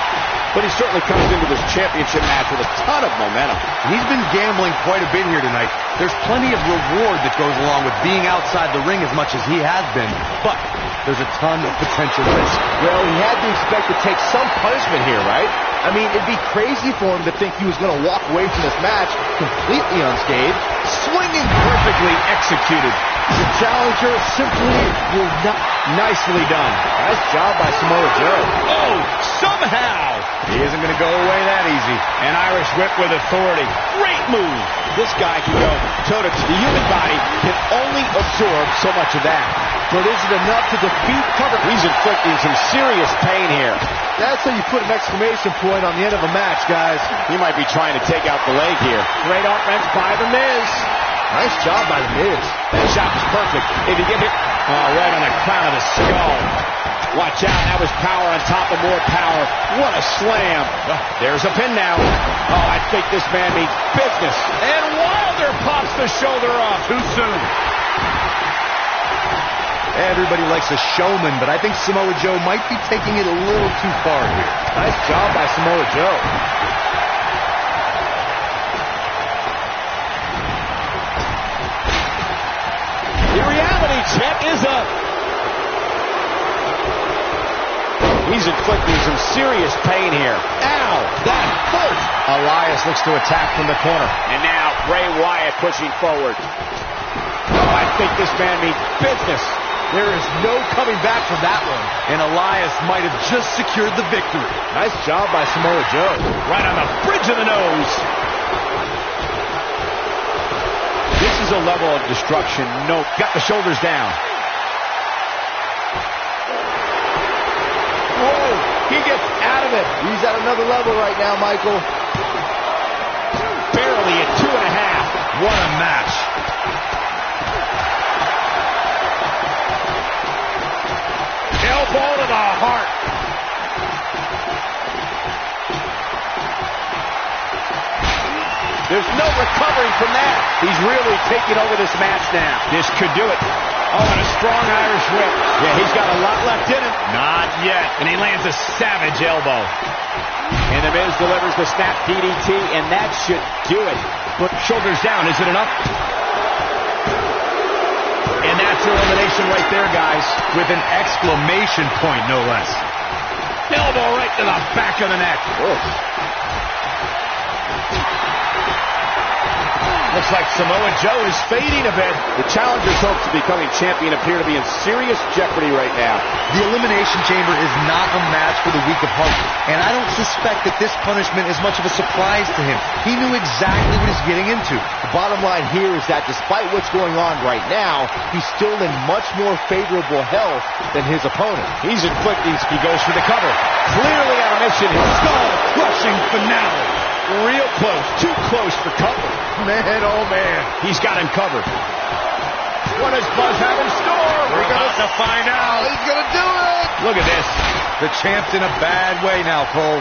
But he certainly comes into this championship match with a ton of momentum. He's been gambling quite a bit here tonight. There's plenty of reward that goes along with being outside the ring as much as he has been. But there's a ton of potential risk. Well, he had to expect to take some punishment here, right? I mean, it'd be crazy for him to think he was going to walk away from this match completely unscathed. Swinging perfectly executed. The challenger simply will not. Nicely done. Nice job by Samoa Joe. Oh, somehow. He isn't going to go away that easy. An Irish whip with authority. Great move. This guy can go toe-to-toe. The human body can only absorb so much of that. But is it enough to defeat cover? He's inflicting some serious pain here. That's how you put an exclamation point on the end of a match, guys. He might be trying to take out the leg here. Great offense by The Miz. Nice job by The Miz. That shot was perfect. If you get hit, right on the crown of the skull. Watch out. That was power on top of more power. What a slam. There's a pin now. Oh, I think this man means business. And Wilder pops the shoulder off. Too soon. Everybody likes a showman, but I think Samoa Joe might be taking it a little too far here. Nice job by Samoa Joe. inflicting some serious pain here. Ow, that hurt. Elias looks to attack from the corner. And now Bray Wyatt pushing forward. Oh, I think this man means business. There is no coming back from that one. And Elias might have just secured the victory. Nice job by Samoa Joe. Right on the bridge of the nose. This is a level of destruction. Nope. Got the shoulders down. Whoa, he gets out of it. He's at another level right now, Michael. Barely at 2.5. What a match. Elbow to the heart. There's no recovering from that. He's really taking over this match now. This could do it. Oh, and a strong Irish whip. Yeah, he's got a lot left in him. Not yet. And he lands a savage elbow. And The Miz delivers the snap DDT, and that should do it. But shoulders down, is it enough? And that's elimination right there, guys. With an exclamation point, no less. Elbow right to the back of the neck. Oof. Looks like Samoa Joe is fading a bit. The challenger's hopes of becoming champion appear to be in serious jeopardy right now. The Elimination Chamber is not a match for the weak of heart. And I don't suspect that this punishment is much of a surprise to him. He knew exactly what he's getting into. The bottom line here is that despite what's going on right now, he's still in much more favorable health than his opponent. He's inflicting, he goes for the cover. Clearly on a mission. Skull-crushing finale. Real close, too close for cover. Man, oh man. He's got him covered. What does Buzz have in store? We're about to find out. He's going to do it. Look at this. The champ's in a bad way now, Cole.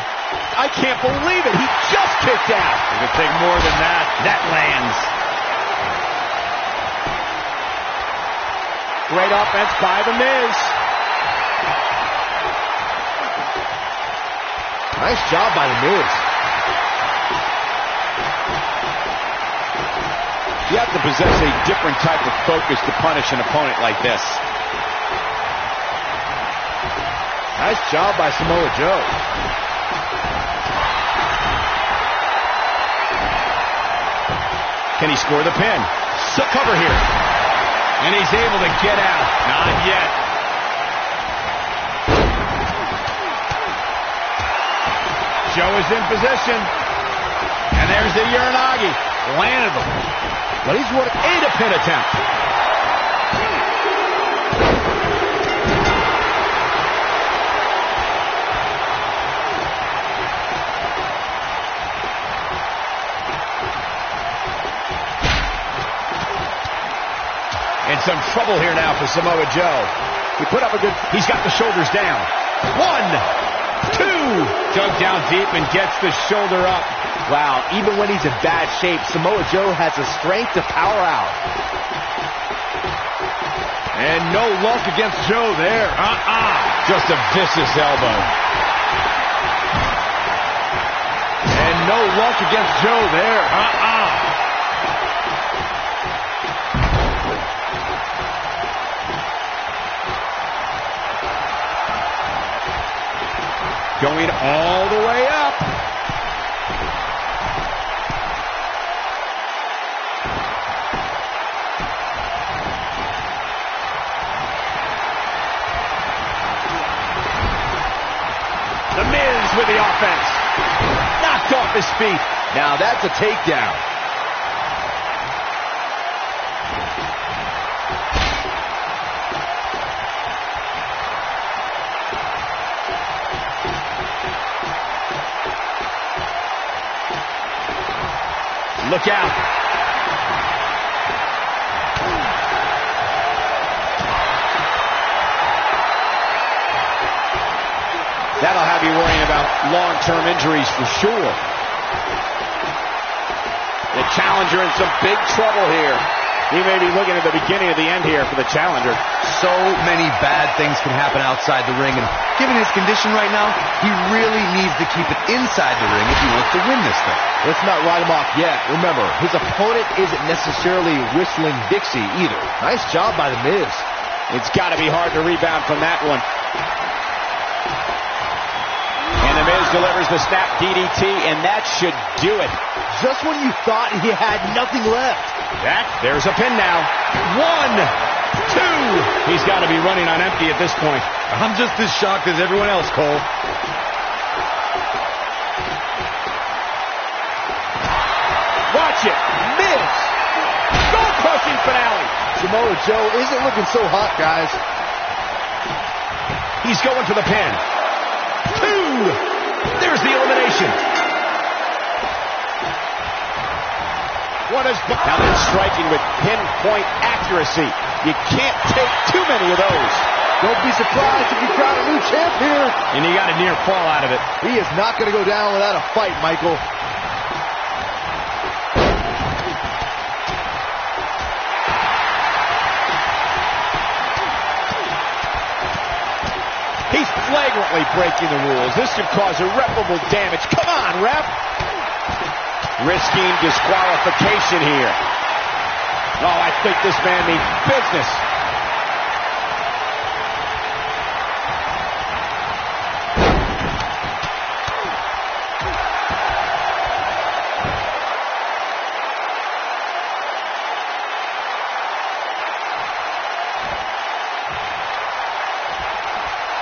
I can't believe it. He just kicked out. It could take more than that. That lands. Great offense by The Miz. Nice job by The Miz. You have to possess a different type of focus to punish an opponent like this. Nice job by Samoa Joe. Can he score the pin? Cover here. And he's able to get out. Not yet. Joe is in position. And there's the Uranagi. Landed them. But he's worth 8 a pin attempt. In some trouble here now for Samoa Joe. He put up a good... He's got the shoulders down. 1, 2. Dug down deep and gets the shoulder up. Wow, even when he's in bad shape, Samoa Joe has the strength to power out. And no luck against Joe there. Just a vicious elbow. And no luck against Joe there. Going all the way up. The Miz with the offense. Knocked off his feet. Now that's a takedown. Look out. That'll have you worrying about long-term injuries for sure. The challenger in some big trouble here. He may be looking at the beginning of the end here for the challenger. So many bad things can happen outside the ring, and given his condition right now, he really needs to keep it inside the ring if he wants to win this thing. Let's not write him off yet. Remember, his opponent isn't necessarily whistling Dixie either. Nice job by The Miz. It's got to be hard to rebound from that one. Buzz delivers the snap DDT, and that should do it. Just when you thought he had nothing left. There's a pin now. 1, 2. He's got to be running on empty at this point. I'm just as shocked as everyone else, Cole. Watch it. Miss. Soul-crushing finale. Samoa Joe isn't looking so hot, guys. He's going for the pin. 2. There's the elimination. Now then striking with pinpoint accuracy. You can't take too many of those. Don't be surprised if you crown a new champ here. And he got a near fall out of it. He is not going to go down without a fight, Michael. He's flagrantly breaking the rules. This could cause irreparable damage. Come on, ref. Risking disqualification here. Oh, I think this man means business.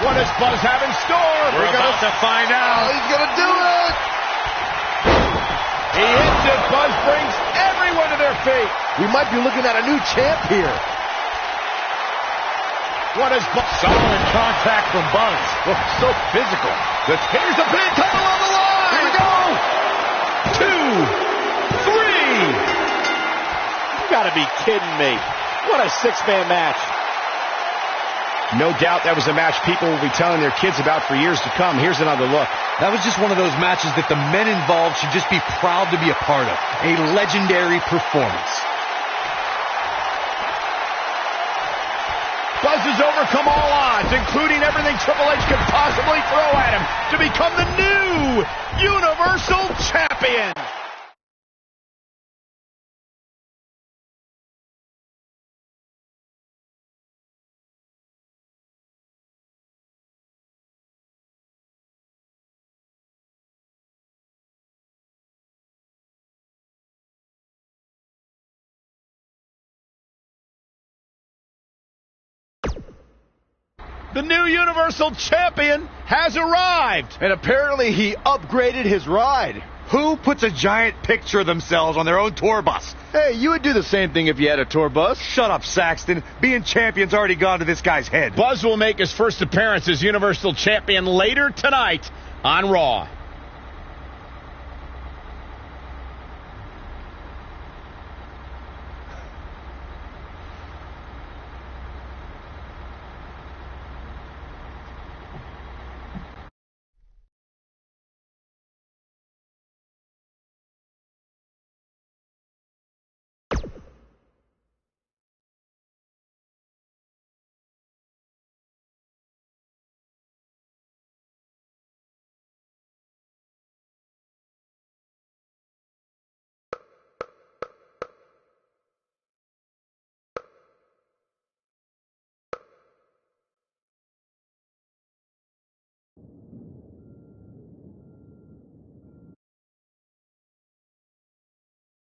What does Buzz have in store? We're about to find out. He's going to do it. He hits it. Buzz brings everyone to their feet. We might be looking at a new champ here. What is Buzz? Solid contact from Buzz. Oh, so physical. Here's the pin. Title on the line. Here we go. 2, 3. You got to be kidding me. What a six-man match. No doubt that was a match people will be telling their kids about for years to come. Here's another look. That was just one of those matches that the men involved should just be proud to be a part of. A legendary performance. Buzz has overcome all odds, including everything Triple H could possibly throw at him, to become the new Universal Champion. The new Universal Champion has arrived. And apparently he upgraded his ride. Who puts a giant picture of themselves on their own tour bus? Hey, you would do the same thing if you had a tour bus. Shut up, Saxton. Being champion's already gone to this guy's head. Buzz will make his first appearance as Universal Champion later tonight on Raw.